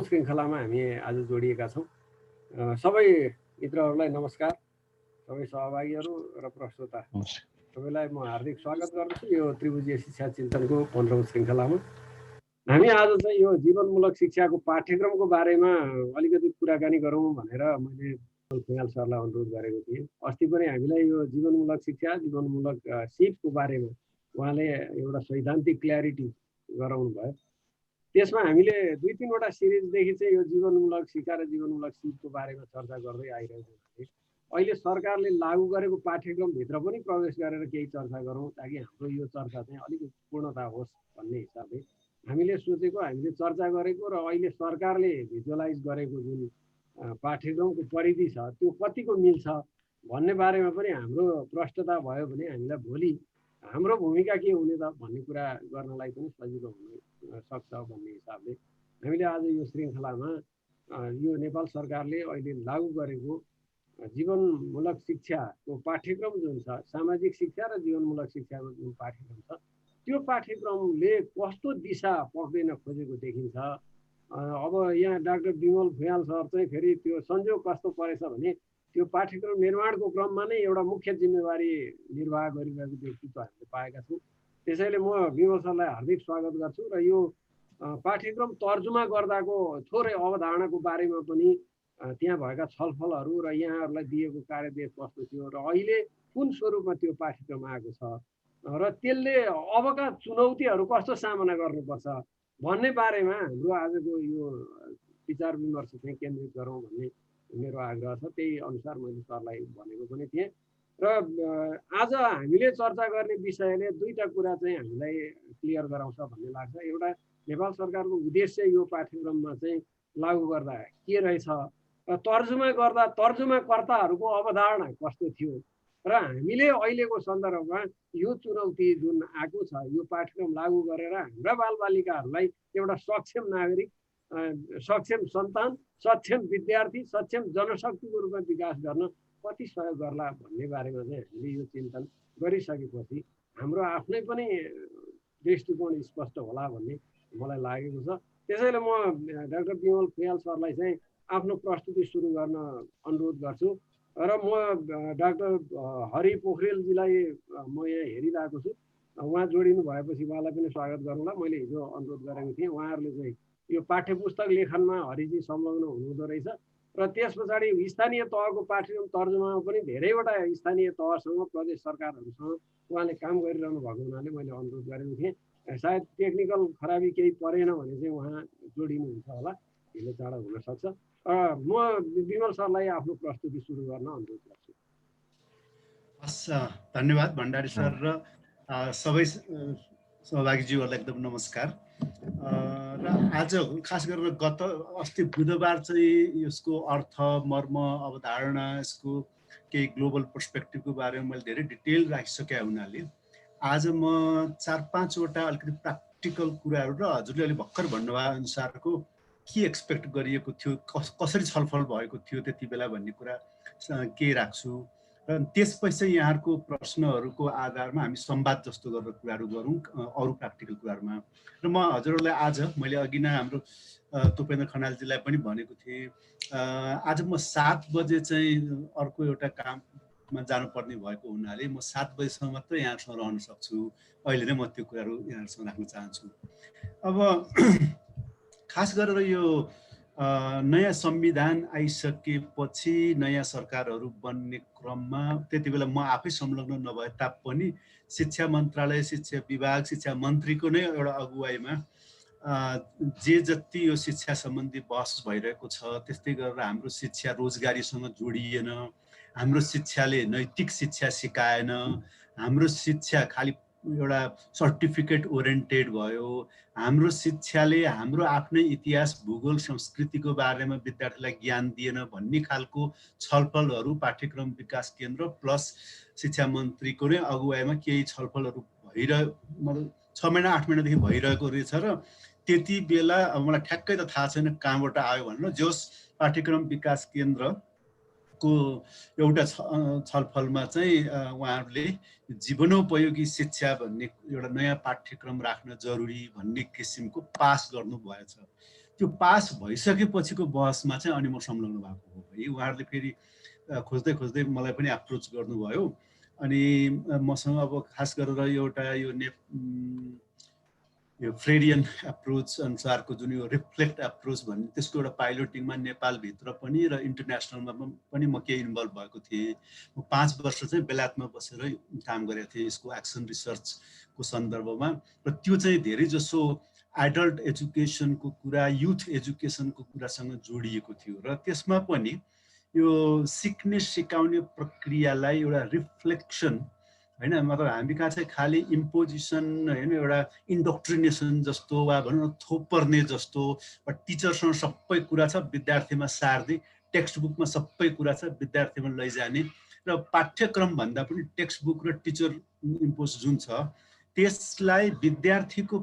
श्रृङ्खलामा हामी आज जोडिएका छौँ। सबै मित्रहरूलाई नमस्कार। सबै सहभागीहरू र प्रश्रोता सबैलाई म हार्दिक स्वागत गर्दछु यो त्रिभुजीय शिक्षा चिन्तनको 15औं श्रृङ्खलामा। हामी आज चाहिँ यो जीवनमूलक शिक्षाको पाठ्यक्रमको बारेमा अलिकति कुराकानी गरौँ भनेर मैले भुइँयाल सरलाई अनुरोध गरेको थिएँ। अस्ति पनि हामीलाई यो जीवनमूलक शिक्षा, जीवनमूलक सिपको बारेमा उहाँले एउटा सैद्धान्तिक क्ल्यारिटी गराउनु भयो। त्यसमा हामीले 2-3वटा सिरिजदेखि चाहिँ यो जीवनमूलक शिक्षा र जीवनमूलक सिपको बारेमा चर्चा गर्दै आइरहेको थिएँ। अहिले सरकारले लागू गरेको पाठ्यक्रमभित्र पनि प्रवेश गरेर केही चर्चा गरौँ ताकि हाम्रो यो चर्चा चाहिँ अलिक पूर्णता होस् भन्ने हिसाबले हामीले सोचेको, हामीले चर्चा गरेको र अहिले सरकारले भिजुअलाइज गरेको जुन पाठ्यक्रमको परिधि छ त्यो कतिको मिल्छ भन्ने बारेमा पनि हाम्रो प्रष्टता भयो भने हामीलाई भोलि हाम्रो भूमिका के हुने त भन्ने कुरा गर्नलाई पनि सजिलो हुन सक्छ भन्ने हिसाबले हामीले आज यो श्रृङ्खलामा यो नेपाल सरकारले अहिले लागू गरेको जीवनमूलक शिक्षाको पाठ्यक्रम जुन छ, सामाजिक शिक्षा र जीवनमूलक शिक्षाको जुन पाठ्यक्रम छ त्यो पाठ्यक्रमले कस्तो दिशा पक्रिन खोजेको देखिन्छ। अब यहाँ डाक्टर विमल भुइँयाल सर चाहिँ फेरि त्यो संयोग कस्तो परेछ भने त्यो पाठ्यक्रम निर्माणको क्रममा नै एउटा मुख्य जिम्मेवारी निर्वाह गरिरहेको व्यक्तित्व हामीले पाएका छौँ। त्यसैले म विमल सरलाई हार्दिक स्वागत गर्छु र यो पाठ्यक्रम तर्जुमा गर्दाको थोरै अवधारणाको बारेमा पनि त्यहाँ भएका छलफलहरू र यहाँहरूलाई दिएको कार्यदेश कस्तो थियो र अहिले कुन स्वरूपमा त्यो पाठ्यक्रम आएको छ र त्यसले अबका चुनौतीहरू कस्तो सामना गर्नुपर्छ भन्ने बारेमा हाम्रो आजको यो विचार विमर्श चाहिँ केन्द्रित गरौँ भन्ने मेरो आग्रह छ। त्यही अनुसार मैले सरलाई भनेको पनि थिएँ र आज हामीले चर्चा गर्ने विषयले दुईटा कुरा चाहिँ हामीलाई क्लियर गराउँछ भन्ने लाग्छ। एउटा नेपाल सरकारको उद्देश्य यो पाठ्यक्रममा चाहिँ लागू गर्दा के रहेछ र तर्जुमा गर्दा तर्जुमाकर्ताहरूको अवधारणा कस्तो थियो र हामीले अहिलेको सन्दर्भमा यो चुनौती जुन आएको छ यो पाठ्यक्रम लागू गरेर हाम्रा बालबालिकाहरूलाई एउटा सक्षम नागरिक, सक्षम सन्तान, सक्षम विद्यार्थी, सक्षम जनशक्तिको रूपमा विकास गर्न कति सहयोग गर्ला भन्ने बारेमा चाहिँ हामीले यो चिन्तन गरिसकेपछि हाम्रो आफ्नै पनि दृष्टिकोण स्पष्ट होला भन्ने मलाई लागेको छ। त्यसैले म डाक्टर विमल भुइँयाल सरलाई चाहिँ आफ्नो प्रस्तुति सुरु गर्न अनुरोध गर्छु र म डाक्टर हरि पोखरेलजीलाई म यहाँ हेरिरहेको छु। उहाँ जोडिनु भएपछि उहाँलाई पनि स्वागत गरौँला। मैले हिजो अनुरोध गरेको थिएँ, उहाँहरूले चाहिँ यो पाठ्यपुस्तक लेखनमा हरिजी संलग्न हुनुहुँदो रहेछ र त्यस पछाडि स्थानीय तहको पाठ्यक्रम तर्जुमामा पनि धेरैवटा स्थानीय तहसँग, प्रदेश सरकारहरूसँग उहाँले काम गरिरहनु भएको हुनाले मैले अनुरोध गरेको थिएँ। सायद टेक्निकल खराबी केही परेन भने चाहिँ उहाँ जोडिनुहुन्छ होला, ढिलो चाँडो हुनसक्छ। म विमल सरलाई आफ्नो प्रस्तुति सुरु गर्न अनुरोध गर्छु। हस्, धन्यवाद भण्डारी सर र सबै सहभागीज्यूहरूलाई एकदम नमस्कार। र आज खास गरेर अस्ति बुधबार चाहिँ यसको अर्थ, मर्म, अवधारणा, यसको केही ग्लोबल पर्सपेक्टिभको बारेमा मैले धेरै डिटेल राखिसकेका हुनाले आज म 4-5वटा अलिकति प्र्याक्टिकल कुराहरू र हजुरले अलि भर्खर भन्नुभयो अनुसारको के एक्सपेक्ट गरिएको थियो, कसरी छलफल भएको थियो त्यति बेला भन्ने कुरा के राख्छु र त्यसपछि चाहिँ यहाँहरूको प्रश्नहरूको आधारमा हामी संवाद जस्तो गरेर कुराहरू गरौँ अरू प्र्याक्टिकल कुराहरूमा। र म हजुरहरूलाई आज मैले अघि नै हाम्रो तुपेन्द्र खनालजीलाई पनि भनेको थिएँ, आज म 7 बजे चाहिँ अर्को एउटा काममा जानुपर्ने भएको हुनाले म 7 बजेसम्म मात्रै यहाँहरूसँग रहन सक्छु। अहिले नै म त्यो कुराहरू यहाँहरूसँग राख्न चाहन्छु। अब खास गरेर यो नयाँ संविधान आइसकेपछि नयाँ सरकारहरू बन्ने क्रममा त्यति बेला म आफै संलग्न नभए तापनि शिक्षा मन्त्रालय, शिक्षा विभाग, शिक्षा मन्त्रीको नै एउटा अगुवाईमा जे जति यो शिक्षा सम्बन्धी बहस भइरहेको छ त्यस्तै गरेर हाम्रो शिक्षा रोजगारीसँग जोडिएन, हाम्रो शिक्षाले नैतिक शिक्षा सिकाएन, हाम्रो शिक्षा खालि एउटा सर्टिफिकेट ओरिएन्टेड भयो, हाम्रो शिक्षाले हाम्रो आफ्नै इतिहास, भूगोल, संस्कृतिको बारेमा विद्यार्थीलाई ज्ञान दिएन भन्ने खालको छलफलहरू पाठ्यक्रम विकास केन्द्र प्लस शिक्षा मन्त्रीको नै अगुवाईमा केही छलफलहरू मतलब 6 महिना 8 महिनादेखि भइरहेको रहेछ र त्यति बेला अब मलाई ठ्याक्कै त थाहा छैन कहाँबाट आयो भनेर जोस पाठ्यक्रम विकास केन्द्रको एउटा छलफलमा चाहिँ उहाँहरूले जीवनोपयोगी शिक्षा भन्ने एउटा नयाँ पाठ्यक्रम राख्न जरुरी भन्ने किसिमको पास गर्नुभएछ। त्यो पास भइसकेपछिको बहसमा चाहिँ अनि म संलग्न भएको हो है। उहाँहरूले फेरि खोज्दै खोज्दै मलाई पनि एप्रोच गर्नुभयो। अनि मसँग अब खास गरेर एउटा यो फ्रेडियन एप्रोच अनुसारको जुन यो रिफ्लेक्ट एप्रोच भन्ने त्यसको एउटा पाइलोटिङमा नेपालभित्र पनि र इन्टरनेसनलमा पनि म केही इन्भल्भ भएको थिएँ। म 5 वर्ष चाहिँ बेलायतमा बसेर काम गरेको थिएँ यसको एक्सन रिसर्चको सन्दर्भमा, र त्यो चाहिँ धेरै जसो एडल्ट एजुकेसनको कुरा, युथ एजुकेसनको कुरासँग जोडिएको थियो। र त्यसमा पनि यो सिक्ने सिकाउने प्रक्रियालाई एउटा रिफ्लेक्सन हैन, मतलब हामी कहाँ चाहिँ खालि इम्पोजिसन हैन, एउटा इन्डोक्ट्रिनेसन जस्तो वा भनौँ न थोपर्ने जस्तो, टिचरसँग सबै कुरा छ विद्यार्थीमा सार्दै, टेक्स्ट बुकमा सबै कुरा छ विद्यार्थीमा लैजाने, र पाठ्यक्रम भन्दा पनि टेक्स्ट बुक र टिचर इम्पोज जुन छ त्यसलाई विद्यार्थीको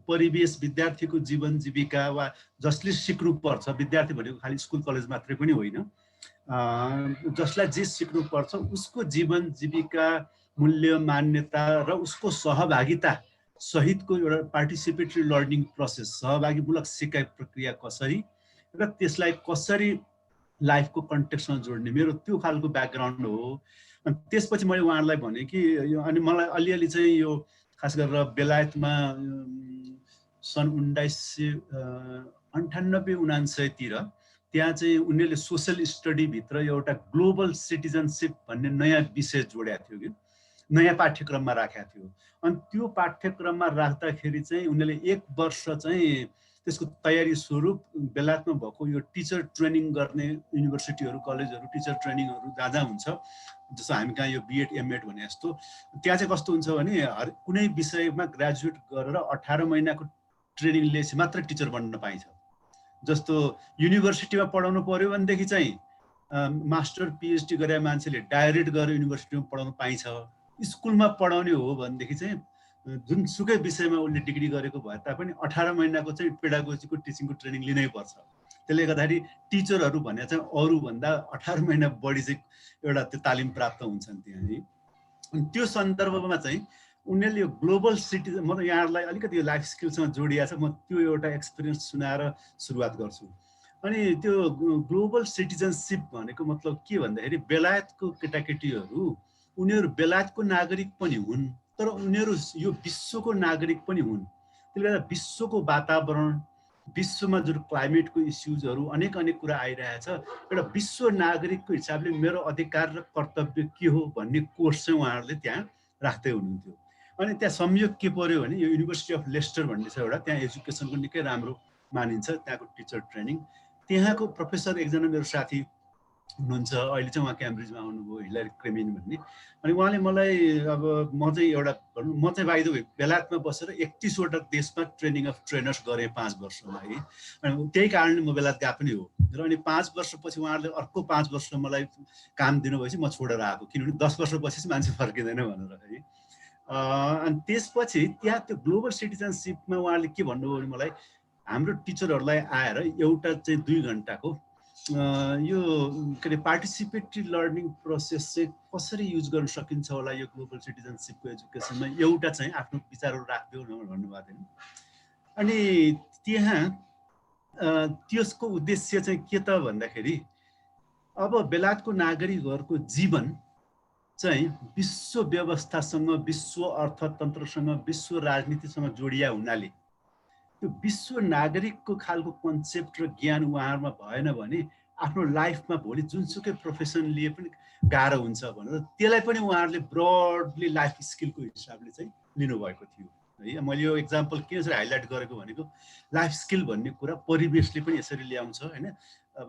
परिवेश, विद्यार्थीको जीवन जीविका वा जसले सिक्नुपर्छ, विद्यार्थी भनेको खालि स्कुल कलेज मात्रै पनि होइन, जसलाई जे सिक्नुपर्छ उसको जीवन जीविका, मूल्य मान्यता र उसको सहभागिता सहितको एउटा पार्टिसिपेटरी लर्निङ प्रोसेस, सहभागीमूलक सिकाइ प्रक्रिया कसरी र त्यसलाई कसरी लाइफको कन्टेक्स्टमा जोड्ने, मेरो त्यो खालको ब्याकग्राउन्ड हो। अनि त्यसपछि मैले उहाँहरूलाई भने कि यो, अनि मलाई अलिअलि चाहिँ यो खास गरेर बेलायतमा सन् 1998-99 तिर त्यहाँ चाहिँ उनीहरूले सोसल स्टडीभित्र एउटा ग्लोबल सिटिजनसिप भन्ने नयाँ विषय जोडेको थियो कि, नयाँ पाठ्यक्रममा राखेको थियो। अनि त्यो पाठ्यक्रममा राख्दाखेरि चाहिँ उनीहरूले 1 वर्ष चाहिँ त्यसको तयारी स्वरूप बेलायतमा भएको यो टिचर ट्रेनिङ गर्ने युनिभर्सिटीहरू, कलेजहरू टिचर ट्रेनिङहरू जहाँ हुन्छ, जस्तो हामी कहाँ यो बिएड एमएड भने जस्तो, त्यहाँ चाहिँ कस्तो हुन्छ भने हर कुनै विषयमा ग्रेजुएट गरेर 18 महिनाको ट्रेनिङ लिएपछि मात्र टिचर बन्न पाइन्छ। जस्तो युनिभर्सिटीमा पढाउनु पर्यो भनेदेखि चाहिँ मास्टर पिएचडी गरे मान्छेले डाइरेक्ट गएर युनिभर्सिटीमा पढाउनु पाइन्छ। स्कुलमा पढाउने हो भनेदेखि चाहिँ जुनसुकै विषयमा उसले डिग्री गरेको भए तापनि 18 महिनाको चाहिँ पेडागोजीको टिचिङको ट्रेनिङ लिनै पर्छ। त्यसले गर्दाखेरि टिचरहरू भने चाहिँ अरूभन्दा 18 महिना बढी चाहिँ एउटा त्यो तालिम प्राप्त हुन्छन् त्यहाँ है। अनि त्यो सन्दर्भमा चाहिँ उनीहरूले यो ग्लोबल सिटिजन, म यहाँहरूलाई अलिकति यो लाइफ स्किलसँग जोडिएको छ, म त्यो एउटा एक्सपिरियन्स सुनाएर सुरुवात गर्छु। अनि त्यो ग्लोबल सिटिजनसिप भनेको मतलब के भन्दाखेरि बेलायतको केटाकेटीहरू उनीहरू बेलायतको नागरिक पनि हुन्, तर उनीहरू यो विश्वको नागरिक पनि हुन्। त्यसले गर्दा विश्वको वातावरण, विश्वमा जुन क्लाइमेटको इस्युजहरू अनेक कुरा आइरहेछ, एउटा विश्व नागरिकको हिसाबले मेरो अधिकार र कर्तव्य के हो भन्ने कोर्स चाहिँ उहाँहरूले त्यहाँ राख्दै हुनुहुन्थ्यो। अनि त्यहाँ संयोग के पर्यो भने यो युनिभर्सिटी अफ लेस्टर भन्ने छ एउटा, त्यहाँ एजुकेसनको निकै राम्रो मानिन्छ, त्यहाँको टिचर ट्रेनिङ। त्यहाँको प्रोफेसर एकजना मेरो साथी हुनुहुन्छ, अहिले चाहिँ उहाँ क्याम्ब्रिजमा आउनुभयो, हिलारी क्रेमिन भन्ने। अनि उहाँले मलाई, अब म चाहिँ बाइ द वे बेलायतमा बसेर 31 वटा देशमा ट्रेनिङ अफ ट्रेनर्स गरेँ 5 वर्षमा है। अनि त्यही कारणले म बेलायत गएको पनि हो। र अनि 5 वर्षपछि उहाँहरूले अर्को 5 वर्ष मलाई काम दिनुभएपछि म छोडेर आएको, किनभने 10 वर्षपछि चाहिँ मान्छे फर्किँदैन भनेर है। अनि त्यसपछि त्यहाँ त्यो ग्लोबल सिटिजनसिपमा उहाँहरूले के भन्नुभयो भने मलाई, हाम्रो टिचरहरूलाई आएर एउटा चाहिँ 2 घन्टाको यो के अरे पार्टिसिपेटरी लर्निङ प्रोसेस चाहिँ कसरी युज गर्न सकिन्छ होला यो ग्लोबल सिटिजनसिपको एजुकेसनमा, एउटा चाहिँ आफ्नो विचारहरू राखिदियो भन्नुभएको थियो। अनि त्यहाँ त्यसको उद्देश्य चाहिँ के त भन्दाखेरि, अब बेलायतको नागरिकहरूको जीवन चाहिँ विश्व व्यवस्थासँग, विश्व अर्थतन्त्रसँग, विश्व राजनीतिसँग जोडिया हुनाले त्यो विश्व नागरिकको खालको कन्सेप्ट र ज्ञान उहाँहरूमा भएन भने आफ्नो लाइफमा भोलि जुनसुकै प्रोफेसन लिए पनि गाह्रो हुन्छ भनेर त्यसलाई पनि उहाँहरूले ब्रडली लाइफ स्किलको हिसाबले चाहिँ लिनुभएको थियो है। मैले यो एक्जाम्पल किन चाहिँ हाइलाइट गरेको भनेको, लाइफ स्किल भन्ने कुरा परिवेशले पनि यसरी ल्याउँछ होइन। अब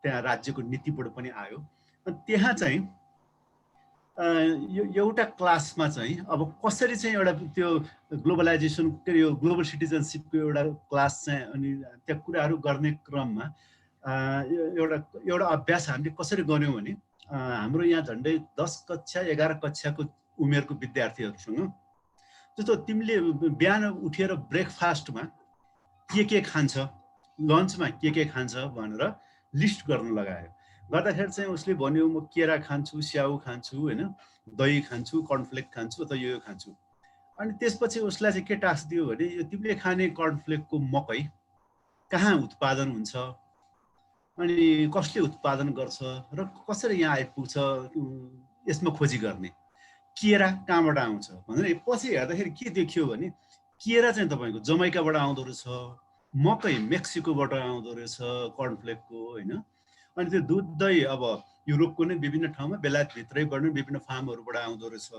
त्यहाँ राज्यको नीतिबाट पनि आयो। अनि त्यहाँ चाहिँ यो एउटा क्लासमा चाहिँ अब कसरी चाहिँ एउटा त्यो ग्लोबलाइजेसन के यो ग्लोबल सिटिजनसिपको एउटा क्लास चाहिँ, अनि त्यो कुराहरू गर्ने क्रममा एउटा अभ्यास हामीले कसरी गर्यौँ भने, हाम्रो यहाँ झन्डै 10 कक्षा 11 कक्षाको उमेरको विद्यार्थीहरूसँग जस्तो तिमीले बिहान उठेर ब्रेकफास्टमा के खान्छ, लन्चमा के खान्छ भनेर लिस्ट गर्न लगायो। गर्दाखेरि चाहिँ उसले भन्यो म केरा खान्छु, स्याउ खान्छु होइन, दही खान्छु, कर्नफ्लेक खान्छु अथवा यो खान्छु। अनि त्यसपछि उसलाई चाहिँ के टास्क दियो भने, यो तिमीले खाने कर्नफ्लेकको मकै कहाँ उत्पादन हुन्छ अनि कसले उत्पादन गर्छ र कसरी यहाँ आइपुग्छ यसमा खोजी गर्ने। केरा कहाँबाट आउँछ भनेर पछि हेर्दाखेरि के देखियो भने केरा चाहिँ तपाईँको जमैकाबाट आउँदो रहेछ, मकै मेक्सिकोबाट आउँदो रहेछ कर्नफ्लेक्सको होइन। अनि त्यो दुध दही अब युरोपको नै विभिन्न ठाउँमा बेलायतभित्रैबाट नै विभिन्न फार्महरूबाट आउँदो रहेछ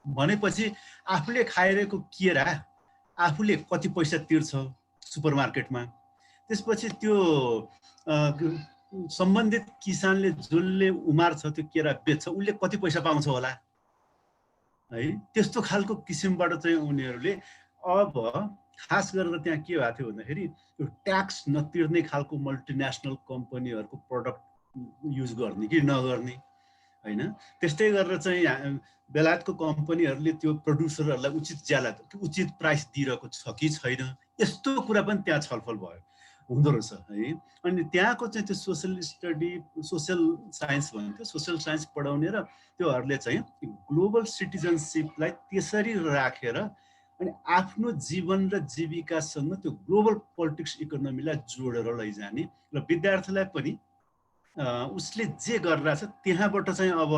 भनेपछि आफूले खाइरहेको केरा आफूले कति पैसा तिर्छ सुपर मार्केटमा, त्यसपछि त्यो सम्बन्धित किसानले जसले उमार्छ त्यो केरा बेच्छ उसले कति पैसा पाउँछ होला है। त्यस्तो खालको किसिमबाट चाहिँ उनीहरूले अब खास गरेर त्यहाँ के भएको थियो भन्दाखेरि त्यो ट्याक्स नतिर्ने खालको मल्टिनेसनल कम्पनीहरूको प्रडक्ट युज गर्ने कि नगर्ने होइन। त्यस्तै गरेर चाहिँ बेलायतको कम्पनीहरूले त्यो प्रड्युसरहरूलाई उचित प्राइस दिइरहेको छ कि छैन, यस्तो कुरा पनि त्यहाँ छलफल भयो हुँदो रहेछ है। अनि त्यहाँको चाहिँ त्यो सोसियल साइन्स भन्थ्यो, सोसियल साइन्स पढाउने र त्योहरूले चाहिँ ग्लोबल सिटिजनसिपलाई त्यसरी राखेर अनि आफ्नो जीवन र जीविकासँग त्यो ग्लोबल पोलिटिक्स इकोनोमीलाई जोडेर लैजाने र विद्यार्थीलाई पनि उसले जे गरिरहेछ त्यहाँबाट चाहिँ अब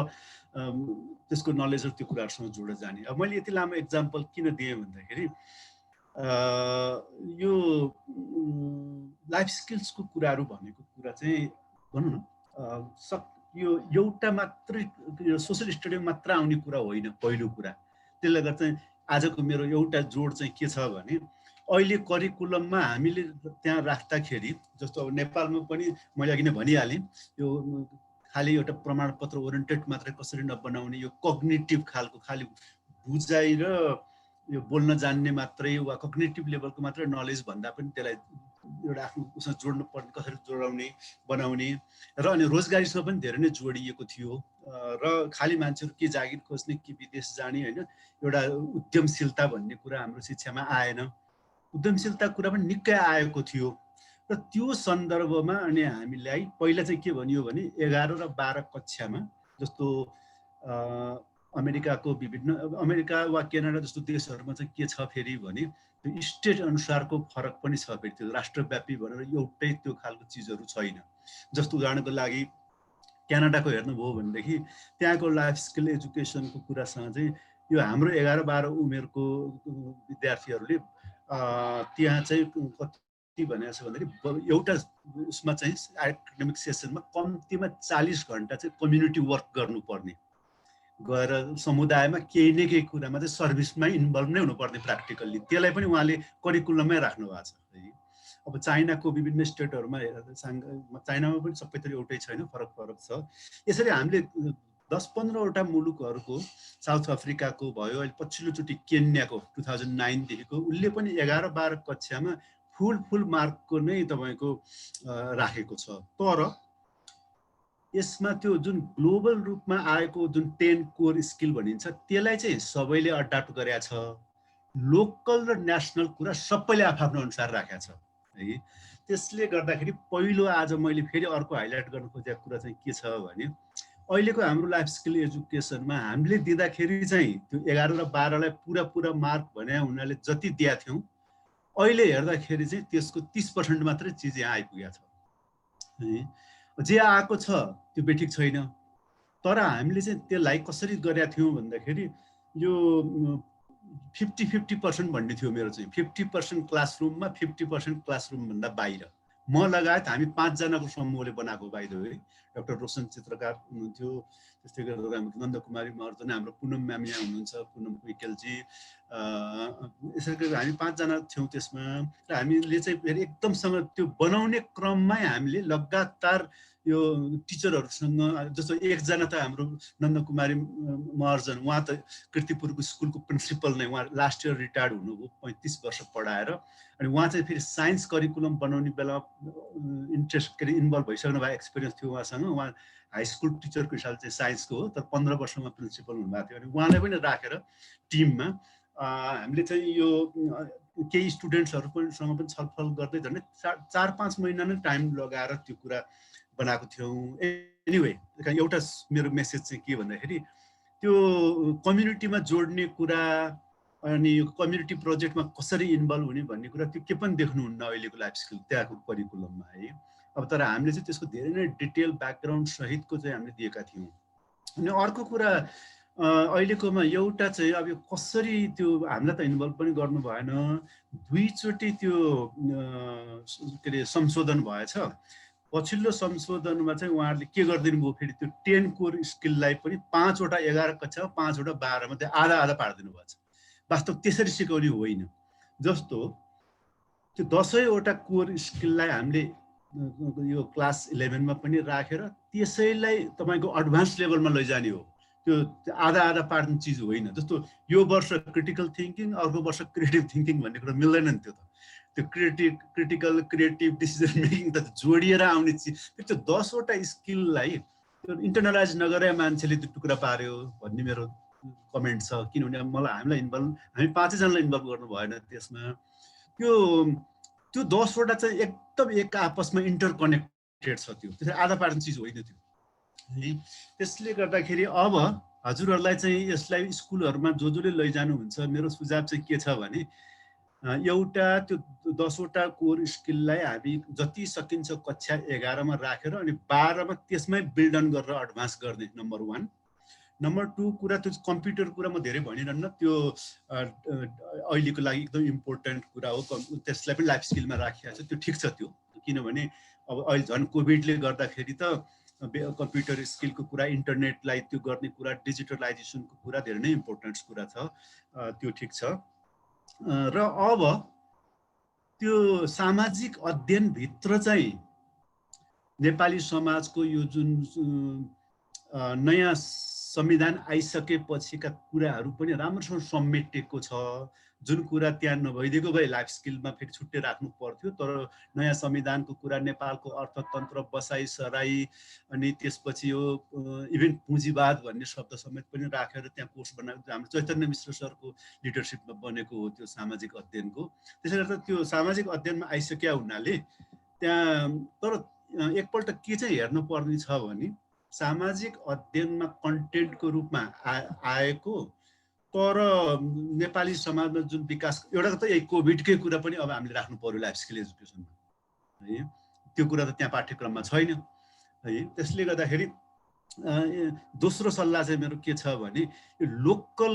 त्यसको नलेजहरू त्यो कुराहरूसँग जोडेर जाने। अब मैले यति लामो एक्जाम्पल किन दिएँ भन्दाखेरि यो लाइफ स्किल्सको कुराहरू भनेको कुरा चाहिँ भनौँ न यो एउटा मात्रै सोसल स्टडीमा मात्र आउने कुरा होइन पहिलो कुरा। त्यसले गर्दा चाहिँ आजको मेरो एउटा जोड चाहिँ के छ भने अहिले करिकुलममा हामीले त्यहाँ राख्दाखेरि जस्तो अब नेपालमा पनि मैले अघि नै भनिहालेँ यो खालि एउटा प्रमाणपत्र ओरिएन्टेड मात्रै कसरी नबनाउने, यो कग्निटिभ खालको खालि बुझाइ र यो बोल्न जान्ने मात्रै वा कग्निटिभ लेभलको मात्रै नलेज भन्दा पनि त्यसलाई एउटा आफ्नो उसमा जोड्नु पर्ने, कसरी जोडाउने बनाउने र अनि रोजगारीसँग पनि धेरै नै जोडिएको थियो र खालि मान्छेहरू के जागिर खोज्ने कि विदेश जाने होइन, एउटा उद्यमशीलता भन्ने कुरा हाम्रो शिक्षामा आएन। उद्यमशीलता कुरा पनि निकै आएको थियो र त्यो सन्दर्भमा अनि हामीलाई पहिला चाहिँ के भनियो भने 11 र 12 कक्षामा जस्तो अमेरिकाको विभिन्न अमेरिका वा क्यानाडा जस्तो देशहरूमा चाहिँ के छ फेरि भने त्यो स्टेट अनुसारको फरक पनि छ फेरि, त्यो राष्ट्रव्यापी भनेर एउटै त्यो खालको चिजहरू छैन। जस्तो उदाहरणको लागि क्यानाडाको हेर्नुभयो भनेदेखि त्यहाँको लाइफ स्किल एजुकेसनको कुरासँग चाहिँ यो हाम्रो 11-12 उमेरको विद्यार्थीहरूले त्यहाँ चाहिँ कति भनेको छ भन्दाखेरि एउटा उसमा चाहिँ एकाडेमिक सेसनमा कम्तीमा 40 घन्टा चाहिँ कम्युनिटी वर्क गर्नुपर्ने, गएर समुदायमा केही न केही कुरामा चाहिँ सर्भिसमै इन्भल्भ नै हुनुपर्ने प्र्याक्टिकल्ली, त्यसलाई पनि उहाँले करिकुलममै राख्नु भएको छ है। अब चाइनाको विभिन्न स्टेटहरूमा चाइनामा पनि सबैतिर एउटै छैन, फरक छ। यसरी हामीले 10-15वटा मुलुकहरूको, साउथ अफ्रिकाको भयो, अहिले पछिल्लोचोटि केन्याको 2009 देखिको उसले पनि 11-12 कक्षामा फुल मार्कको नै तपाईँको राखेको छ। तर यसमा त्यो जुन ग्लोबल रूपमा आएको जुन 10 कोर स्किल भनिन्छ त्यसलाई चाहिँ सबैले अडाप्ट गरेका छ। लोकल र नेसनल कुरा सबैले आफ्नो अनुसार राखेको छ है। त्यसले गर्दाखेरि पहिलो आज मैले फेरि अर्को हाइलाइट गर्न खोजेको कुरा चाहिँ के छ भने अहिलेको हाम्रो लाइफ स्किल एजुकेसनमा हामीले दिँदाखेरि चाहिँ त्यो 11 र 12लाई पुरा मार्क भने उनीहरूले जति दिएका थियौँ अहिले हेर्दाखेरि चाहिँ त्यसको 30% मात्रै चिज यहाँ आइपुगेको छ है। जे आएको छ त्यो बेठिक छैन, तर हामीले चाहिँ त्यसलाई कसरी गरेका थियौँ भन्दाखेरि यो 50-50% भन्ने थियो मेरो चाहिँ। 50% क्लासरुममा, 50% क्लासरुमभन्दा बाहिर। म लगायत हामी 5 जनाको समूहले बनाएको by the way. Doctor Roshan चित्रकार हुनुहुन्थ्यो, त्यस्तै गरेर हाम्रो नन्दकुमारी महर्जन, हाम्रो पुनम म्याम यहाँ हुनुहुन्छ, पुनम विकेलजी, यसरी गरेर हामी 5 जना थियौँ त्यसमा। र हामीले चाहिँ फेरि एकदमसँग त्यो बनाउने क्रममै हामीले लगातार यो टिचरहरूसँग, जस्तो एकजना त हाम्रो नन्दकुमारी महर्जन, उहाँ त कीर्तिपुरको स्कुलको प्रिन्सिपल नै, उहाँ लास्ट इयर रिटायर्ड हुनुभयो, 35 वर्ष पढाएर। अनि उहाँ चाहिँ फेरि साइन्स करिकुलम बनाउने बेला इन्ट्रेस्ट के अरे इन्भल्भ भइसक्नु भएको एक्सपिरियन्स थियो उहाँसँग। उहाँ हाई स्कुल टिचरको हिसाबले चाहिँ साइन्सको हो, तर 15 वर्षमा प्रिन्सिपल हुनुभएको थियो। अनि उहाँलाई पनि राखेर टिममा हामीले चाहिँ यो केही स्टुडेन्ट्सहरूसँग पनि छलफल गर्दै झन्डै 4-5 महिना नै टाइम लगाएर त्यो कुरा बनाएको थियौँ। एनिवे एउटा मेरो मेसेज चाहिँ के भन्दाखेरि त्यो कम्युनिटीमा जोड्ने कुरा अनि यो कम्युनिटी प्रोजेक्टमा कसरी इन्भल्भ हुने भन्ने कुरा त्यो के पनि देख्नुहुन्न अहिलेको लाइफ स्किल त्यहाँको करिकुलममा है। अब तर हामीले चाहिँ त्यसको धेरै नै डिटेल ब्याकग्राउन्ड सहितको चाहिँ हामीले दिएका थियौँ। अनि अर्को कुरा अहिलेकोमा एउटा चाहिँ अब यो कसरी त्यो हामीलाई त इन्भल्भ पनि गर्नु भएन, दुईचोटि त्यो के अरे संशोधन भएछ। पछिल्लो संशोधनमा चाहिँ उहाँहरूले के गरिदिनु भयो फेरि त्यो 10 कोर स्किललाई पनि 5 वटा 11 कक्षामा 5 वटा 12 मा आधा आधा पारिदिनु भएको छ। वास्तव त्यसरी सिकाउने होइन। जस्तो त्यो 10 वटा कोर स्किललाई हामीले यो क्लास 11 मा पनि राखेर त्यसैलाई तपाईको एडभान्स लेभलमा लैजाने हो। त्यो आधा आधा पार्ने चिज होइन। जस्तो यो वर्ष क्रिटिकल थिङ्किङ, अर्को वर्ष क्रिएटिभ थिङ्किङ भन्ने कुरा मिल्दैन नि। त्यो क्रिटिकल क्रिएटिभ डिसिजन मेकिङ त जोडिएर आउने चिज। त्यो 10 वटा स्किललाई त्यो इन्टरनलाइज नगरे मान्छेले त्यो टुक्रा पार्यो भन्ने मेरो कमेन्ट छ। किनभने हामीलाई इन्भल्भ, हामी 5 जनालाई इन्भल्भ गर्नु भएन त्यसमा। त्यो 10 वटा चाहिँ एकदम एक आपसमा इन्टरकनेक्टेड छ। त्यो त्यसरी आधा पार्ने चिज होइन त्यो। त्यसले गर्दाखेरि अब हजुरहरूलाई चाहिँ यसलाई स्कुलहरूमा जसले लैजानुहुन्छ, मेरो सुझाव चाहिँ के छ भने एउटा त्यो 10 वटा कोर स्किललाई हामी जति सकिन्छ कक्षा 11 मा राखेर अनि 12 मा त्यसमै बिल्ड अन गरेर एडभान्स गर्ने, नम्बर 1। नम्बर 2 कुरा त्यो कम्प्युटर कुरा म धेरै भनिरहन्न, त्यो अहिलेको लागि एकदम इम्पोर्टेन्ट कुरा हो। त्यसलाई पनि लाइफ स्किलमा राखिएको छ, त्यो ठिक छ त्यो। किनभने अब अहिले झन् कोभिडले गर्दाखेरि त कम्प्युटर स्किलको कुरा, इन्टरनेटलाई त्यो गर्ने कुरा, डिजिटलाइजेसनको कुरा धेरै नै इम्पोर्टेन्ट कुरा छ, त्यो ठिक छ। र अब त्यो सामाजिक अध्ययनभित्र चाहिँ नेपाली समाजको यो जुन नयाँ संविधान आइसकेपछिका कुराहरू पनि राम्रोसँग समेटेको छ। जुन कुरा त्यहाँ नभइदिएको भए लाइफ स्किलमा फेरि छुट्टै राख्नु पर्थ्यो। तर नयाँ संविधानको कुरा, नेपालको अर्थतन्त्र बसाइ सराई, अनि त्यसपछि यो इभेन पुँजीवाद भन्ने शब्द समेत पनि राखेर त्यहाँ कोर्स बनाएको हाम्रो चैतन्य मिश्र सरको लिडरसिपमा बनेको हो त्यो सामाजिक अध्ययनको। त्यसले गर्दा त्यो सामाजिक अध्ययनमा आइसक्या हुनाले त्यहाँ तर एकपल्ट के चाहिँ हेर्नु पर्ने छ भने सामाजिक अध्ययनमा कन्टेन्टको रूपमा आएको तर नेपाली समाजमा जुन विकास, एउटा त यही कोभिडकै कुरा पनि अब हामीले राख्नु पर्यो लाइफ स्किल एजुकेसनमा है। त्यो कुरा त त्यहाँ पाठ्यक्रममा छैन है। त्यसले गर्दाखेरि दोस्रो सल्लाह चाहिँ मेरो के छ भने यो लोकल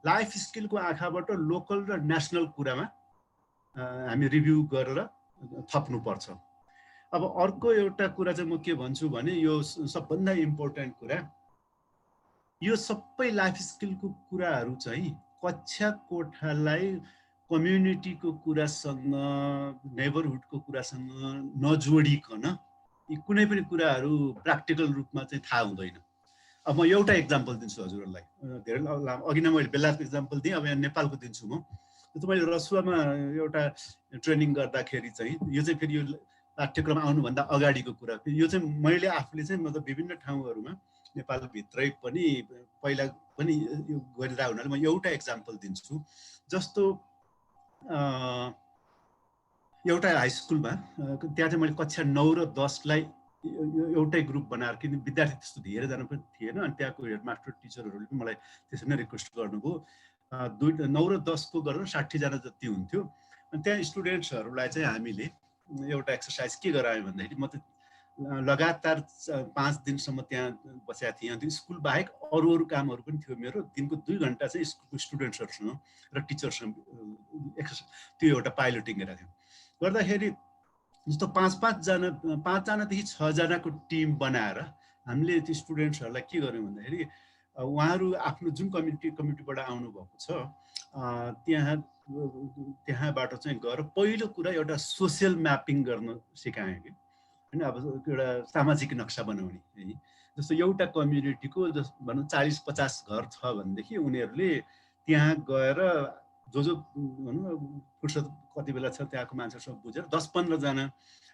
लाइफ स्किलको आँखाबाट लोकल र नेसनल कुरामा हामी रिभ्यू गरेर थप्नुपर्छ। अब अर्को एउटा कुरा चाहिँ म के भन्छु भने यो सबभन्दा इम्पोर्टेन्ट कुरा, यो सबै लाइफ स्किलको कुराहरू चाहिँ कक्षा कोठालाई कम्युनिटीको कुरासँग, नेबरहुडको कुरासँग नजोडिकन यी कुनै पनि कुराहरू प्र्याक्टिकल रूपमा चाहिँ थाहा हुँदैन। अब म एउटा इक्जाम्पल दिन्छु हजुरहरूलाई, धेरै अघि नै मैले बेलायतको इक्जाम्पल दिएँ, अब यहाँ नेपालको दिन्छु म। त मैले रसुवामा एउटा ट्रेनिङ गर्दाखेरि चाहिँ यो चाहिँ फेरि यो पाठ्यक्रम आउनुभन्दा अगाडिको कुरा, यो चाहिँ मैले आफूले चाहिँ मतलब विभिन्न ठाउँहरूमा नेपालभित्रै पनि पहिला पनि यो गरिरहेको हुनाले म एउटा इक्जाम्पल दिन्छु। जस्तो एउटा हाई स्कुलमा त्यहाँ चाहिँ मैले कक्षा 9 र 10 लाई एउटै ग्रुप बनाएर, किन विद्यार्थी त्यस्तो धेरैजना पनि थिएन, अनि त्यहाँको हेडमास्टर टिचरहरूले पनि मलाई त्यसरी नै रिक्वेस्ट गर्नुभयो। 9 र 10 को गरेर 60 जना जति हुन्थ्यो। अनि त्यहाँ स्टुडेन्ट्सहरूलाई चाहिँ हामीले एउटा एक्सर्साइज के गरायो भन्दाखेरि, म त लगातार 5 दिनसम्म त्यहाँ बसेको थिएँ। अनि स्कुल बाहेक अरू कामहरू पनि थियो मेरो। दिनको 2 घण्टा चाहिँ स्कुलको स्टुडेन्ट्सहरूसँग र टिचरसँग त्यो एउटा पाइलटिङ गरेको थियो। गर्दाखेरि जस्तो 5 जनादेखि 6 जनाको टिम बनाएर हामीले त्यो स्टुडेन्ट्सहरूलाई के गर्यौँ भन्दाखेरि, उहाँहरू आफ्नो जुन कम्युनिटीबाट आउनुभएको छ त्यहाँबाट चाहिँ गएर पहिलो कुरा एउटा सोसियल म्यापिङ गर्न सिकाएँ कि होइन। अब एउटा सामाजिक नक्सा बनाउने है। जस्तो एउटा कम्युनिटीको भनौँ 40-50 घर छ भनेदेखि उनीहरूले त्यहाँ गएर जो भनौँ फुर्सद कति बेला छ त्यहाँको मान्छेहरूसँग बुझेर 10-15 जना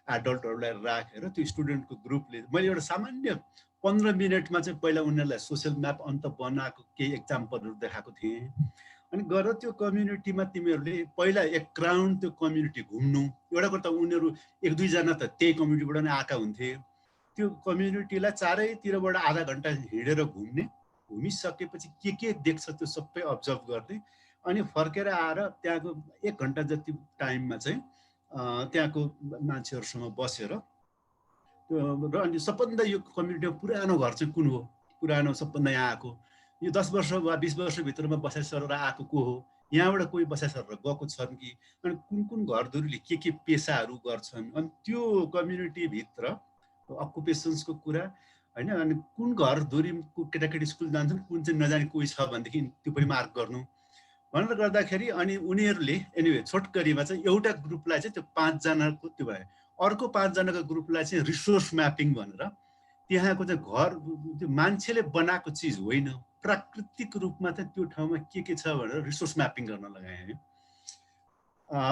एडल्टहरूलाई राखेर त्यो स्टुडेन्टको ग्रुपले मैले एउटा सामान्य 15 मिनटमा चाहिँ पहिला उनीहरूलाई सोसियल म्याप अन्त बनाएको केही एक्जाम्पलहरू देखाएको थिएँ। अनि गएर त्यो कम्युनिटीमा तिमीहरूले पहिला एक राउन्ड त्यो कम्युनिटी घुम्नु। एउटा कुरा त उनीहरू 1-2 जना त त्यही कम्युनिटीबाट नै आएका हुन्थे। त्यो कम्युनिटीलाई चारैतिरबाट आधा घन्टा हिँडेर घुम्ने घुमिसकेपछि के देख्छ त्यो सबै अब्जर्भ गर्ने अनि फर्केर आएर त्यहाँको 1 घण्टा जति टाइममा चाहिँ त्यहाँको मान्छेहरूसँग बसेर र अनि सबभन्दा यो कम्युनिटीमा पुरानो घर चाहिँ कुन हो, पुरानो सबभन्दा यहाँ आएको, यो 10 वर्ष वा 20 वर्षभित्रमा बसाइ सरेर आएको को हो, यहाँबाट कोही बसाइ सरेर गएको छन् कि, अनि कुन घरधुरीले के पेसाहरू गर्छन्, अनि त्यो कम्युनिटीभित्र अकुपेसन्सको कुरा होइन, अनि कुन घरधुरीको केटाकेटी स्कुल जान्छन्, कुन चाहिँ नजाने कोही छ भनेदेखि त्यो पनि मार्क गर्नु भनेर गर्दाखेरि अनि उनीहरूले एनिवे छोटकरीमा चाहिँ एउटा ग्रुपलाई चाहिँ त्यो 5 जनाको त्यो भयो, अर्को 5 जनाको ग्रुपलाई चाहिँ रिसोर्स म्यापिङ भनेर त्यहाँको चाहिँ घर त्यो मान्छेले बनाएको चिज होइन, प्राकृतिक रूपमा चाहिँ त्यो ठाउँमा के छ भनेर रिसोर्स म्यापिङ गर्न लगाए।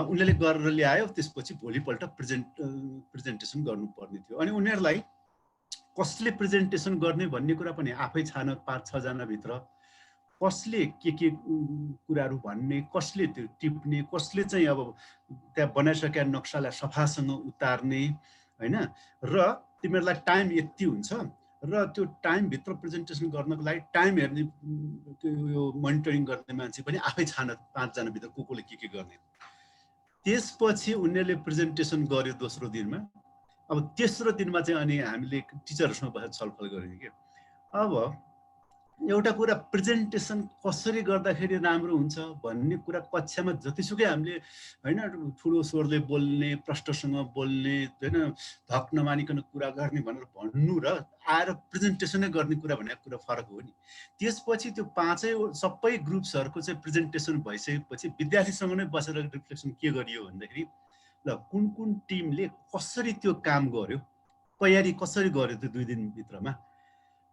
उनीहरूले गरेर ल्यायो, त्यसपछि भोलिपल्ट प्रेजेन्टेसन गर्नुपर्ने थियो। अनि उनीहरूलाई कसले प्रेजेन्टेसन गर्ने भन्ने कुरा पनि आफै छान 5-6 जनाभित्र कसले के कुराहरू भन्ने, कसले त्यो टिप्ने, कसले चाहिँ अब त्यहाँ बनाइसकेका नक्सालाई सफासँग उतार्ने होइन, र तिमीहरूलाई टाइम यति हुन्छ र त्यो टाइमभित्र प्रेजेन्टेसन गर्नको लागि टाइम हेर्ने यो मोनिटरिङ गर्ने मान्छे पनि आफै छान 5 जनाभित्र कोले के गर्ने। त्यसपछि उनीहरूले प्रेजेन्टेसन गर्यो दोस्रो दिनमा। अब तेस्रो दिनमा चाहिँ अनि हामीले टिचरहरूसँग बसेर छलफल गर्यौँ कि अब एउटा कुरा प्रेजेन्टेसन कसरी गर्दाखेरि राम्रो हुन्छ भन्ने कुरा कक्षामा जतिसुकै हामीले होइन ठुलो स्वरले बोल्ने, प्रष्टसँग बोल्ने, होइन धक नमानिकन कुरा गर्ने भनेर भन्नु र आएर प्रेजेन्टेसनै गर्ने कुरा भनेको कुरा फरक हो नि। त्यसपछि त्यो 5 सबै ग्रुप्सहरूको चाहिँ प्रेजेन्टेसन भइसकेपछि विद्यार्थीसँग नै बसेर रिफ्लेक्सन के गरियो भन्दाखेरि ल कुन टिमले कसरी त्यो काम गर्यो, तयारी कसरी गर्यो त्यो 2 दिनभित्रमा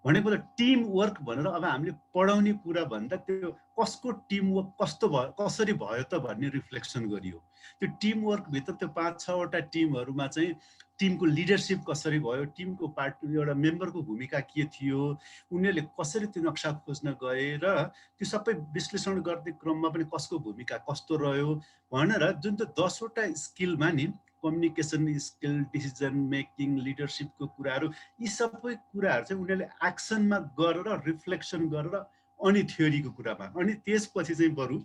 भनेको टिम वर्क भनेर अब हामीले पढाउने कुरा भन्दा त्यो कसको टिम वर्क कस्तो भयो, कसरी भयो त भन्ने रिफ्लेक्सन गरियो। त्यो टिम वर्कभित्र त्यो 5-6 वटा टिमहरूमा चाहिँ टिमको लिडरसिप कसरी भयो, टिमको पार्ट एउटा मेम्बरको भूमिका के थियो, उनीहरूले कसरी त्यो नक्सा खोज्न गए र त्यो सबै विश्लेषण गर्ने क्रममा पनि कसको भूमिका कस्तो रह्यो भनेर जुन त्यो 10 वटा स्किलमा नि कम्युनिकेसन स्किल, डिसिजन मेकिङ, लिडरसिपको कुराहरू, यी सबै कुराहरू चाहिँ उनीहरूले एक्सनमा गरेर रिफ्लेक्सन गरेर अनि थ्योरीको कुरामा अनि त्यसपछि चाहिँ बरु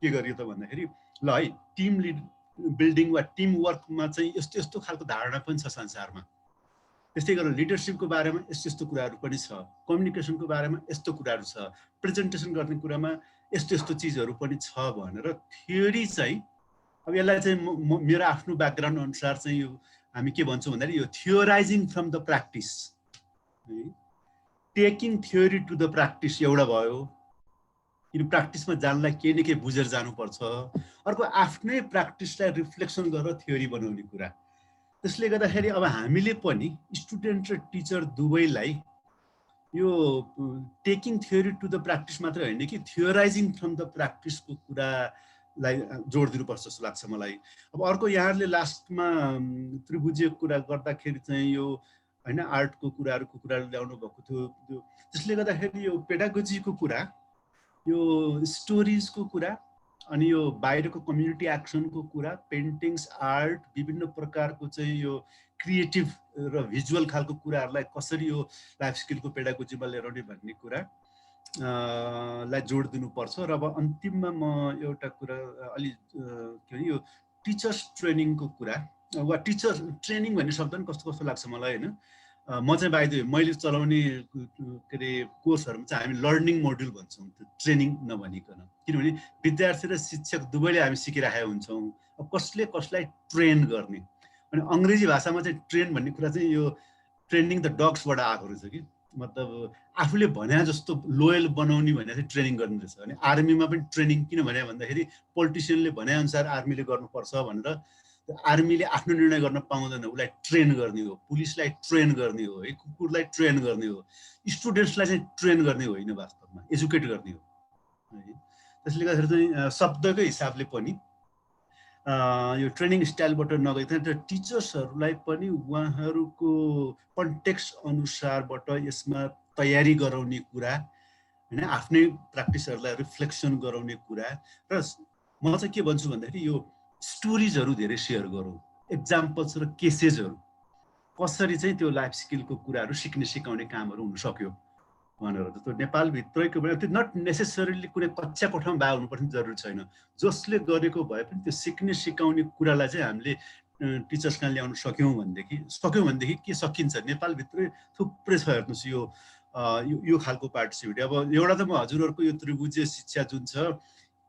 के गरियो त भन्दाखेरि ल है टिम बिल्डिङ वा टिम वर्कमा चाहिँ यस्तो खालको धारणा पनि छ संसारमा, त्यस्तै गरेर लिडरसिपको बारेमा यस्तो कुराहरू पनि छ, कम्युनिकेसनको बारेमा यस्तो कुराहरू छ, प्रेजेन्टेसन गर्ने कुरामा यस्तो चिजहरू पनि छ भनेर थ्योरी चाहिँ अब यसलाई चाहिँ मेरो आफ्नो ब्याकग्राउन्ड अनुसार चाहिँ यो हामी के भन्छौँ भन्दाखेरि यो theorizing from the practice, taking theory to the practice एउटा भयो, किन प्र्याक्टिसमा जानलाई केही न केही बुझेर जानुपर्छ। अर्को आफ्नै प्र्याक्टिसलाई रिफ्लेक्सन गरेर थ्योरी बनाउने कुरा। त्यसले गर्दाखेरि अब हामीले पनि स्टुडेन्ट र टिचर दुवैलाई यो taking theory to the practice मात्रै होइन कि थियोराइजिङ फ्रम द प्र्याक्टिसको कुरालाई जोड दिनुपर्छ जस्तो लाग्छ मलाई। अब अर्को यहाँहरूले लास्टमा त्रिभुजीय कुरा गर्दाखेरि चाहिँ यो होइन आर्टको कुराहरू ल्याउनु भएको थियो, त्यसले गर्दाखेरि यो पेडागोजीको कुरा, यो स्टोरिजको कुरा, अनि यो बाहिरको कम्युनिटी एक्सनको कुरा, पेन्टिङ्स, आर्ट, विभिन्न प्रकारको चाहिँ यो क्रिएटिभ र भिजुअल खालको कुराहरूलाई कसरी यो लाइफ स्किलको पेडागोजीमा लिएर आउने भन्ने कुरा लाई जोड दिनुपर्छ। र अब अन्तिममा म एउटा कुरा अलि के भन्छ यो टिचर्स ट्रेनिङको कुरा वा टिचर ट्रेनिङ भन्ने शब्द पनि कस्तो लाग्छ मलाई होइन। म चाहिँ बाइ द वे मैले चलाउने के अरे कोर्सहरूमा चाहिँ हामी लर्निङ मोड्युल भन्छौँ, त्यो ट्रेनिङ नभनिकन, किनभने विद्यार्थी र शिक्षक दुवैले हामी सिकिरहेका हुन्छौँ। अब कसले कसलाई ट्रेन गर्ने, अनि अङ्ग्रेजी भाषामा चाहिँ ट्रेन भन्ने कुरा चाहिँ यो ट्रेनिङ द डग्सबाट आएको रहेछ कि, मतलब आफूले भने जस्तो लोयल बनाउने भने चाहिँ ट्रेनिङ गर्ने रहेछ। अनि आर्मीमा पनि ट्रेनिङ किन भने भन्दाखेरि पोलिटिसियनले भनेअनुसार आर्मीले गर्नुपर्छ भनेर आर्मीले आफ्नो निर्णय गर्न पाउँदैन, उसलाई ट्रेन गर्ने हो, पुलिसलाई ट्रेन गर्ने हो, है कुकुरलाई ट्रेन गर्ने हो, स्टुडेन्ट्सलाई चाहिँ ट्रेन गर्ने होइन, वास्तवमा एजुकेट गर्ने हो है। त्यसले गर्दाखेरि चाहिँ शब्दकै हिसाबले पनि यो ट्रेनिङ स्टाइलबाट नगइकन टिचर्सहरूलाई पनि उहाँहरूको कन्टेक्स्ट अनुसारबाट यसमा तयारी गराउने कुरा होइन, आफ्नै प्र्याक्टिसहरूलाई रिफ्लेक्सन गराउने कुरा। र म चाहिँ के भन्छु भन्दाखेरि यो स्टोरिजहरू धेरै सेयर गरौँ, एक्जाम्पल्स र केसेसहरू, कसरी चाहिँ त्यो लाइफ स्किलको कुराहरू सिकाउने कामहरू हुन सक्यो भनेर। जस्तो नेपालभित्रैको भए त्यो नट नेसेसरीली कुनै कच्चा कोठामा बा हुनुपर्ने जरुरी छैन। जसले गरेको भए पनि त्यो सिकाउने कुरालाई चाहिँ हामीले टिचर्स कहाँ ल्याउन सक्यौँ भनेदेखि के सकिन्छ। नेपालभित्रै थुप्रै छ हेर्नुहोस् यो खालको पार्टिसिपेट। अब एउटा त म हजुरहरूको यो त्रिभुजीय शिक्षा जुन छ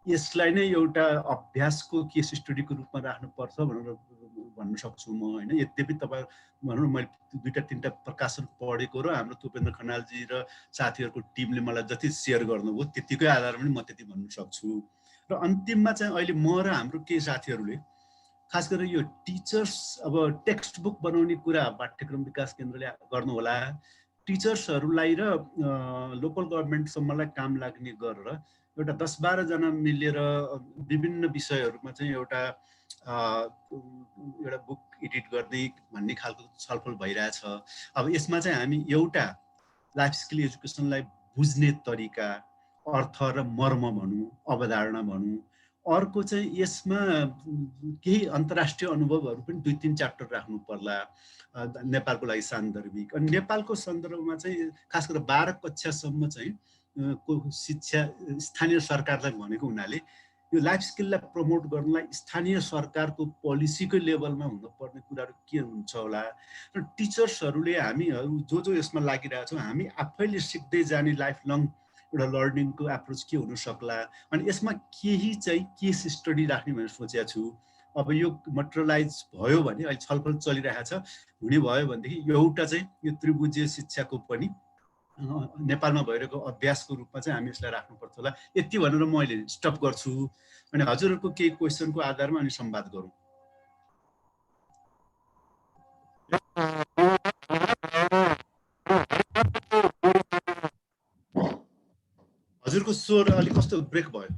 यसलाई नै एउटा अभ्यासको केस स्टडीको रूपमा राख्नुपर्छ भनेर भन्न सक्छु म होइन। यद्यपि तपाईँ भनौँ न मैले 2-3टा प्रकाशन पढेको र हाम्रो तुपेन्द्र खनालजी र साथीहरूको टिमले मलाई जति सेयर गर्नुभयो त्यतिकै आधारमा पनि म त्यति भन्न सक्छु। र अन्तिममा चाहिँ अहिले म र हाम्रो केही साथीहरूले खास गरेर यो टिचर्स अब टेक्स्ट बुक बनाउने कुरा पाठ्यक्रम विकास केन्द्रले गर्नु होला। टिचर्सहरूलाई र लोकल गभर्मेन्टसम्मलाई काम लाग्ने गरेर एउटा 10-12 जना मिलेर विभिन्न विषयहरूमा चाहिँ एउटा बुक एडिट गर्दै भन्ने खालको छलफल भइरहेछ। अब यसमा चाहिँ हामी एउटा लाइफ स्किल एजुकेसनलाई बुझ्ने तरिका, अर्थ र मर्म भनौँ, अवधारणा भनौँ। अर्को चाहिँ यसमा केही अन्तर्राष्ट्रिय अनुभवहरू पनि 2-3 च्याप्टर राख्नु पर्ला नेपालको लागि सान्दर्भिक। अनि नेपालको सन्दर्भमा चाहिँ खास गरेर 12 कक्षासम्म चाहिँ शिक्षा स्थानीय सरकारलाई भनेको हुनाले यो लाइफ स्किललाई प्रमोट गर्नलाई स्थानीय सरकारको पोलिसीकै लेभलमा हुनुपर्ने कुराहरू के हुन्छ होला। र टिचर्सहरूले हामीहरू जो यसमा लागिरहेछौँ हामी आफैले सिक्दै जाने लाइफ लङ एउटा लर्निङको एप्रोच के हुन सक्ला। अनि यसमा केही चाहिँ केस स्टडी राख्ने भनेर सोचेको छु। अब यो मटेरियलाइज भयो भने अहिले छलफल चलिरहेको छ, हुने भयो भनेदेखि एउटा चाहिँ यो त्रिभुजीय शिक्षाको पनि नेपालमा भइरहेको अभ्यासको रूपमा चाहिँ हामी यसलाई राख्नुपर्छ होला। यति भनेर म अहिले स्टप गर्छु। अनि हजुरहरूको केही क्वेसनको आधारमा अनि संवाद गरौँ। हजुरको स्वर अलिक कस्तो ब्रेक भयो।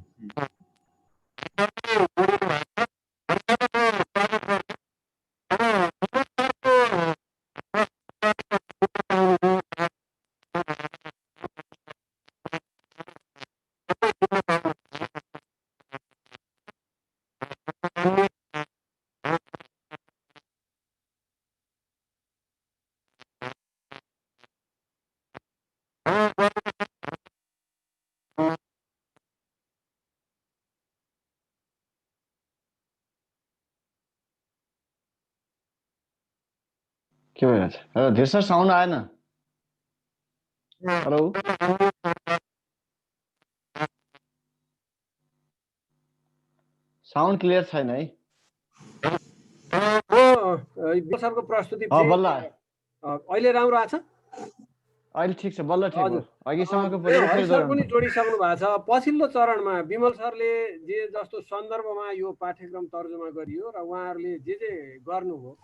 के भइरहेछ? धीर सर साउन्ड आएन। हेलो साउन्ड क्लियर छैन है। सरको प्रस्तुति बल्ल अहिले राम्रो आछ? अहिले ठिक छ, बल्ल ठिक भयो। अघिसम्मको सर पनि जोडिसक्नु भएको छ। पछिल्लो चरणमा विमल सरले जे जस्तो सन्दर्भमा यो पाठ्यक्रम तर्जुमा गरियो र उहाँहरूले जे गर्नुभयो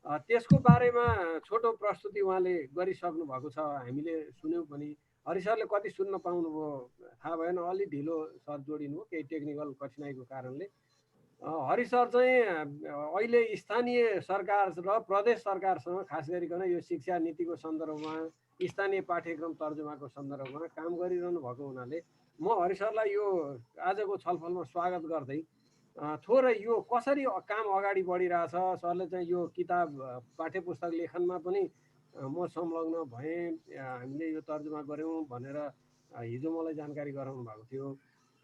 त्यसको बारेमा छोटो प्रस्तुति उहाँले गरिसक्नु भएको छ। हामीले सुन्यौँ पनि। हरि सरले कति सुन्न पाउनुभयो थाहा भएन, अलि ढिलो सर जोडिनु केही टेक्निकल कठिनाइको कारणले। हरि सर चाहिँ अहिले स्थानीय सरकार र प्रदेश सरकारसँग खास गरिकन यो शिक्षा नीतिको सन्दर्भमा स्थानीय पाठ्यक्रम तर्जुमाको सन्दर्भमा काम गरिरहनु भएको हुनाले म हरि सरलाई यो आजको छलफलमा स्वागत गर्दै थोरै यो कसरी काम अगाडि बढिरहेछ, सरले चाहिँ यो किताब पाठ्य पुस्तक लेखनमा पनि म संलग्न भएँ, हामीले यो तर्जुमा गऱ्यौँ भनेर हिजो मलाई जानकारी गराउनु भएको थियो।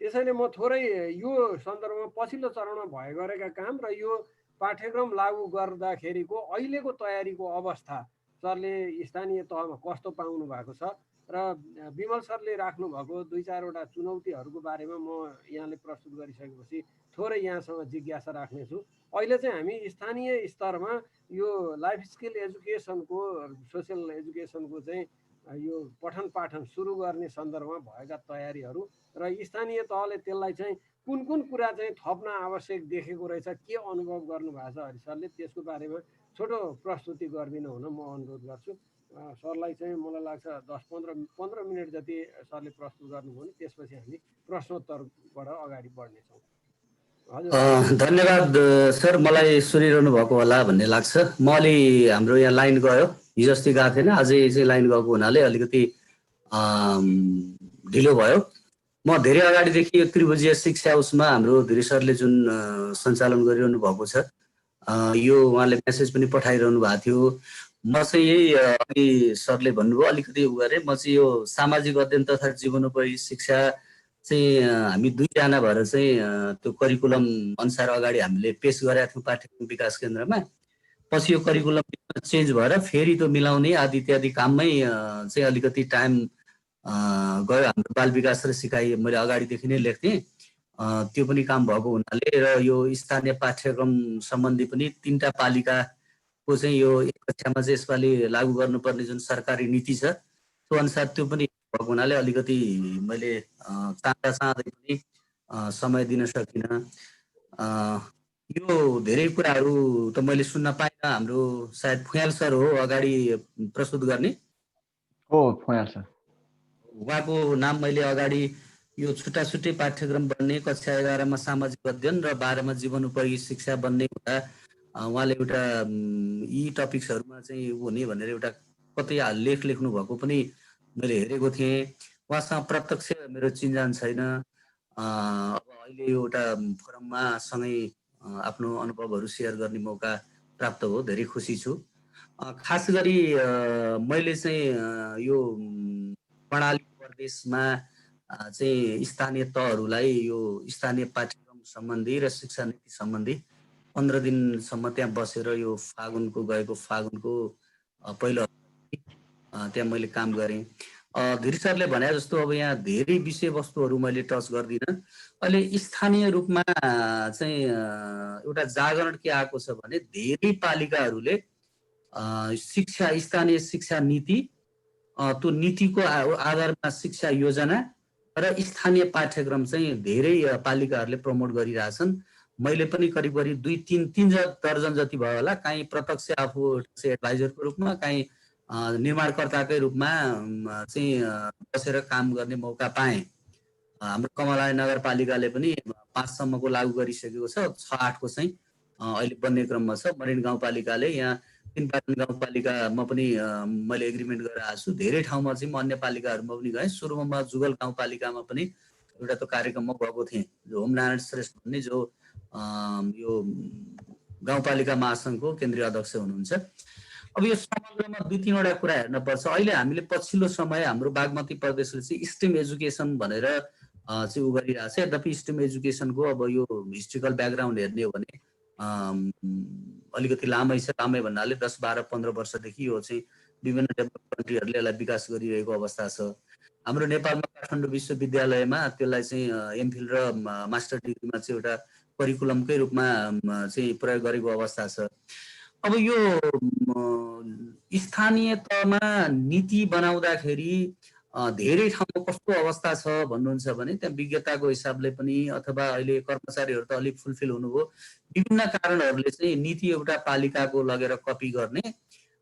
त्यसैले म थोरै यो सन्दर्भमा पछिल्लो चरणमा गरेका काम र यो पाठ्यक्रम लागू गर्दाखेरिको अहिलेको तयारीको अवस्था सरले स्थानीय तहमा कस्तो पाउनु भएको छ र विमल सरले राख्नु भएको 2-4वटा चुनौतीहरूको बारेमा म यहाँले प्रस्तुत गरिसकेपछि थोरै यहाँसँग जिज्ञासा राख्नेछु। अहिले चाहिँ हामी स्थानीय स्तरमा यो लाइफ स्किल एजुकेसनको सोसियल एजुकेसनको चाहिँ यो पठन पाठन सुरु गर्ने सन्दर्भमा भएका तयारीहरू र स्थानीय तहले त्यसलाई चाहिँ कुन कुरा चाहिँ थप्न आवश्यक देखेको रहेछ, के अनुभव गर्नु भएको छ हरि सरले, त्यसको बारेमा छोटो प्रस्तुति गरिदिनु हुन म अनुरोध गर्छु। सरलाई चाहिँ मलाई लाग्छ 10-15 मिनट जति सरले प्रस्तुत गर्नुभयो भने त्यसपछि हामी प्रश्नोत्तरबाट अगाडि बढ्नेछौँ। धन्यवाद सर, मलाई सुनिरहनु भएको होला भन्ने लाग्छ। म अलि हाम्रो यहाँ लाइन गयो, हिजो अस्ति गएको थिएन, अझै चाहिँ लाइन गएको हुनाले अलिकति ढिलो भयो। म धेरै अगाडिदेखि यो त्रिभुजीय शिक्षा उसमा हाम्रो धीरे सरले जुन सञ्चालन गरिरहनु भएको छ यो उहाँले मेसेज पनि पठाइरहनु भएको थियो। म चाहिँ यही अघि सरले भन्नुभयो अलिकति उ गरे म चाहिँ यो सामाजिक अध्ययन तथा जीवनोपयोगी शिक्षा चाहिँ हामी दुईजना भएर चाहिँ त्यो करिकुलम अनुसार अगाडि हामीले पेश गरेका थियौँ पाठ्यक्रम विकास केन्द्रमा। पछि यो करिकुलम चेन्ज भएर फेरि त्यो मिलाउने आदि इत्यादि काममै चाहिँ अलिकति टाइम गयो। हाम्रो बाल विकास र सिकाइ मैले अगाडिदेखि नै लेख्थेँ, त्यो पनि काम भएको हुनाले र यो स्थानीय पाठ्यक्रम सम्बन्धी पनि 3टा पालिकाको चाहिँ यो एक कक्षामा चाहिँ यसपालि लागू गर्नुपर्ने जुन सरकारी नीति छ त्यो अनुसार त्यो पनि भएको हुनाले अलिकति मैले चाहँदा चाहँदै पनि समय दिन सकिनँ। यो धेरै कुराहरू त मैले सुन्न पाइनँ। हाम्रो सायद फुयाल सर हो अगाडि प्रस्तुत गर्ने। हो फुयाल सर। उहाँको नाम मैले अगाडि यो छुट्टा छुट्टै पाठ्यक्रम बन्ने कक्षा 11 मा सामाजिक अध्ययन र 12 मा जीवनोपयोगी शिक्षा बन्ने हुँदा उहाँले एउटा यी टपिक्सहरूमा चाहिँ हुने भनेर एउटा कतै लेख लेख्नु भएको पनि मैले हेरेको थिएँ। उहाँसँग प्रत्यक्ष मेरो चिन्जान छैन। अब अहिले एउटा फोरममा सँगै आफ्नो अनुभवहरू सेयर गर्ने मौका प्राप्त भयो, धेरै खुसी छु। खास गरी मैले चाहिँ यो कर्णाली प्रदेशमा चाहिँ स्थानीय तहहरूलाई यो स्थानीय पाठ्यक्रम सम्बन्धी र शिक्षा नीति सम्बन्धी 15 दिनसम्म त्यहाँ बसेर यो गएको फागुनको पहिलो त्यहाँ मैले काम गरेँ। धीर सरले भने जस्तो अब यहाँ धेरै विषयवस्तुहरू मैले टच गर्दिनँ। अहिले स्थानीय रूपमा चाहिँ एउटा जागरण के आएको छ भने धेरै पालिकाहरूले शिक्षा स्थानीय शिक्षा नीति त्यो नीतिको आधारमा शिक्षा योजना र स्थानीय पाठ्यक्रम चाहिँ धेरै पालिकाहरूले प्रमोट गरिरहेछन्। मैले पनि करिब 2-3 दर्जन जति भयो होला, काहीँ प्रत्यक्ष आफू एडभाइजरको रूपमा, काहीँ निर्माणकर्ताकै रूपमा चाहिँ बसेर काम गर्ने मौका पाएँ। हाम्रो कमला नगरपालिकाले पनि 5 सम्मको लागू गरिसकेको छ, 6-8 को चाहिँ अहिले बन्ने क्रममा छ। मरिन गाउँपालिकाले यहाँ 3 गाउँपालिकामा पनि मैले एग्रिमेन्ट गरेर आएको छु। धेरै ठाउँमा चाहिँ म अन्य पालिकाहरूमा पनि गएँ। सुरुमा जुगल गाउँपालिकामा पनि एउटा त्यो कार्यक्रममा गएको थिएँ। जो होम नारायण श्रेष्ठ भन्ने जो यो गाउँपालिका महासङ्घको केन्द्रीय अध्यक्ष हुनुहुन्छ। अब यो समग्रमा 2-3 वटा कुरा हेर्न पर्छ। अहिले हामीले पछिल्लो समय हाम्रो बागमती प्रदेशले चाहिँ स्टेम एजुकेसन भनेर चाहिँ उ गरिरहेको छ। यद्यपि स्टेम एजुकेसनको अब यो हिस्ट्रिकल ब्याकग्राउन्ड हेर्ने हो भने अलिकति लामै छ। लामै भन्नाले 10, 12, 15 वर्षदेखि यो चाहिँ विभिन्न डेभलप कन्ट्रीहरूले यसलाई विकास गरिरहेको अवस्था छ। हाम्रो नेपालमा काठमाडौँ विश्वविद्यालयमा त्यसलाई चाहिँ एमफिल र मास्टर डिग्रीमा चाहिँ एउटा करिकुलमकै रूपमा चाहिँ प्रयोग गरेको अवस्था छ। अब यो स्थानीय तहमा नीति बनाउँदाखेरि धेरै ठाउँमा कस्तो अवस्था छ भन्नुहुन्छ भने त्यहाँ विज्ञताको हिसाबले पनि अथवा अहिले कर्मचारीहरू त अलिक फुलफिल हुनुभयो, विभिन्न कारणहरूले चाहिँ नीति एउटा पालिकाको लगेर कपी गर्ने,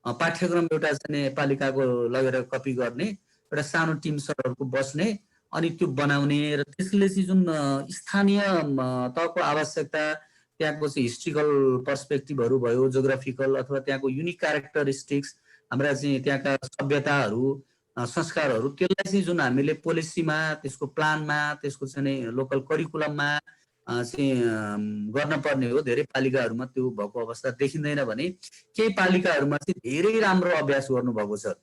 पाठ्यक्रम एउटा चाहिँ पालिकाको लगेर कपी गर्ने, एउटा सानो टिम सरहरूको बस्ने अनि त्यो बनाउने र त्यसले चाहिँ जुन स्थानीय तहको आवश्यकता, त्यहाँको चाहिँ हिस्ट्रिकल पर्सपेक्टिभहरू भयो, जोग्राफिकल अथवा त्यहाँको युनिक क्यारेक्टरिस्टिक्स, हाम्रा चाहिँ त्यहाँका सभ्यताहरू संस्कारहरू, त्यसलाई चाहिँ जुन हामीले पोलिसीमा, त्यसको प्लानमा, त्यसको चाहिँ लोकल करिकुलममा चाहिँ गर्न पर्ने हो। धेरै पालिकाहरूमा त्यो भएको अवस्था देखिँदैन भने केही पालिकाहरूमा चाहिँ धेरै राम्रो अभ्यास गर्नुभएको छ।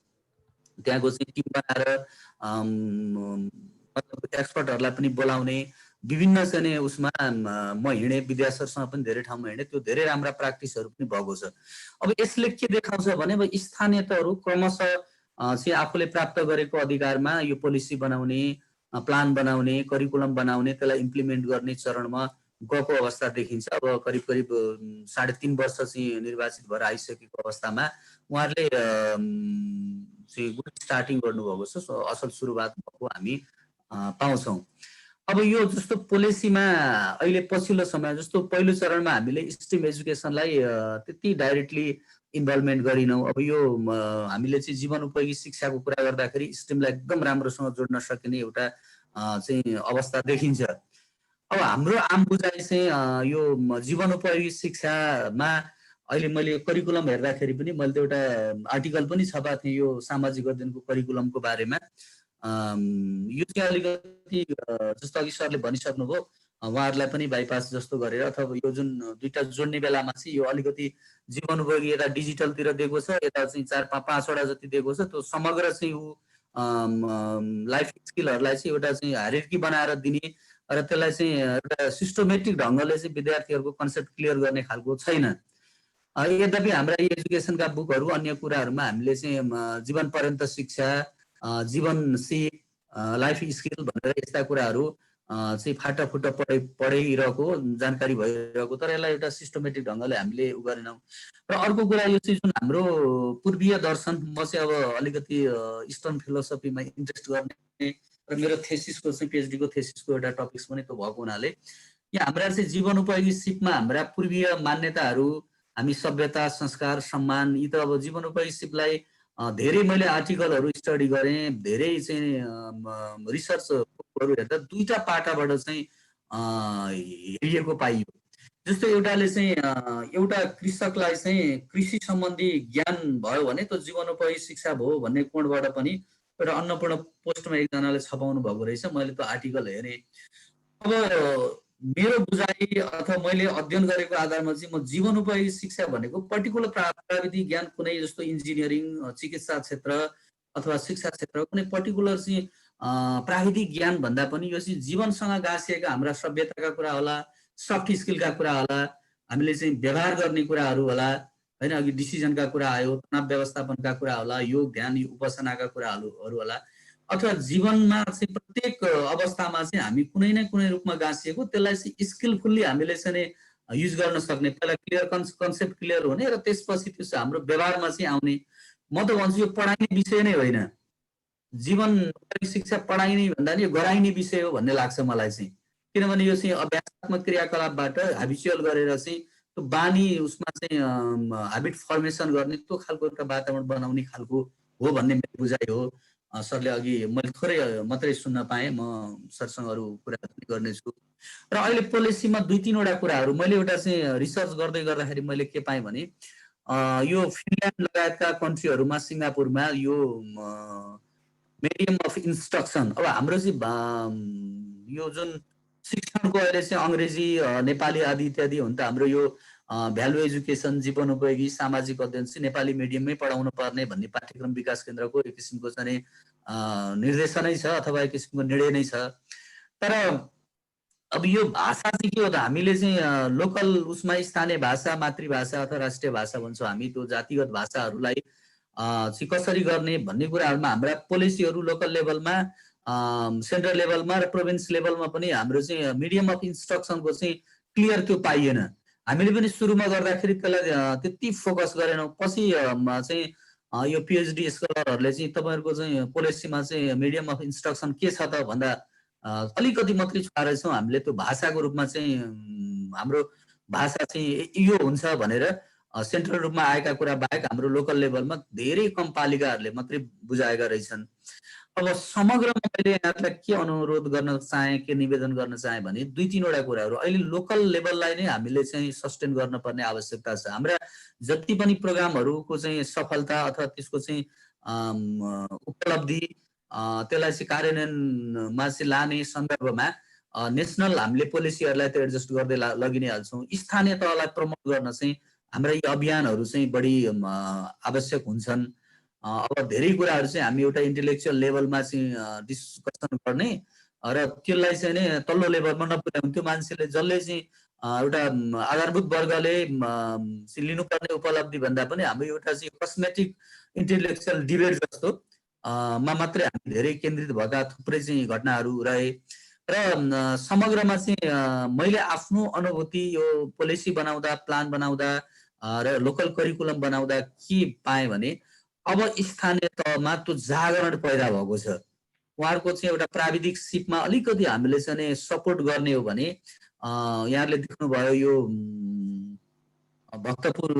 त्यहाँको चाहिँ टिम बनाएर एक्सपर्टहरूलाई पनि बोलाउने, विभिन्न चाहिँ उसमा म हिँडे, विद्यासरसँग पनि धेरै ठाउँमा हिँडे, त्यो धेरै राम्रा प्र्याक्टिसहरू पनि भएको छ। अब यसले के देखाउँछ भने अब स्थानीय तहहरू क्रमशः चाहिँ आफूले प्राप्त गरेको अधिकारमा यो पोलिसी बनाउने, प्लान बनाउने, करिकुलम बनाउने, त्यसलाई इम्प्लिमेन्ट गर्ने चरणमा गएको अवस्था देखिन्छ। अब करिब 3.5 वर्ष चाहिँ निर्वाचित भएर आइसकेको अवस्थामा उहाँहरूले चाहिँ गुड स्टार्टिङ गर्नुभएको छ, असल सुरुवात भएको हामी पाउँछौँ। अब यो जस्तो पोलिसीमा अहिले पछिल्लो समय जस्तो पहिलो चरणमा हामीले स्टेम एजुकेसनलाई त्यति डाइरेक्टली इन्भल्भमेन्ट गरिनौँ। अब यो हामीले चाहिँ जीवनोपयोगी शिक्षाको कुरा गर्दाखेरि स्टेमलाई एकदम राम्रोसँग जोड्न सकिने एउटा चाहिँ अवस्था देखिन्छ। अब हाम्रो आम बुझाइ चाहिँ यो जीवनोपयोगी शिक्षामा अहिले मैले करिकुलम हेर्दाखेरि पनि मैले एउटा आर्टिकल पनि छपाएको थिएँ यो सामाजिक अध्ययनको करिकुलमको बारेमा। यो चाहिँ अलिकति जस्तो अघि सरले भनिसक्नुभयो, उहाँहरूलाई पनि बाइपास जस्तो गरेर अथवा यो जुन दुईटा जोड्ने बेलामा चाहिँ यो अलिकति जीवनोपयोगी यता डिजिटलतिर दिएको छ, यता चाहिँ 4-5वटा जति दिएको छ, त्यो समग्र चाहिँ ऊ लाइफ स्किलहरूलाई चाहिँ एउटा चाहिँ हायरार्की बनाएर दिने र त्यसलाई चाहिँ एउटा सिस्टमेटिक ढङ्गले चाहिँ विद्यार्थीहरूको कन्सेप्ट क्लियर गर्ने खालको छैन। यद्यपि हाम्रा यी एजुकेसनका बुकहरू अन्य कुराहरूमा हामीले चाहिँ जीवन पर्यन्त शिक्षा, जीवन सिप, लाइफ स्किल भनेर यस्ता कुराहरू चाहिँ फाटाफुट्टा पढाइरहेको जानकारी भइरहेको, तर यसलाई एउटा सिस्टमेटिक ढङ्गले हामीले उ गरेनौँ। र अर्को कुरा यो चाहिँ जुन हाम्रो पूर्वीय दर्शन, म चाहिँ अब अलिकति इस्टर्न फिलोसफीमा इन्ट्रेस्ट गर्ने र मेरो थेसिसको चाहिँ पिएचडीको थेसिसको एउटा टपिक्स पनि त्यो भएको हुनाले यहाँ हाम्रा चाहिँ जीवनोपयोगी सिपमा हाम्रा पूर्वीय मान्यताहरू, हामी सभ्यता, संस्कार, सम्मान, यी त अब जीवनोपयोगी सिपलाई धेरै मैले आर्टिकलहरू स्टडी गरेँ, धेरै चाहिँ रिसर्चहरू हेर्दा दुईटा पाटाबाट चाहिँ हेरिएको पाइयो। जस्तो एउटाले चाहिँ एउटा कृषकलाई चाहिँ कृषि सम्बन्धी ज्ञान भयो भने त्यो जीवनोपयोगी शिक्षा भयो भन्ने कोणबाट पनि एउटा अन्नपूर्ण पोस्टमा एकजनाले छपाउनु भएको रहेछ। मैले त्यो आर्टिकल हेरेँ। अब मेरो बुझाइ अथवा मैले अध्ययन गरेको आधारमा चाहिँ म जीवनोपयोगी शिक्षा भनेको पर्टिकुलर प्राविधिक ज्ञान, कुनै जस्तो इन्जिनियरिङ, चिकित्सा क्षेत्र अथवा शिक्षा क्षेत्र कुनै पर्टिकुलर चाहिँ प्राविधिक ज्ञान भन्दा पनि यो चाहिँ जीवनसँग गाँसिएका हाम्रा सभ्यताका कुरा होला, सफ्ट स्किलका कुरा होला, हामीले चाहिँ व्यवहार गर्ने कुराहरू होला, होइन, अघि डिसिजनका कुरा आयो, तनाव व्यवस्थापनका कुरा होला, योग ध्यान उपासनाका कुराहरू होला, अथवा जीवनमा चाहिँ प्रत्येक अवस्थामा चाहिँ हामी कुनै न कुनै रूपमा गाँसिएको त्यसलाई चाहिँ स्किलफुल्ली हामीले चाहिँ युज गर्न सक्ने, पहिला क्लियर कन्सेप्ट क्लियर हुने र त्यसपछि त्यो हाम्रो व्यवहारमा चाहिँ आउने। म त भन्छु यो पढाइने विषय नै होइन, जीवन शिक्षा पढाइने भन्दा नि यो गराइने विषय हो भन्ने लाग्छ मलाई चाहिँ। किनभने यो चाहिँ अभ्यासात्मक क्रियाकलापबाट ह्याबिचुअल गरेर चाहिँ त्यो बानी उसमा चाहिँ ह्याबिट फर्मेसन गर्ने त्यो खालको एउटा वातावरण बनाउने खालको हो भन्ने मेरो बुझाइ हो। सरले अघि मैले थोरै मात्रै सुन्न पाएँ, म सरसँग अरू कुराहरू गर्नेछु। र अहिले पोलिसीमा 2-3वटा कुराहरू मैले एउटा चाहिँ रिसर्च गर्दाखेरि मैले के पाएँ भने यो फिनल्यान्ड लगायतका कन्ट्रीहरूमा, सिङ्गापुरमा यो मिडियम अफ इन्स्ट्रक्सन, अब हाम्रो चाहिँ यो जुन शिक्षणको अहिले चाहिँ अङ्ग्रेजी, नेपाली आदि इत्यादि हो नि त, हाम्रो यो भ्यालु एजुकेसन, जीवनोपयोगी सामाजिक अध्ययन चाहिँ नेपाली मिडियममै पढाउनु पर्ने भन्ने पाठ्यक्रम विकास केन्द्रको एक किसिमको चाहिँ निर्देशनै छ अथवा एक किसिमको निर्णय नै छ। तर अब यो भाषा चाहिँ के हो त, हामीले चाहिँ लोकल उसमा स्थानीय भाषा, मातृभाषा अथवा राष्ट्रिय भाषा भन्छौँ हामी, त्यो जातिगत भाषाहरूलाई चाहिँ कसरी गर्ने भन्ने कुराहरूमा हाम्रा पोलिसीहरू लोकल लेभलमा, सेन्ट्रल लेभलमा र प्रोभिन्स लेभलमा पनि हाम्रो चाहिँ मिडियम अफ इन्स्ट्रक्सनको चाहिँ क्लियर त्यो पाइएन। हामीले पनि सुरुमा गर्दाखेरि त्यसलाई त्यति फोकस गरेनौँ। पछि चाहिँ यो पिएचडी स्कलरहरूले चाहिँ तपाईँहरूको चाहिँ पोलिसीमा चाहिँ मिडियम अफ इन्स्ट्रक्सन के छ त भन्दा अलिकति मात्रै छुवाएर छौँ हामीले, त्यो भाषाको रूपमा चाहिँ हाम्रो भाषा चाहिँ यो हुन्छ भनेर सेन्ट्रल रूपमा आएका कुरा बाहेक हाम्रो लोकल लेभलमा धेरै कम पालिकाहरूले मात्रै बुझाएका रहेछन्। अब समग्रमा मैले यहाँलाई के अनुरोध गर्न चाहेँ, के निवेदन गर्न चाहेँ भने 2-3वटा कुराहरू अहिले लोकल लेभललाई नै हामीले चाहिँ सस्टेन गर्नुपर्ने आवश्यकता छ। हाम्रा जति पनि प्रोग्रामहरूको चाहिँ सफलता अथवा त्यसको चाहिँ उपलब्धि, त्यसलाई चाहिँ कार्यान्वयनमा चाहिँ लाने सन्दर्भमा नेसनल हामीले पोलिसीहरूलाई त एडजस्ट गर्दै लगि नै हाल्छौँ। स्थानीय तहलाई प्रमोट गर्न चाहिँ हाम्रा यी अभियानहरू चाहिँ बढी आवश्यक हुन्छन्। अब धेरै कुराहरू चाहिँ हामी एउटा इन्टेलेक्चुअल लेभलमा चाहिँ डिस्कसन गर्ने र त्यसलाई चाहिँ नै तल्लो लेभलमा नपुर्याउने, त्यो मान्छेले जसले चाहिँ एउटा आधारभूत वर्गले लिनुपर्ने उपलब्धि भन्दा पनि हाम्रो एउटा चाहिँ कस्मेटिक इन्टेलेक्चुअल डिबेट जस्तो मा मात्रै हामी धेरै केन्द्रित भएका थुप्रै चाहिँ घटनाहरू रहे। र समग्रमा चाहिँ मैले आफ्नो अनुभूति यो पोलिसी बनाउँदा, प्लान बनाउँदा र लोकल करिकुलम बनाउँदा के पाएँ भने अब स्थानीय तहमा त्यो जागरण पैदा भएको छ। उहाँहरूको चाहिँ एउटा प्राविधिक सिपमा अलिकति हामीले चाहिँ सपोर्ट गर्ने हो भने यहाँले देख्नुभयो यो भक्तपुर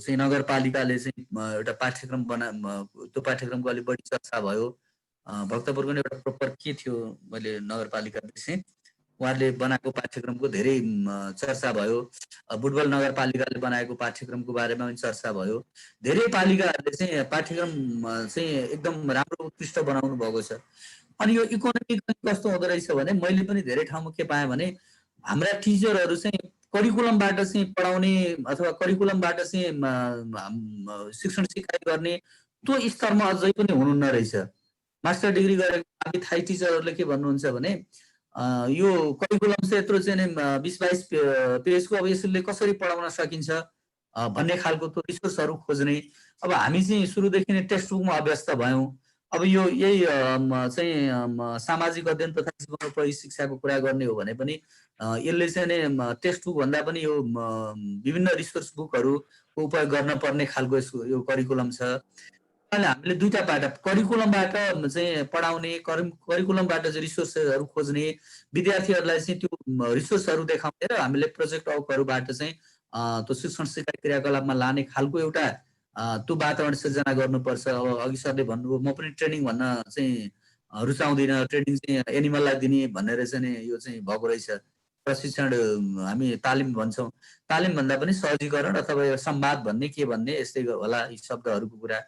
चाहिँ नगरपालिकाले चाहिँ एउटा पाठ्यक्रम त्यो पाठ्यक्रमको अलिक बढी चर्चा भयो। भक्तपुरको पनि एउटा प्रोपर के थियो, मैले नगरपालिका बिर्सेँ, उहाँहरूले बनाएको पाठ्यक्रमको धेरै चर्चा भयो। बुटवल नगरपालिकाले बनाएको पाठ्यक्रमको बारेमा पनि चर्चा भयो। धेरै पालिकाहरूले चाहिँ पाठ्यक्रम चाहिँ एकदम राम्रो उत्कृष्ट बनाउनु भएको छ। अनि यो इकोनोमिकली कस्तो हुँदो रहेछ भने मैले पनि धेरै ठाउँमा के पाएँ भने हाम्रा टिचरहरू चाहिँ करिकुलमबाट चाहिँ पढाउने अथवा करिकुलमबाट चाहिँ शिक्षण सिकाइ गर्ने त्यो स्तरमा अझै पनि हुनुहुन्न रहेछ। मास्टर डिग्री गरेको हामी थाई टिचरहरूले के भन्नुहुन्छ भने यो करिकुलम चाहिँ यत्रो चाहिँ 20-22 पेजको अब यसले कसरी पढाउन सकिन्छ भन्ने खालको त्यो रिसोर्सहरू खोज्ने। अब हामी चाहिँ सुरुदेखि नै टेक्स्ट बुकमा अभ्यस्त भयौँ। अब यो यही चाहिँ सामाजिक अध्ययन तथा जीवनोपयोगी शिक्षाको कुरा गर्ने हो भने पनि यसले चाहिँ टेक्स्ट बुक भन्दा पनि यो विभिन्न रिसोर्स बुकहरूको उपयोग गर्न पर्ने खालको यो करिकुलम छ। हामीले दुईटा बाटो करिकुलमबाट चाहिँ पढाउने करिकुलमबाट चाहिँ रिसोर्सहरू खोज्ने विद्यार्थीहरूलाई चाहिँ त्यो रिसोर्सहरू देखाउने र हामीले प्रोजेक्ट वर्कहरूबाट चाहिँ त्यो शिक्षण सिकाइ क्रियाकलापमा लाने खालको एउटा त्यो वातावरण सिर्जना गर्नुपर्छ। अब अघि सरले भन्नुभयो म पनि ट्रेनिङ भन्न चाहिँ रुचाउँदिनँ, ट्रेनिङ चाहिँ एनिमललाई दिने भनेर चाहिँ यो चाहिँ भएको रहेछ। प्रशिक्षण हामी तालिम भन्छौँ, तालिम भन्दा पनि सहजीकरण अथवा यो संवाद भन्ने के भन्ने यस्तै होला यी शब्दहरूको कुरा।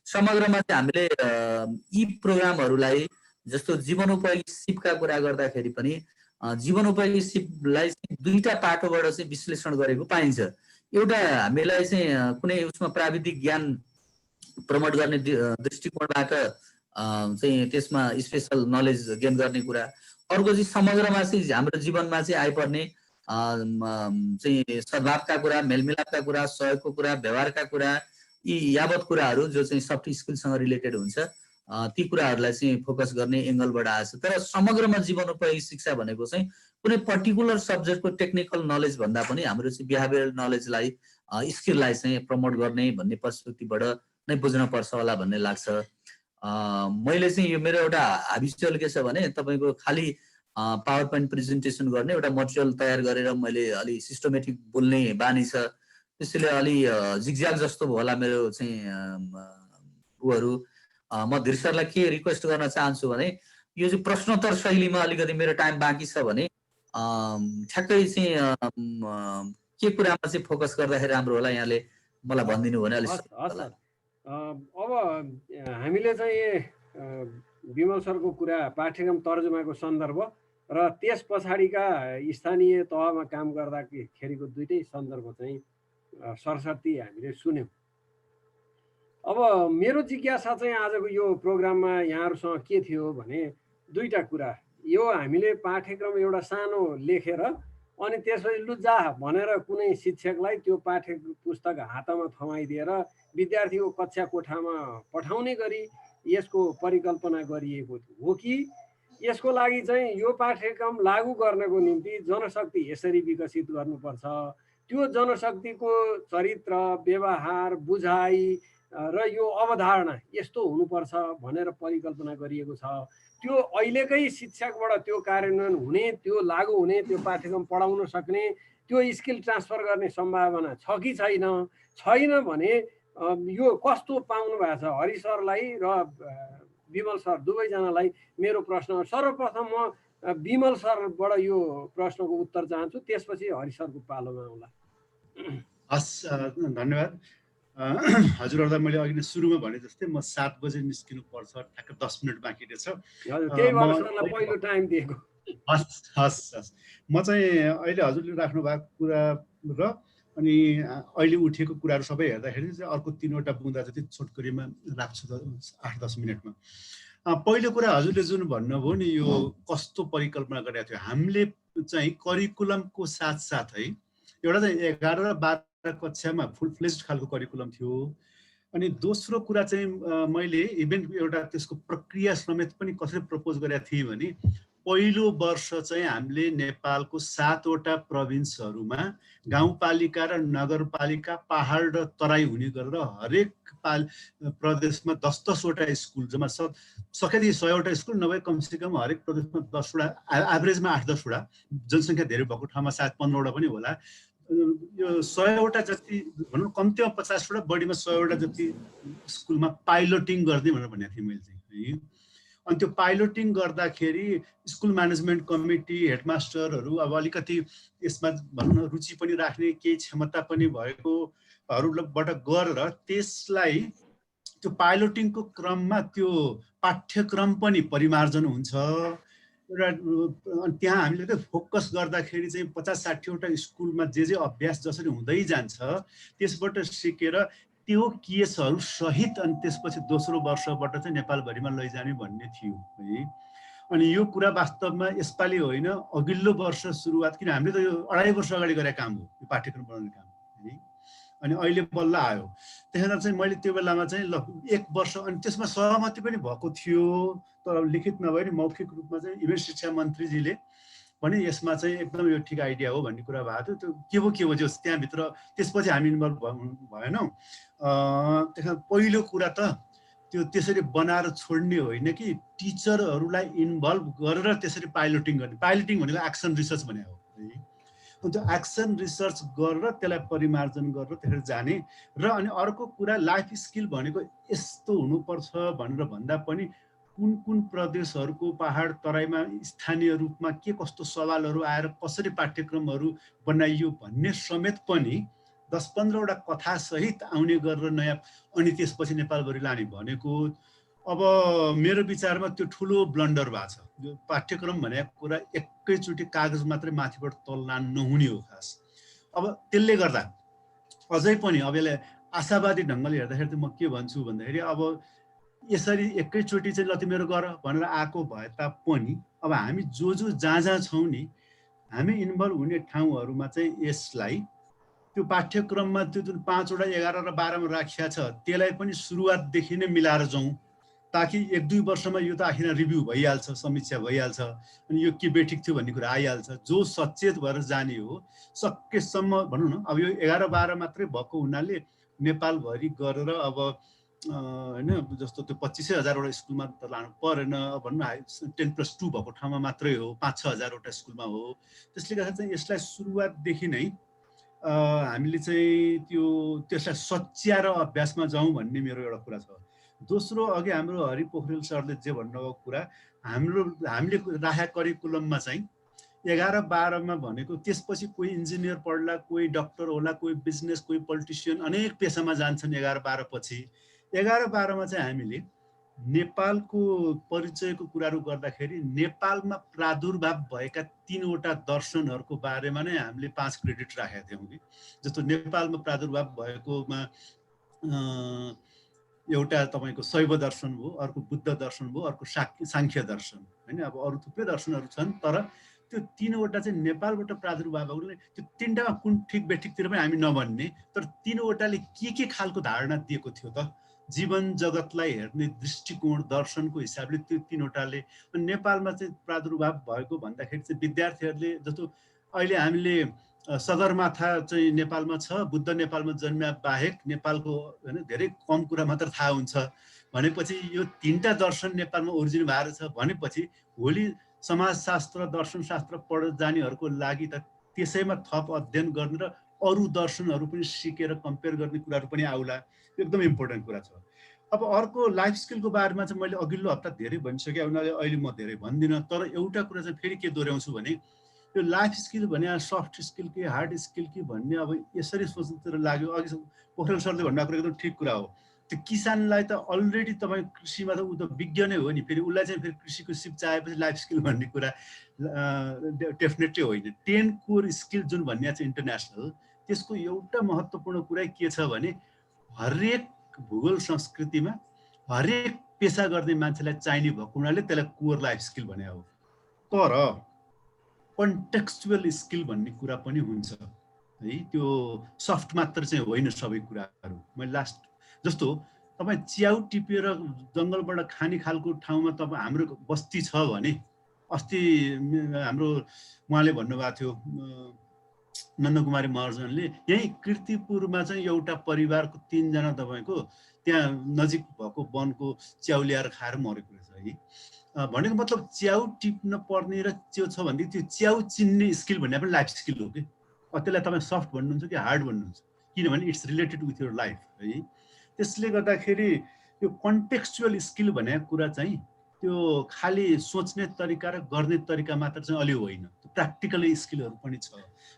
समग्रमा चाहिँ हामीले यी प्रोग्रामहरूलाई जस्तो जीवनोपयोगी सिपका कुरा गर्दाखेरि पनि जीवनोपयोगी सिपलाई दुईटा पाटोबाट चाहिँ विश्लेषण गरेको पाइन्छ। एउटा हामीलाई चाहिँ कुनै उसमा प्राविधिक ज्ञान प्रमोट गर्ने दृष्टिकोणबाट चाहिँ त्यसमा स्पेसल नलेज गेन गर्ने कुरा, अर्को चाहिँ समग्रमा चाहिँ हाम्रो जीवनमा चाहिँ आइपर्ने चाहिँ सद्भावका कुरा, मेलमिलापका कुरा, सहयोगको कुरा, व्यवहारका कुरा, यी यावत कुराहरू जो चाहिँ सफ्ट स्किलसँग रिलेटेड हुन्छ ती कुराहरूलाई चाहिँ फोकस गर्ने एङ्गलबाट आएछ। तर समग्रमा जीवनोपयोगी शिक्षा भनेको चाहिँ कुनै पर्टिकुलर सब्जेक्टको टेक्निकल नलेज भन्दा पनि हाम्रो चाहिँ बिहेभियरल नलेजलाई स्किललाई चाहिँ प्रमोट गर्ने भन्ने पर्सपेक्टिभबाट नै बुझ्नुपर्छ होला भन्ने लाग्छ। मैले चाहिँ यो मेरो एउटा हाबिचुअल के छ भने तपाईँको खालि पावर पोइन्ट प्रेजेन्टेसन गर्ने एउटा मटेरियल तयार गरेर मैले अलि सिस्टमेटिक बोल्ने बानी छ, त्यसैले अलि जिगज्याग जस्तो होला मेरो चाहिँ उहरू। म धीर सरलाई के रिक्वेस्ट गर्न चाहन्छु भने यो चाहिँ प्रश्नोत्तर शैलीमा अलिकति मेरो टाइम बाँकी छ भने ठ्याक्कै चाहिँ के कुरामा चाहिँ फोकस गर्दाखेरि राम्रो होला यहाँले मलाई भनिदिनु भने अलिक होला। अब हामीले चाहिँ विमल सरको कुरा पाठ्यक्रम तर्जुमाको सन्दर्भ र त्यस पछाडिका स्थानीय तहमा काम गर्दाखेरिको दुईटै सन्दर्भ चाहिँ सरसर्ती हामीले सुन्यौँ। अब मेरो जिज्ञासा चाहिँ आजको यो प्रोग्राममा यहाँहरूसँग के थियो भने दुईटा कुरा। यो हामीले पाठ्यक्रम एउटा सानो लेखेर अनि त्यसपछि लु जा भनेर कुनै शिक्षकलाई त्यो पाठ्य पुस्तक हातमा थमाइदिएर विद्यार्थीको कक्षा कोठामा पठाउने गरी यसको परिकल्पना गरिएको हो कि यसको लागि चाहिँ यो पाठ्यक्रम लागू गर्नको निम्ति जनशक्ति यसरी विकसित गर्नुपर्छ, त्यो जनशक्तिको चरित्र, व्यवहार, बुझाइ र यो अवधारणा यस्तो हुनुपर्छ भनेर परिकल्पना गरिएको छ। त्यो अहिलेकै शिक्षकबाट त्यो कार्यान्वयन हुने, त्यो लागू हुने, त्यो पाठ्यक्रम पढाउन सक्ने, त्यो स्किल ट्रान्सफर गर्ने सम्भावना छ कि छैन? छैन भने यो कस्तो पाउनु भएको छ? हरि सरलाई र विमल सर दुवैजनालाई मेरो प्रश्न। सर्वप्रथम म विमल सरबाट यो प्रश्नको उत्तर चाहन्छु, त्यसपछि हरि सरको पालोमा आउँला। हस्, धन्यवाद। हजुरहरूलाई मैले अघि नै सुरुमा भने जस्तै म 7 बजे निस्किनु पर्छ, ठ्याक्क 10 मिनट बाँकी रहेछ। त्यही भएर सरलाई पहिलो टाइम दिएको। हस्। म चाहिँ अहिले हजुरले राख्नु भएको कुरा र अनि अहिले उठेको कुराहरू सबै हेर्दाखेरि चाहिँ अर्को 3वटा बुँदा जति छोटकरीमा राख्छु 8-10 मिनटमा। पहिलो कुरा हजुरले जुन भन्नुभयो नि यो कस्तो परिकल्पना गरेको थियो, हामीले चाहिँ करिकुलमको साथसाथै एउटा चाहिँ 11 र 12 कक्षामा फुल फ्लेज्ड खालको करिकुलम थियो। अनि दोस्रो कुरा चाहिँ मैले इभेन्ट एउटा त्यसको प्रक्रिया समेत पनि कसरी प्रपोज गरेका थिएँ भने पहिलो वर्ष चाहिँ हामीले नेपालको 7वटा प्रोभिन्सहरूमा गाउँपालिका र नगरपालिका, पहाड र तराई हुने गरेर हरेक प्रदेशमा 10-10वटा स्कुल, जम्मा सकेदेखि 100वटा स्कुल नभए कमसेकम हरेक प्रदेशमा 10वटा, एभरेजमा 8-10वटा, जनसङ्ख्या धेरै भएको ठाउँमा सायद 15वटा पनि होला। यो 100वटा जति भनौँ, कम्तीमा 50वटा, बढीमा 100वटा जति स्कुलमा पाइलोटिङ गर्ने भनेर भनेको थिएँ मैले चाहिँ है। अनि त्यो पाइलोटिङ गर्दाखेरि स्कुल म्यानेजमेन्ट कमिटी, हेडमास्टरहरू अब अलिकति यसमा भनौँ न रुचि पनि राख्ने, केही क्षमता पनि भएकोहरूबाट गरेर त्यसलाई त्यो पाइलोटिङको क्रममा त्यो पाठ्यक्रम पनि परिमार्जन हुन्छ एउटा। अनि त्यहाँ हामीले चाहिँ फोकस गर्दाखेरि चाहिँ 50-60वटा स्कुलमा जे अभ्यास जसरी हुँदै जान्छ त्यसबाट सिकेर त्यो केसहरू सहित अनि त्यसपछि दोस्रो वर्षबाट चाहिँ नेपालभरिमा लैजाने भन्ने थियो है। अनि यो कुरा वास्तवमा यसपालि होइन, अघिल्लो वर्ष सुरुवात, किन हामीले त यो 2.5 वर्ष अगाडि गरेको काम हो यो पाठ्यक्रम बनाउने काम है। अनि अहिले बल्ल आयो। त्यहाँनिर चाहिँ मैले त्यो बेलामा चाहिँ ल 1 वर्ष, अनि त्यसमा सहमति पनि भएको थियो, तर लिखित नभए नि मौखिक रूपमा चाहिँ इभेन्ट शिक्षा मन्त्रीजीले पनि यसमा चाहिँ एकदम यो ठिक आइडिया हो भन्ने कुरा भएको थियो। त्यो के हो जो त्यहाँभित्र त्यसपछि हामी इन्भल्भ भएनौँ। त्यहाँ पहिलो कुरा त त्यो त्यसरी बनाएर छोड्ने होइन कि टिचरहरूलाई इन्भल्भ गरेर त्यसरी पाइलोटिङ गर्ने। पाइलोटिङ भनेको एक्सन रिसर्च भने हो है। त्यो एक्सन रिसर्च गरेर त्यसलाई परिमार्जन गरेर त्यसरी जाने। र अनि अर्को कुरा लाइफ स्किल भनेको यस्तो हुनुपर्छ भनेर भन्दा पनि कुन कुन प्रदेशहरूको पहाड तराईमा स्थानीय रूपमा के कस्तो सवालहरू आएर कसरी पाठ्यक्रमहरू बनाइयो भन्ने समेत पनि 10-15वटा कथा सहित आउने गरेर नयाँ, अनि त्यसपछि नेपालभरि लाने भनेको अब मेरो विचारमा त्यो ठुलो ब्लन्डर भएको छ। यो पाठ्यक्रम भनेको कुरा एकैचोटि कागज मात्रै माथिबाट तल्ला नहुने हो खास। अब त्यसले गर्दा अझै पनि अब यसलाई आशावादी ढङ्गले हेर्दाखेरि चाहिँ म के भन्छु भन्दाखेरि अब यसरी एकैचोटि चाहिँ ल तिमीहरू गर भनेर आएको भए तापनि अब हामी जहाँ छौँ नि, हामी इन्भल्भ हुने ठाउँहरूमा चाहिँ यसलाई त्यो पाठ्यक्रममा त्यो जुन 5वटा 11 र 12मा राखिया छ त्यसलाई पनि सुरुवातदेखि नै मिलाएर जाउँ, ताकि 1-2 वर्षमा यो त आखिर रिभ्यू भइहाल्छ, समीक्षा भइहाल्छ, अनि यो के बेठिक थियो भन्ने कुरा आइहाल्छ। जो सचेत भएर जाने हो सकेसम्म भनौँ न। अब यो 11-12 मात्रै भएको हुनाले नेपालभरि गरेर अब होइन जस्तो त्यो 25,000वटा स्कुलमा त लानु परेन, भनौँ न 10+2 भएको ठाउँमा मात्रै हो, 5-6 हजारवटा स्कुलमा हो। त्यसले गर्दा चाहिँ यसलाई सुरुवातदेखि नै हामीले चाहिँ त्यसलाई सच्याएर अभ्यासमा जाउँ भन्ने मेरो एउटा कुरा छ। दोस्रो, अघि हाम्रो हरि पोखरेल सरले जे भन्नुभएको कुरा, हामीले राखेको करिकुलममा चाहिँ 11-12मा भनेको त्यसपछि कोही इन्जिनियर पढ्ला, कोही डक्टर होला, कोही बिजनेस, कोही पोलिटिसियन, अनेक पेसामा जान्छन् 11-12 पछि। 11-12मा चाहिँ हामीले नेपालको परिचयको कुराहरू गर्दाखेरि नेपालमा प्रादुर्भाव भएका 3वटा दर्शनहरूको बारेमा नै हामीले 5 क्रेडिट राखेका थियौँ कि। जस्तो नेपालमा प्रादुर्भाव भएकोमा एउटा तपाईँको शैव दर्शन हो, अर्को बुद्ध दर्शन हो, अर्को साङ्ख्य दर्शन होइन। अब अरू थुप्रै दर्शनहरू छन्, तर त्यो 3वटा चाहिँ नेपालबाट प्रादुर्भाव भएको, त्यो 3टामा कुन ठिक बेठिकतिर पनि हामी नभन्ने, तर 3वटाले के खालको धारणा दिएको थियो त जीवन जगतलाई हेर्ने दृष्टिकोण दर्शनको हिसाबले त्यो 3वटाले। नेपालमा चाहिँ प्रादुर्भाव भएको भन्दाखेरि चाहिँ विद्यार्थीहरूले जस्तो अहिले हामीले सगरमाथा चाहिँ नेपालमा छ, बुद्ध नेपालमा जन्मिया बाहेक नेपालको होइन धेरै कम कुरा मात्र थाहा हुन्छ भनेपछि यो 3टा दर्शन नेपालमा ओरिजिन भएर छ भनेपछि भोलि समाजशास्त्र दर्शनशास्त्र पढ जानेहरूको लागि त त्यसैमा थप अध्ययन गर्ने र अरू दर्शनहरू पनि सिकेर कम्पेयर गर्ने कुराहरू पनि आउला। एकदम इम्पोर्टेन्ट कुरा छ। अब अर्को लाइफ स्किलको बारेमा चाहिँ मैले अघिल्लो हप्ता धेरै भनिसकेँ, अहिले म धेरै भन्दिनँ, तर एउटा कुरा चाहिँ फेरि के दोहोऱ्याउँछु भने यो लाइफ स्किल भने सफ्ट स्किल कि हार्ड स्किल कि भन्ने अब यसरी सोच्नुतिर लाग्यो। अघि पोखरेल सरले भन्नुभएको कुरा एकदम ठिक कुरा हो। त्यो किसानलाई त अलरेडी तपाईँ कृषिमा त ऊ त विज्ञ नै हो नि, फेरि उसलाई चाहिँ फेरि कृषिको सिप चाहेपछि लाइफ स्किल भन्ने कुरा डेफिनेटली होइन। 10 कोर स्किल जुन भन्ने छ इन्टरनेसनल, त्यसको एउटा महत्त्वपूर्ण कुरा के छ भने हरेक भूगोल संस्कृतिमा हरेक पेसा गर्ने मान्छेलाई चाहिने भएको हुनाले त्यसलाई कोर लाइफ स्किल भने हो। तर कन्टेक्स्चुअल स्किल भन्ने कुरा पनि हुन्छ है, त्यो सफ्ट मात्र चाहिँ होइन सबै कुराहरू। मैले लास्ट जस्तो तपाईँ च्याउ टिपेर जङ्गलबाट खाने खालको ठाउँमा तपाईँ हाम्रो बस्ती छ भने, अस्ति हाम्रो उहाँले भन्नुभएको थियो नन्दकुमारी महर्जनले, यहीँ कीर्तिपुरमा चाहिँ एउटा परिवारको 3 जना तपाईँको त्यहाँ नजिक भएको वनको च्याउ ल्याएर खाएर मरेको रहेछ है। भनेको मतलब च्याउ टिप्न पर्ने र त्यो छ भने त्यो च्याउ चिन्ने स्किल भन्ने पनि लाइफ स्किल हो कि। त्यसलाई तपाईँ सफ्ट भन्नुहुन्छ कि हार्ड भन्नुहुन्छ, किनभने it's related with your life है। त्यसले गर्दाखेरि यो कन्टेक्स्चुअल स्किल भनेको कुरा चाहिँ त्यो खालि सोच्ने तरिका र गर्ने तरिका मात्र चाहिँ अलि होइन, प्र्याक्टिकल स्किलहरू पनि छ।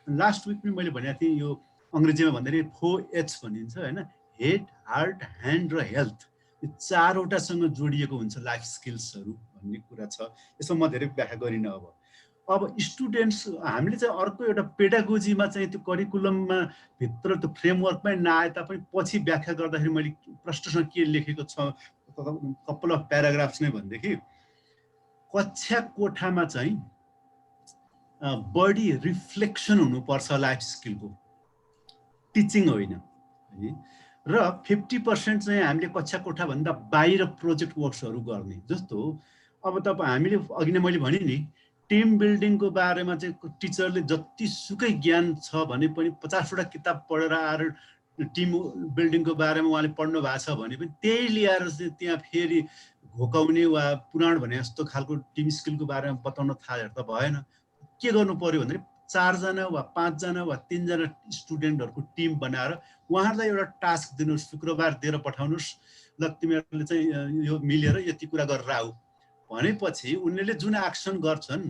लास्ट विक पनि मैले भनेको थिएँ, यो अङ्ग्रेजीमा भन्दाखेरि 4H भनिन्छ होइन, हेड, हार्ट, ह्यान्ड र हेल्थ। यो 4वटासँग जोडिएको हुन्छ लाइफ स्किल्सहरू भन्ने कुरा छ। यसमा म धेरै व्याख्या गरिनँ। अब स्टुडेन्ट्स हामीले चाहिँ अर्को एउटा पेडागोजीमा चाहिँ त्यो करिकुलममा भित्र त्यो फ्रेमवर्कमै नआए तापनि पछि व्याख्या गर्दाखेरि मैले प्रश्नसँग के लेखेको छ कपाल अफ प्याराग्राफ्स नै भनेदेखि कक्षा कोठामा चाहिँ बढी रिफ्लेक्सन हुनुपर्छ लाइफ स्किलको, टिचिङ होइन है। र 50% चाहिँ हामीले कक्षा कोठाभन्दा बाहिर प्रोजेक्ट वर्क्सहरू गर्ने। जस्तो अब तपाईँ हामीले अघि नै मैले भने नि टिम बिल्डिङको बारेमा चाहिँ टिचरले जतिसुकै ज्ञान छ भने पनि 50वटा किताब पढेर आएर टिम बिल्डिङको बारेमा उहाँले पढ्नु भएको छ भने पनि त्यही ल्याएर चाहिँ त्यहाँ फेरि घोकाउने वा पुराण भने जस्तो खालको टिम स्किलको बारेमा बताउन थालेर त भएन। के गर्नु पर्यो भन्दाखेरि 4 जना वा 5 जना वा 3 जना स्टुडेन्टहरूको टिम बनाएर उहाँहरूलाई एउटा टास्क दिनुहोस्, शुक्रबार दिएर पठाउनुहोस्, ल तिमीहरूले चाहिँ यो मिलेर यति कुरा गरेर आऊ भनेपछि उनीहरूले जुन एक्सन गर्छन्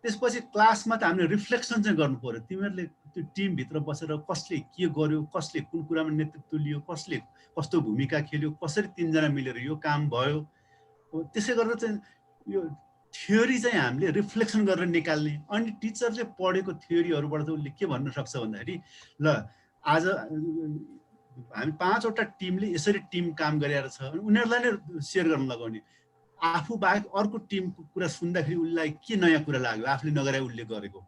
त्यसपछि क्लासमा त हामीले रिफ्लेक्सन चाहिँ गर्नु पर्यो। तिमीहरूले त्यो टिमभित्र बसेर कसले के गर्यो, कसले कुन कुरामा नेतृत्व लियो, कसले कस्तो भूमिका खेल्यो, कसरी 3 जना मिलेर यो काम भयो। त्यसै गरेर चाहिँ यो थ्योरी चाहिँ हामीले रिफ्लेक्सन गरेर निकाल्ने। अनि टिचरले पढेको थ्योरीहरूबाट चाहिँ उसले के भन्न सक्छ भन्दाखेरि ल आज हामी 5वटा टिमले यसरी टिम काम गरेर छ, उनीहरूलाई नै सेयर गर्न लगाउने। आफू बाहेक अर्को टिमको कुरा सुन्दाखेरि उसलाई के नयाँ कुरा लाग्यो आफूले नगरे उसले गरेको,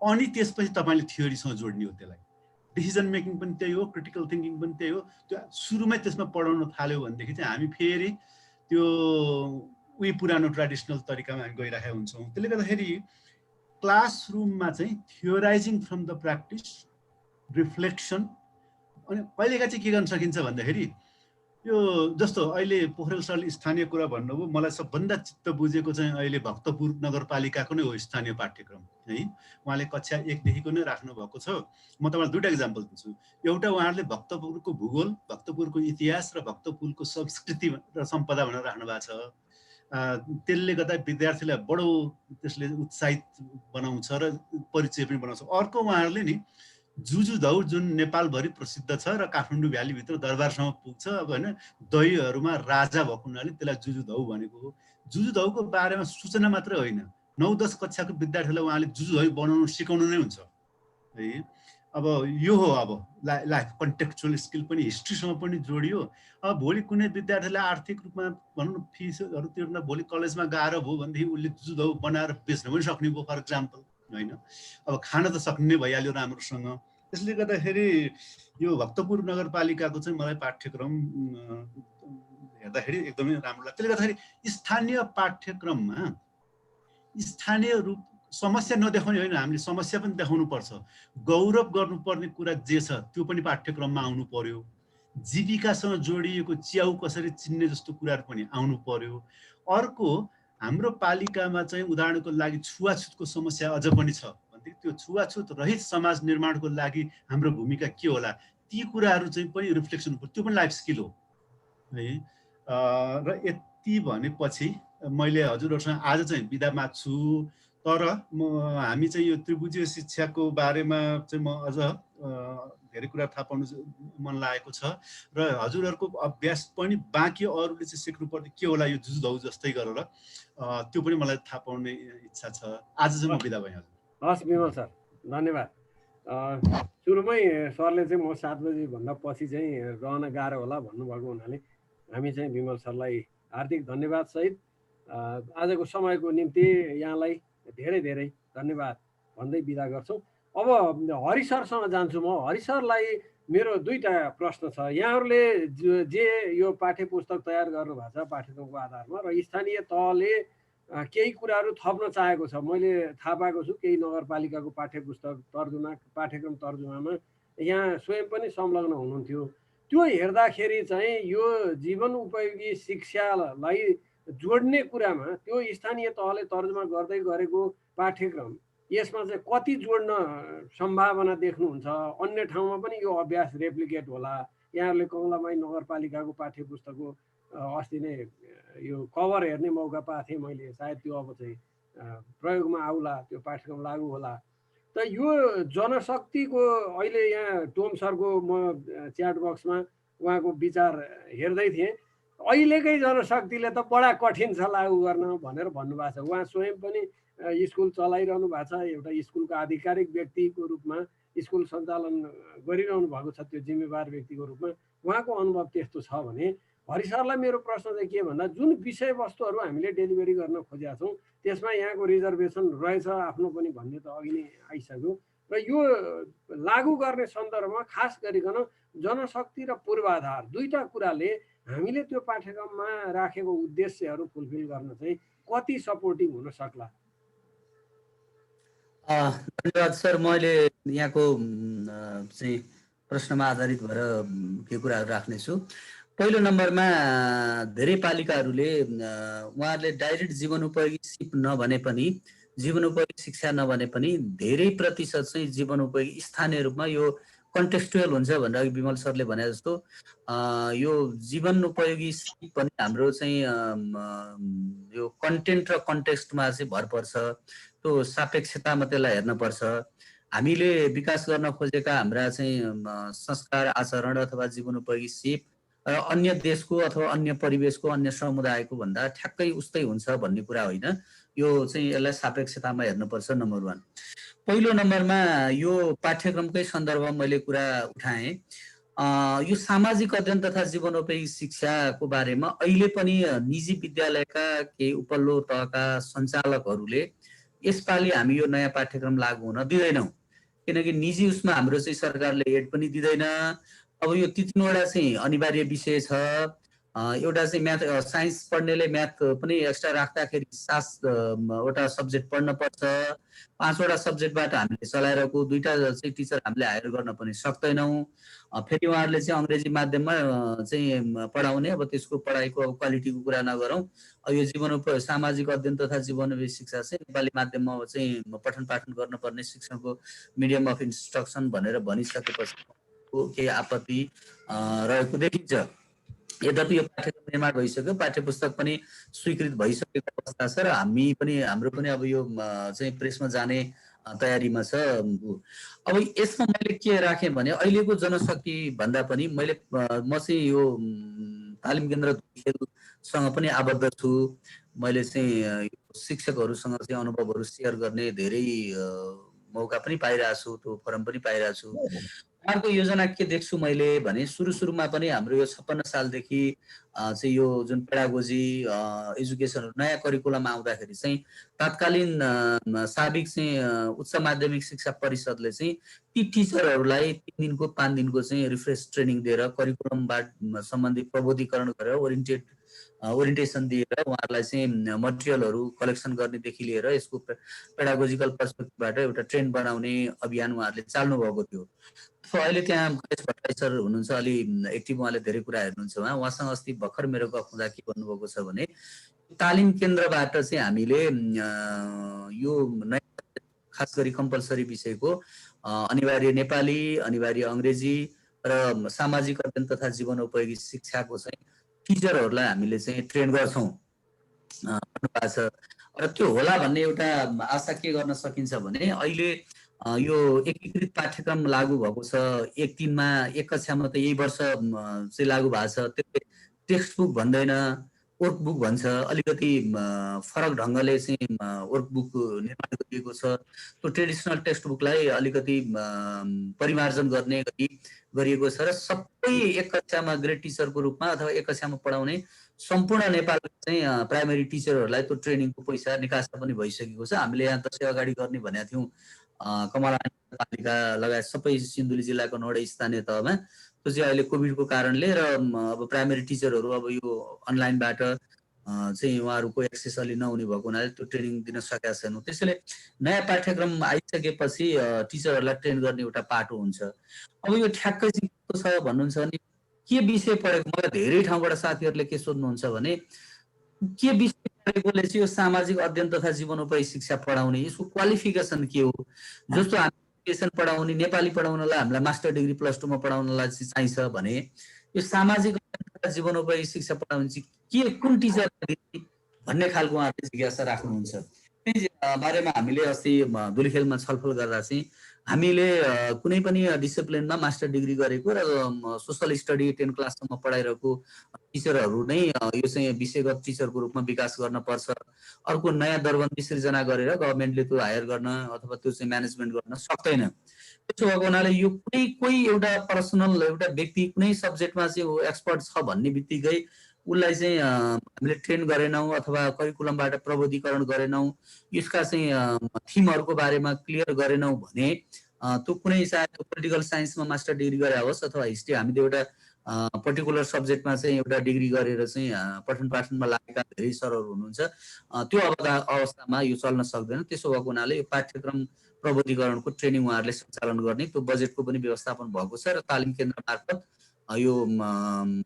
अनि त्यसपछि तपाईँले थ्योरीसँग जोड्ने हो। त्यसलाई डिसिजन मेकिङ पनि त्यही हो, क्रिटिकल थिङ्किङ पनि त्यही हो। त्यो सुरुमै त्यसमा पढाउन थाल्यो भनेदेखि चाहिँ हामी फेरि त्यो उही पुरानो ट्रेडिसनल तरिकामा हामी गइरहेका हुन्छौँ। त्यसले गर्दाखेरि क्लासरुममा चाहिँ थियोराइजिङ फ्रम द प्र्याक्टिस, रिफ्लेक्सन। अनि कहिलेका चाहिँ के गर्न सकिन्छ भन्दाखेरि यो जस्तो अहिले पोखरेल सरले स्थानीय कुरा भन्नुभयो, मलाई सबभन्दा चित्त बुझेको चाहिँ अहिले भक्तपुर नगरपालिकाको नै हो स्थानीय पाठ्यक्रम है। उहाँले कक्षा 1 देखिको नै राख्नु भएको छ। म तपाईँलाई 2टा इक्जाम्पल दिन्छु। एउटा उहाँहरूले भक्तपुरको भूगोल, भक्तपुरको इतिहास र भक्तपुरको संस्कृति र सम्पदा भनेर राख्नु भएको छ। त्यसले गर्दा विद्यार्थीलाई बडो त्यसले उत्साहित बनाउँछ र परिचय पनि बनाउँछ। अर्को उहाँहरूले नि जुजुधौ जुन नेपालभरि प्रसिद्ध छ र काठमाडौँ भ्यालीभित्र दरबारसम्म पुग्छ अब होइन, दहीहरूमा राजा भएको हुनाले त्यसलाई जुजुधौ भनेको हो। जुजुधौको बारेमा सूचना मात्रै होइन, 9-10 कक्षाको विद्यार्थीलाई उहाँले जुजुधौ बनाउनु सिकाउनु नै हुन्छ है। अब यो हो अब लाइफ कन्टेक्चुअल स्किल पनि हिस्ट्रीसँग पनि जोडियो। अब भोलि कुनै विद्यार्थीलाई आर्थिक रूपमा भनौँ न फिसहरू तिर्न भोलि कलेजमा गाह्रो भयो भनेदेखि उसले जुजुधौ बनाएर बेच्न पनि सक्ने भयो फर इक्जाम्पल होइन। अब खान त सक्ने भइहाल्यो राम्रोसँग। त्यसले गर्दाखेरि यो भक्तपुर नगरपालिकाको चाहिँ मलाई पाठ्यक्रम हेर्दाखेरि एकदमै राम्रो लाग्छ। त्यसले गर्दाखेरि स्थानीय पाठ्यक्रममा स्थानीय रूप समस्या नदेखाउने होइन, हामीले समस्या पनि देखाउनु पर्छ। गौरव गर्नुपर्ने कुरा जे छ त्यो पनि पाठ्यक्रममा आउनु पर्यो। जीविकासँग जोडिएको च्याउ कसरी चिन्ने जस्तो कुराहरू पनि आउनु पर्यो। अर्को हाम्रो पालिकामा चाहिँ उदाहरणको लागि छुवाछुतको समस्या अझ पनि छ भनेदेखि त्यो छुवाछुत रहित समाज निर्माणको लागि हाम्रो भूमिका के होला, ती कुराहरू चाहिँ पनि रिफ्लेक्सन पर्छ। त्यो पनि लाइफ स्किल हो है। र यति भनेपछि मैले हजुरहरूसँग आज चाहिँ बिदा माग्छु। तर हामी चाहिँ यो त्रिभुजीय शिक्षाको बारेमा चाहिँ म अझ धेरै कुरा थाहा पाउनु मन लागेको छ र हजुरहरूको अभ्यास पनि बाँकी अरूले चाहिँ सिक्नुपर्ने के होला यो जुजुधौ जस्तै गरेर त्यो पनि मलाई थाहा पाउने इच्छा छ। आज चाहिँ म बिदा भएँ। हजुर हस् विमल सर, धन्यवाद। सुरुमै सरले चाहिँ म 7 बजीभन्दा पछि चाहिँ रहन गाह्रो होला भन्नुभएको हुनाले हामी चाहिँ विमल सरलाई हार्दिक धन्यवाद सहित आजको समयको निम्ति यहाँलाई धेरै धेरै धन्यवाद भन्दै बिदा गर्छौँ। अब हरि सरसँग जान्छु म। हरि सरलाई मेरो 2टा प्रश्न छ। यहाँहरूले जे यो पाठ्य पुस्तक तयार गर्नुभएको छ पाठ्यक्रमको आधारमा र स्थानीय तहले केही कुराहरू थप्न चाहेको छ, मैले थाहा पाएको छु। केही नगरपालिकाको पाठ्य पुस्तक तर्जुमा पाठ्यक्रम तर्जुमामा यहाँ स्वयं पनि संलग्न हुनुहुन्थ्यो। त्यो हेर्दाखेरि चाहिँ यो जीवन उपयोगी शिक्षालाई जोड्ने कुरामा त्यो स्थानीय तहले तर्जुमा गर्दै गरेको पाठ्यक्रम यसमा चाहिँ कति जोड्न सम्भावना देख्नुहुन्छ? अन्य ठाउँमा पनि यो अभ्यास रेप्लिकेट होला? यहाँहरूले कमलामाई नगरपालिकाको पाठ्य पुस्तकको अस्ति नै यो कभर हेर्ने मौका पाएको थिएँ मैले, सायद त्यो अब चाहिँ प्रयोगमा आउला, त्यो पाठ्यक्रम लागू होला। त यो जनशक्तिको अहिले यहाँ टोम सरको म च्याट बक्समा उहाँको विचार हेर्दै थिएँ। अहिलेकै जनशक्तिले त बडा कठिन छ लागू गर्न भनेर भन्नुभएको छ। उहाँ स्वयं पनि स्कुल चलाइरहनु भएको छ, एउटा स्कुलको आधिकारिक व्यक्तिको रूपमा स्कुल सञ्चालन गरिरहनु भएको छ, त्यो जिम्मेवार व्यक्तिको रूपमा उहाँको अनुभव त्यस्तो छ भने हरि सरलाई मेरो प्रश्न चाहिँ के भन्दा जुन विषयवस्तुहरू हामीले डेलिभरी गर्न खोजेका छौँ त्यसमा यहाँको रिजर्भेसन रहेछ आफ्नो पनि भन्ने त अघि नै आइसक्यो र यो लागू गर्ने सन्दर्भमा खास गरिकन जनशक्ति र पूर्वाधार दुईटा कुराले हामीले त्यो पाठ्यक्रममा राखेको उद्देश्यहरू फुलफिल गर्न चाहिँ कति सपोर्टिभ हुन सक्ला? धन्यवाद सर। मैले यहाँको चाहिँ प्रश्नमा आधारित भएर के कुराहरू राख्नेछु। पहिलो नम्बरमा धेरै पालिकाहरूले उहाँहरूले डाइरेक्ट जीवनोपयोगी सिप नभने पनि जीवनोपयोगी शिक्षा नभने पनि धेरै प्रतिशत चाहिँ जीवनोपयोगी स्थानीय रूपमा यो कन्टेक्स्चुअल हुन्छ भनेर अघि विमल सरले भने जस्तो यो जीवनोपयोगी सिप पनि हाम्रो चाहिँ यो कन्टेन्ट र कन्टेक्स्टमा चाहिँ भर पर्छ। त्यो सापेक्षतामा त्यसलाई हेर्नुपर्छ। हामीले विकास गर्न खोजेका हाम्रा चाहिँ संस्कार आचरण अथवा जीवनोपयोगी सिप र अन्य देशको अथवा अन्य परिवेशको अन्य समुदायको भन्दा ठ्याक्कै उस्तै हुन्छ भन्ने कुरा होइन। यो चाहिँ यसलाई सापेक्षतामा हेर्नुपर्छ नम्बर 1। पहिलो नम्बरमा यो पाठ्यक्रमकै सन्दर्भमा मैले कुरा उठाएँ। यो सामाजिक अध्ययन तथा जीवनोपयोगी शिक्षाको बारेमा अहिले पनि निजी विद्यालयका केही उपल्लो तहका सञ्चालकहरूले यसपालि हामी यो नयाँ पाठ्यक्रम लागू हुन दिँदैनौँ, किनकि निजी उसमा हाम्रो चाहिँ सरकारले एड पनि दिँदैन। अब यो 3वटा चाहिँ अनिवार्य विषय छ। एउटा चाहिँ म्याथ साइन्स पढ्नेले म्याथ पनि एक्स्ट्रा राख्दाखेरि 7वटा सब्जेक्ट पढ्न पर्छ। 5वटा सब्जेक्टबाट हामीले चलाइरहेको 2टा चाहिँ टिचर हामीले हायर गर्न पनि सक्दैनौँ। फेरि उहाँहरूले चाहिँ अङ्ग्रेजी माध्यममा चाहिँ पढाउने, अब त्यसको पढाइको अब क्वालिटीको कुरा नगरौँ। यो जीवनोपयोगी सामाजिक अध्ययन तथा जीवनोपयोगी शिक्षा चाहिँ नेपाली माध्यममा चाहिँ पठन पाठन गर्नुपर्ने शिक्षणको मिडियम अफ इन्स्ट्रक्सन भनेर भनिसकेपछि केही आपत्ति रहेको देखिन्छ। यद्यपि यो पाठ्यक्रम निर्माण भइसक्यो, पाठ्यपुस्तक पनि स्वीकृत भइसकेको अवस्था छ र हाम्रो पनि अब यो चाहिँ प्रेसमा जाने तयारीमा छ। अब यसमा मैले के राखेँ भने अहिलेको जनशक्ति भन्दा पनि म चाहिँ यो तालिम केन्द्र खेलसँग पनि आबद्ध छु। मैले चाहिँ शिक्षकहरूसँग चाहिँ अनुभवहरू सेयर गर्ने धेरै मौका पनि पाइरहेको छु, त्यो फोरम पनि पाइरहेको छु। उहाँको योजना के देख्छु मैले भने सुरुमा पनि हाम्रो यो 56 सालदेखि चाहिँ यो जुन पेडागोजी एजुकेसन नयाँ करिकुलम आउँदाखेरि चाहिँ तत्कालीन साबिक चाहिँ उच्च माध्यमिक शिक्षा परिषदले चाहिँ ती टिचरहरूलाई 3 दिनको 5 दिनको चाहिँ रिफ्रेस ट्रेनिङ दिएर करिकुलमबाट सम्बन्धी प्रबोधीकरण गरेर ओरिएन्टेसन दिएर उहाँहरूलाई चाहिँ मटेरियलहरू कलेक्सन गर्नेदेखि लिएर यसको पेडागोजिकल पर्सपेक्टिभबाट एउटा ट्रेन्ड बनाउने अभियान उहाँहरूले चाल्नु भएको थियो। अहिले त्यहाँ गणेश भट्टराई सर हुनुहुन्छ, अलि एक्टिभ, उहाँले धेरै कुरा हेर्नुहुन्छ। उहाँसँग अस्ति भर्खर मेरो गफ हुँदा के भन्नुभएको छ भने तालिम केन्द्रबाट चाहिँ हामीले यो नयाँ खास गरी कम्पलसरी विषयको अनिवार्य नेपाली, अनिवार्य अङ्ग्रेजी र सामाजिक अध्ययन तथा जीवनोपयोगी शिक्षाको चाहिँ टिचरहरूलाई हामीले चाहिँ ट्रेन गर्छौँ भन्नुभएको छ। र त्यो होला भन्ने एउटा आशा के गर्न सकिन्छ भने अहिले यो एकीकृत पाठ्यक्रम लागू भएको छ। 1-3मा एक कक्षामा त यही वर्ष चाहिँ लागू भएको छ। त्यसले टेक्स्ट बुक भन्दैन, वर्कबुक भन्छ। अलिकति फरक ढङ्गले चाहिँ वर्कबुक निर्माण गरिएको छ। त्यो ट्रेडिसनल टेक्स्ट बुकलाई अलिकति परिमार्जन गर्ने गरी गरिएको छ र सबै एक कक्षामा ग्रेड टिचरको रूपमा अथवा एक कक्षामा पढाउने सम्पूर्ण नेपालको चाहिँ प्राइमेरी टिचरहरूलाई त्यो ट्रेनिङको पैसा निकासा पनि भइसकेको छ। हामीले यहाँ दशैं अगाडि गर्ने भनेका थियौँ कमला पालिका लगायत सबै सिन्धुली जिल्लाको 9वटा स्थानीय तहमा। त्यो चाहिँ अहिले कोभिडको कारणले र अब प्राइमेरी टिचरहरू अब यो अनलाइनबाट चाहिँ उहाँहरूको एक्सेस अलि नहुने भएको हुनाले त्यो ट्रेनिङ दिन सकेका छैनौँ। त्यसैले नयाँ पाठ्यक्रम आइसकेपछि टिचरहरूलाई ट्रेन गर्ने एउटा पाटो हुन्छ। अब यो ठ्याक्कै चाहिँ कस्तो छ भन्नुहुन्छ भने के विषय पढेको, मलाई धेरै ठाउँबाट साथीहरूले के सोध्नुहुन्छ भने के विषय पढेकोले चाहिँ यो सामाजिक अध्ययन तथा जीवनोपयोगी शिक्षा पढाउने यसको क्वालिफिकेसन के हो? जस्तो हामी एजुकेसन पढाउने नेपाली पढाउनलाई हामीलाई मास्टर डिग्री +2मा पढाउनलाई चाहिन्छ भने यो सामाजिक अध्ययन तथा जीवनोपयोगी शिक्षा पढाउने चाहिँ के कुन टिचर भन्ने खालको उहाँहरूले जिज्ञासा राख्नुहुन्छ। त्यही बारेमा हामीले अस्ति धुलीखेलमा छलफल गर्दा चाहिँ हामीले कुनै पनि डिसिप्लिनमा मास्टर डिग्री गरेको र सोसल स्टडी 10 क्लाससम्म पढाइरहेको टिचरहरू नै यो चाहिँ विषयगत टिचरको रूपमा विकास गर्न पर्छ। अर्को नयाँ दरबन्दी सृजना गरेर गभर्मेन्टले त्यो हायर गर्न अथवा त्यो चाहिँ म्यानेजमेन्ट गर्न सक्दैन। त्यसो भएको हुनाले यो कोही एउटा पर्सनल एउटा व्यक्ति कुनै सब्जेक्टमा चाहिँ एक्सपर्ट छ भन्ने बित्तिकै उसलाई चाहिँ हामीले ट्रेन गरेनौँ अथवा करिकुलमबाट प्रबोधीकरण गरेनौँ, यसका चाहिँ थिमहरूको बारेमा क्लियर गरेनौँ भने त्यो कुनै चाहे पोलिटिकल साइन्समा मास्टर डिग्री गरे होस् अथवा हिस्ट्री हामीले एउटा पर्टिकुलर सब्जेक्टमा चाहिँ एउटा डिग्री गरेर चाहिँ पठन पाठनमा लागेका धेरै सरहरू हुनुहुन्छ, त्यो अवस्थामा यो चल्न सक्दैन। त्यसो भएको हुनाले यो पाठ्यक्रम प्रबोधीकरणको ट्रेनिङ उहाँहरूले सञ्चालन गर्ने, त्यो बजेटको पनि व्यवस्थापन भएको छ र तालिम केन्द्र मार्फत यो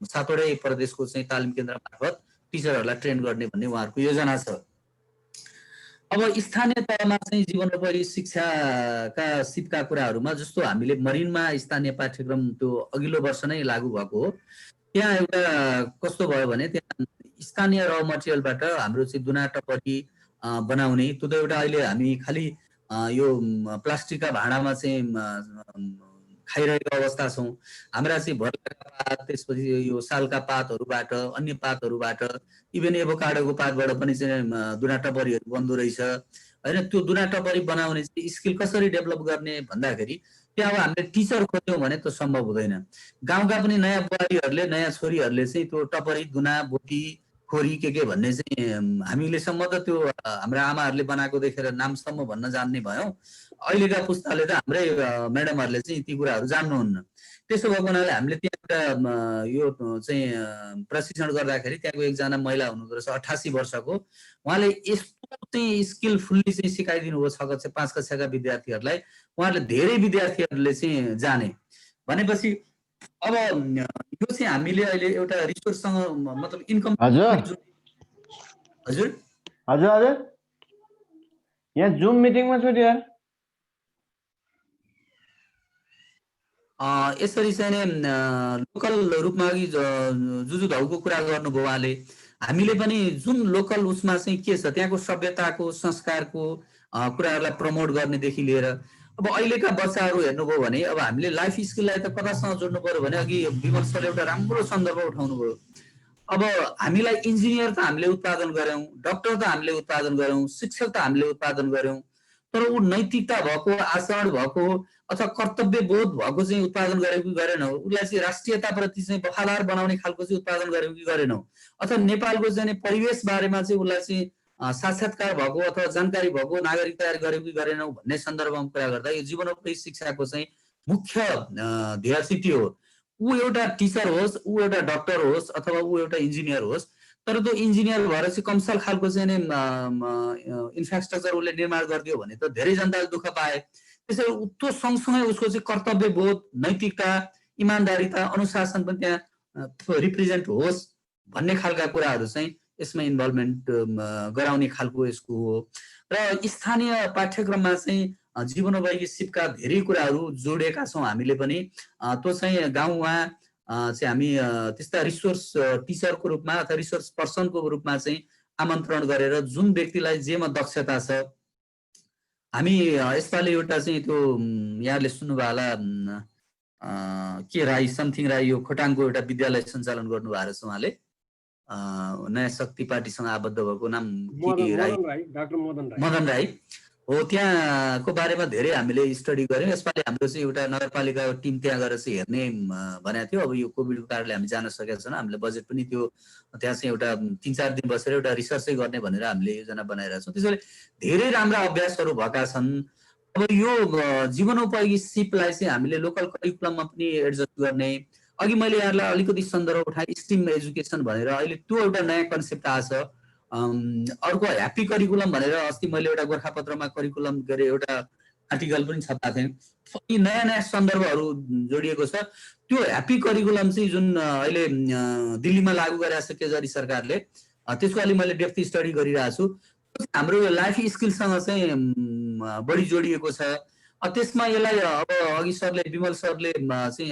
7वटै प्रदेशको चाहिँ तालिम केन्द्र मार्फत टिचरहरूलाई ट्रेन गर्ने भन्ने उहाँहरूको योजना छ। अब स्थानीय तहमा चाहिँ जीवनोपयोगी शिक्षाका सिपका कुराहरूमा जस्तो हामीले मरिनमा स्थानीय पाठ्यक्रम त्यो अघिल्लो वर्ष नै लागू भएको हो। त्यहाँ एउटा कस्तो भयो भने त्यहाँ स्थानीय र मटेरियलबाट हाम्रो चाहिँ दुना टपरी बनाउने, त्यो त एउटा अहिले हामी खालि यो प्लास्टिकका भाँडामा चाहिँ खाइरहेको अवस्था छौँ। हाम्रा चाहिँ भर्लाका पात, त्यसपछि यो सालका पातहरूबाट, अन्य पातहरूबाट, इभन एभोकाडोको पातबाट पनि चाहिँ दुना टपरीहरू बन्दो रहेछ होइन। त्यो दुना टपरी बनाउने चाहिँ स्किल कसरी डेभलप गर्ने भन्दाखेरि त्यहाँ अब हामीले टिचर खोज्यौँ भने त सम्भव हुँदैन। गाउँका पनि नयाँ बुहारीहरूले, नयाँ छोरीहरूले चाहिँ त्यो टपरी, दुना, बोटी, खोरी के भन्ने चाहिँ हामीलेसम्म त त्यो हाम्रा आमाहरूले बनाएको देखेर नामसम्म भन्न जान्ने भयौँ। अहिलेका पुस्ताले त हाम्रै म्याडमहरूले चाहिँ ती कुराहरू जान्नुहुन्न। त्यसो भएको हुनाले हामीले त्यहाँ एउटा यो चाहिँ प्रशिक्षण गर्दाखेरि त्यहाँको एकजना महिला हुनुहुँदो रहेछ 88 वर्षको, उहाँले यस्तो चाहिँ स्किलफुल्ली चाहिँ सिकाइदिनु भयो 6 कक्षा 5 कक्षाका विद्यार्थीहरूलाई। उहाँहरूले धेरै विद्यार्थीहरूले चाहिँ जाने भनेपछि अब यो चाहिँ हामीले अहिले एउटा रिसोर्ससँग मतलब इन्कम हजुर हजुर हजुर हजुर यहाँ जुम मिटिङमा छु यार। यसरी चाहिँ लोकल रूपमा अघि जुजु धाउको कुरा गर्नुभयो उहाँले। हामीले पनि जुन लोकल उसमा चाहिँ के छ त्यहाँको सभ्यताको संस्कारको कुराहरूलाई प्रमोट गर्नेदेखि लिएर अब अहिलेका बच्चाहरू हेर्नुभयो भने अब हामीले लाइफ स्किललाई त कतासँग जोड्नु पर्यो भने अघि विमल सरले एउटा राम्रो सन्दर्भ उठाउनु भयो। अब हामीलाई इन्जिनियर त हामीले उत्पादन गऱ्यौँ, डक्टर त हामीले उत्पादन गऱ्यौँ, शिक्षक त हामीले उत्पादन गऱ्यौँ, तर ऊ नैतिकता भएको, आचरण भएको अथवा कर्तव्य बोध भएको चाहिँ उत्पादन गरेको कि गरेनौँ, उसलाई चाहिँ राष्ट्रियताप्रति चाहिँ वफादार बनाउने खालको चाहिँ उत्पादन गरेको कि गरेनौँ, अथवा नेपालको चाहिँ परिवेश बारेमा चाहिँ उसलाई चाहिँ साक्षात्कार भएको अथवा जानकारी भएको नागरिक तयार गरेको कि गरेनौँ भन्ने सन्दर्भमा कुरा गर्दा यो जीवनोपयोगी शिक्षाको चाहिँ मुख्य ध्येय चाहिँ त्यो हो। ऊ एउटा टिचर होस्, ऊ एउटा डक्टर होस् अथवा ऊ एउटा इन्जिनियर होस्, तर त्यो इन्जिनियर भएर चाहिँ कमसल खालको चाहिँ इन्फ्रास्ट्रक्चर उसले निर्माण गरिदियो भने त धेरै जनताले दुःख पाए। त्यसैले त्यो सँगसँगै उसको चाहिँ कर्तव्य बोध, नैतिकता, इमान्दारिता, अनुशासन पनि त्यहाँ रिप्रेजेन्ट होस् भन्ने खालका कुराहरू चाहिँ यसमा इन्भल्भमेन्ट गराउने खालको यसको हो। र स्थानीय पाठ्यक्रममा चाहिँ जीवनोपयोगी सिपका धेरै कुराहरू जोडेका छौँ हामीले पनि। त्यो चाहिँ गाउँमा चाहिँ हामी त्यस्ता रिसोर्स टिचरको रूपमा अथवा रिसोर्स पर्सनको रूपमा चाहिँ आमन्त्रण गरेर जुन व्यक्तिलाई जेमा दक्षता छ, हामी यसपालि एउटा चाहिँ त्यो यहाँले सुन्नुभयो होला के राई समथिङ राई यो खोटाङको एउटा विद्यालय सञ्चालन गर्नुभएको रहेछ उहाँले, नयाँ शक्ति पार्टीसँग आबद्ध भएको नाम मदन राई हो। त्यहाँको बारेमा धेरै हामीले स्टडी गऱ्यौँ। यसपालि हाम्रो चाहिँ एउटा नगरपालिका टिम त्यहाँ गएर चाहिँ हेर्ने भनेको थियो। अब यो कोभिडको कारणले हामी जान सकेका छैनौँ। हामीले बजेट पनि त्यो त्यहाँ चाहिँ एउटा 3-4 दिन बसेर एउटा रिसर्चै गर्ने भनेर हामीले योजना बनाइरहेका छौँ। त्यसैले धेरै राम्रा अभ्यासहरू भएका छन्। अब यो जीवनोपयोगी सिपलाई चाहिँ हामीले लोकल करिकुलममा पनि एडजस्ट गर्ने, अघि मैले यहाँलाई अलिकति सन्दर्भ उठाएँ स्टिम एजुकेसन भनेर, अहिले त्यो एउटा नयाँ कन्सेप्ट आएछ। अर्को ह्याप्पी करिकुलम भनेर अस्ति मैले एउटा गोर्खापत्रमा करिकुलम के अरे एउटा आर्टिकल पनि छपाएको थिएँ। यी नयाँ नयाँ सन्दर्भहरू जोडिएको छ। त्यो ह्याप्पी करिकुलम चाहिँ जुन अहिले दिल्लीमा लागू गरिरहेको छ केजरी सरकारले, त्यसको अलि मैले डेप्थ स्टडी गरिरहेको छु। हाम्रो लाइफ स्किलसँग चाहिँ बढी जोडिएको छ। त्यसमा यसलाई अब अघि सरले विमल सरले चाहिँ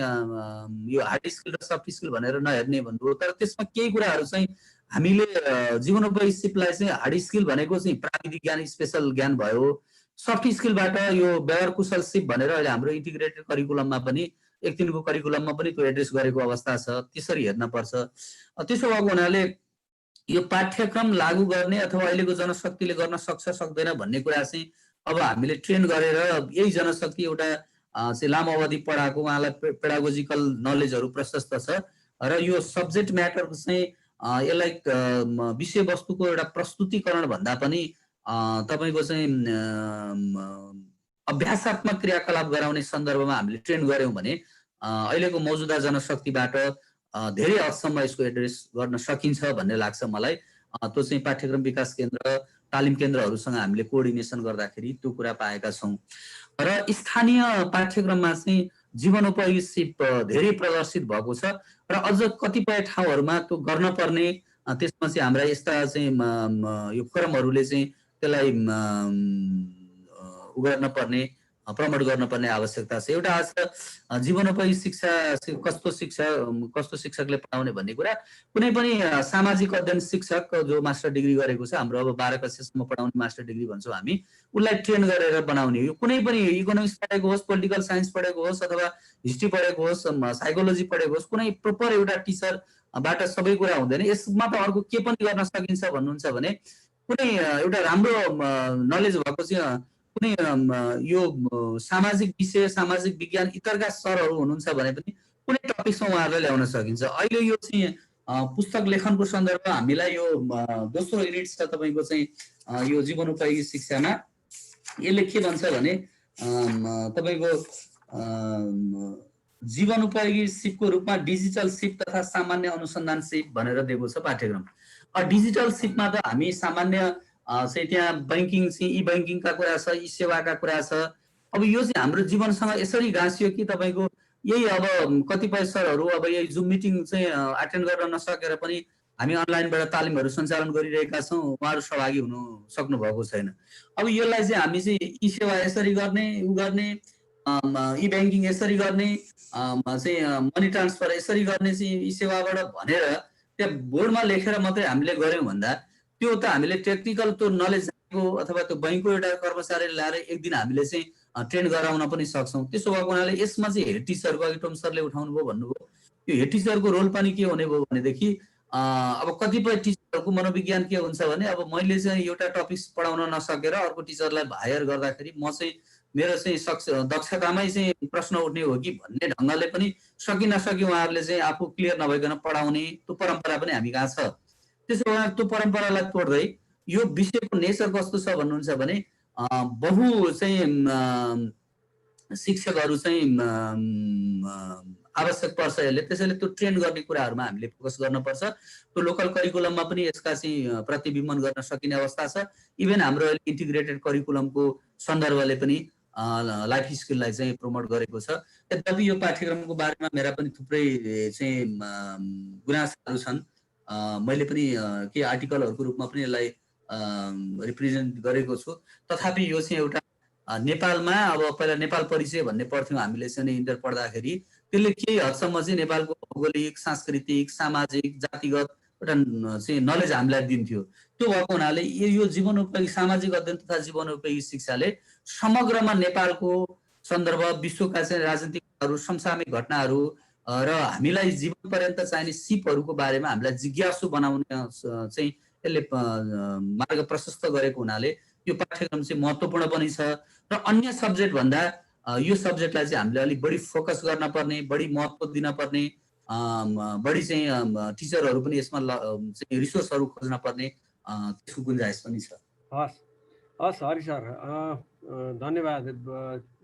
यो हार्ड स्किल र सफ्ट स्किल भनेर नहेर्ने भन्नुभयो, तर त्यसमा केही कुराहरू चाहिँ हामीले जीवनोपयोगी सिपलाई चाहिँ हार्ड स्किल भनेको चाहिँ प्राविधिक ज्ञान, स्पेसल ज्ञान भयो, सफ्ट स्किलबाट यो व्यवहार कुशल सिप भनेर अहिले हाम्रो इन्टिग्रेटेड करिकुलममा पनि 1 दिनको करिकुलममा पनि त्यो एड्रेस गरेको अवस्था छ। त्यसरी हेर्न पर्छ। त्यसो भएको हुनाले यो पाठ्यक्रम लागू गर्ने अथवा अहिलेको जनशक्तिले गर्न सक्छ सक्दैन भन्ने कुरा चाहिँ अब हामीले ट्रेन गरेर यही जनशक्ति एउटा चाहिँ लामो अवधि पढाएको उहाँलाई पेडागोजिकल नलेजहरू प्रशस्त छ र यो सब्जेक्ट म्याटर चाहिँ यसलाई विषयवस्तुको एउटा प्रस्तुतिकरण भन्दा पनि तपाईको चाहिँ अभ्यासात्मक क्रियाकलाप गराउने सन्दर्भमा हामीले ट्रेन गर्यौं भने अहिलेको मौजुदा जनशक्तिबाट धेरै हदसम्म यसको एड्रेस गर्न सकिन्छ भन्ने लाग्छ मलाई। त्यो चाहिँ पाठ्यक्रम विकास केन्द्र तालिम केन्द्रहरूसँग हामीले कोअर्डिनेसन गर्दाखेरि त्यो कुरा पाएका छौं र स्थानीय पाठ्यक्रममा चाहिँ जीवनोपयोगी सिप धेरै प्रदर्शित भएको छ र अझ कतिपय ठाउँहरूमा त्यो गर्न पर्ने त्यसमा चाहिँ हाम्रा यस्ता चाहिँ यो फोरमहरूले चाहिँ त्यसलाई गर्न पर्ने प्रमोट गर्न पर्ने आवश्यकता छ। एउटा छ जीवनोपयोगी शिक्षा कस्तो शिक्षकले पढाउने भन्ने कुरा। कुनै पनि सामाजिक अध्ययन शिक्षक जो मास्टर डिग्री गरेको छ हाम्रो अब 12 कक्षासम्म पढाउने मास्टर डिग्री भन्छौँ हामी, उसलाई ट्रेन गरेर बनाउने। यो कुनै पनि इकोनोमिक्स पढेको होस्, पोलिटिकल साइन्स पढेको होस् अथवा हिस्ट्री पढेको होस्, साइकोलोजी पढेको होस्, कुनै प्रोपर एउटा टिचरबाट सबै कुरा हुँदैन। यसमा त अर्को के पनि गर्न सकिन्छ भन्नुहुन्छ भने कुनै एउटा राम्रो नलेज भएको चाहिँ कुनै यो सामाजिक विषय सामाजिक विज्ञान इतरका सरहरू हुनुहुन्छ भने पनि कुनै टपिकमा उहाँहरूलाई ल्याउन सकिन्छ। अहिले यो चाहिँ पुस्तक लेखनको सन्दर्भ हामीलाई यो दोस्रो युनिट छ तपाईको चाहिँ यो जीवनोपयोगी शिक्षामा। यसले के भन्छ भने तपाईको जीवनोपयोगी सिपको रूपमा डिजिटल सिप तथा सामान्य अनुसन्धान सिप भनेर दिएको छ पाठ्यक्रम। डिजिटल सिपमा त हामी सामान्य चाहिँ त्यहाँ बैंकिङ चाहिँ ई बैंकिङका कुरा छ, ई सेवाका कुरा छ। अब यो चाहिँ हाम्रो जीवनसँग यसरी गाँसियो कि तपाईको यही अब कतिपय सरहरू अब यही जुम मिटिङ चाहिँ अटेन्ड गर्न नसकेर पनि हामी अनलाइनबाट तालिमहरू सञ्चालन गरिरहेका छौँ, उहाँहरू सहभागी हुन सक्नु भएको छैन। अब यसलाई चाहिँ हामी चाहिँ ई सेवा यसरी गर्ने, उ गर्ने, ई बैंकिङ यसरी गर्ने, चाहिँ मनी ट्रान्सफर यसरी गर्ने चाहिँ ई सेवाबाट भनेर त्यहाँ बोर्डमा लेखेर मात्रै हामीले गर्यौं भन्दा त्यो त हामीले टेक्निकल त्यो नलेज अथवा त्यो बैंकको एउटा कर्मचारी ल्याएर एक दिन हामीले चाहिँ ट्रेन गराउन पनि सक्छौं। त्यसो भएको हुनाले यसमा चाहिँ हेड टिचरको अघि टोम सरले उठाउनु भयो भन्नुभयो, यो हेड टिचरको रोल पनि के हुने भयो भनेदेखि अब कतिपय टिचरहरूको मनोविज्ञान के हुन्छ भने अब मैले चाहिँ एउटा टपिक पढाउन नसकेर अर्को टिचरलाई हायर गर्दाखेरि म चाहिँ मेरो चाहिँ दक्षतामै चाहिँ प्रश्न उठ्ने हो कि भन्ने ढंगले पनि सकि नसकि उहाँहरूले चाहिँ आफू क्लियर नभइकन पढाउने त्यो परम्परा पनि हामी कहाँ छ। त्यसो भए त्यो परम्परालाई तोड्दै यो विषयको नेचर कस्तो छ भन्नुहुन्छ भने बहु चाहिँ शिक्षकहरू चाहिँ आवश्यक पर्छ यसले। त्यसैले त्यो ट्रेन गर्ने कुराहरूमा हामीले फोकस गर्नुपर्छ। त्यो लोकल करिकुलममा पनि यसका चाहिँ प्रतिबिम्बन गर्न सकिने अवस्था छ। इभन हाम्रो इन्टिग्रेटेड करिकुलमको सन्दर्भले पनि लाइफ स्किललाई चाहिँ प्रमोट गरेको छ। यद्यपि यो पाठ्यक्रमको बारेमा मेरा पनि थुप्रै चाहिँ गुनासाहरू छन्। मैले पनि केही आर्टिकलहरूको रूपमा पनि यसलाई रिप्रेजेन्ट गरेको छु। तथापि यो चाहिँ एउटा नेपालमा अब पहिला नेपाल परिचय भन्ने पढ्थ्यौँ हामीले चाहिँ इन्टर पढ्दाखेरि, त्यसले केही हदसम्म चाहिँ नेपालको भौगोलिक, सांस्कृतिक, सामाजिक, जातिगत एउटा चाहिँ नलेज हामीलाई दिन्थ्यो। त्यो भएको हुनाले यो जीवनोपयोगी सामाजिक अध्ययन तथा जीवनोपयोगी शिक्षाले समग्रमा नेपालको सन्दर्भ, विश्वका चाहिँ राजनीतिकहरू, समसामयिक घटनाहरू र हामीलाई जीवन पर्यन्त चाहिने सिपहरूको बारेमा हामीलाई जिज्ञासु बनाउने चाहिँ यसले मार्ग प्रशस्त गरेको हुनाले यो पाठ्यक्रम चाहिँ महत्त्वपूर्ण पनि छ। र अन्य सब्जेक्ट भन्दा यो सब्जेक्टलाई चाहिँ हामीले अलिक बढी फोकस गर्न पर्ने, बढी महत्त्व दिन पर्ने, बढी चाहिँ टिचरहरू पनि यसमा चाहिँ रिसोर्सहरू खोज्न पर्ने त्यसको गुन्जाइस पनि छ। हस् हस् हरि सर, धन्यवाद।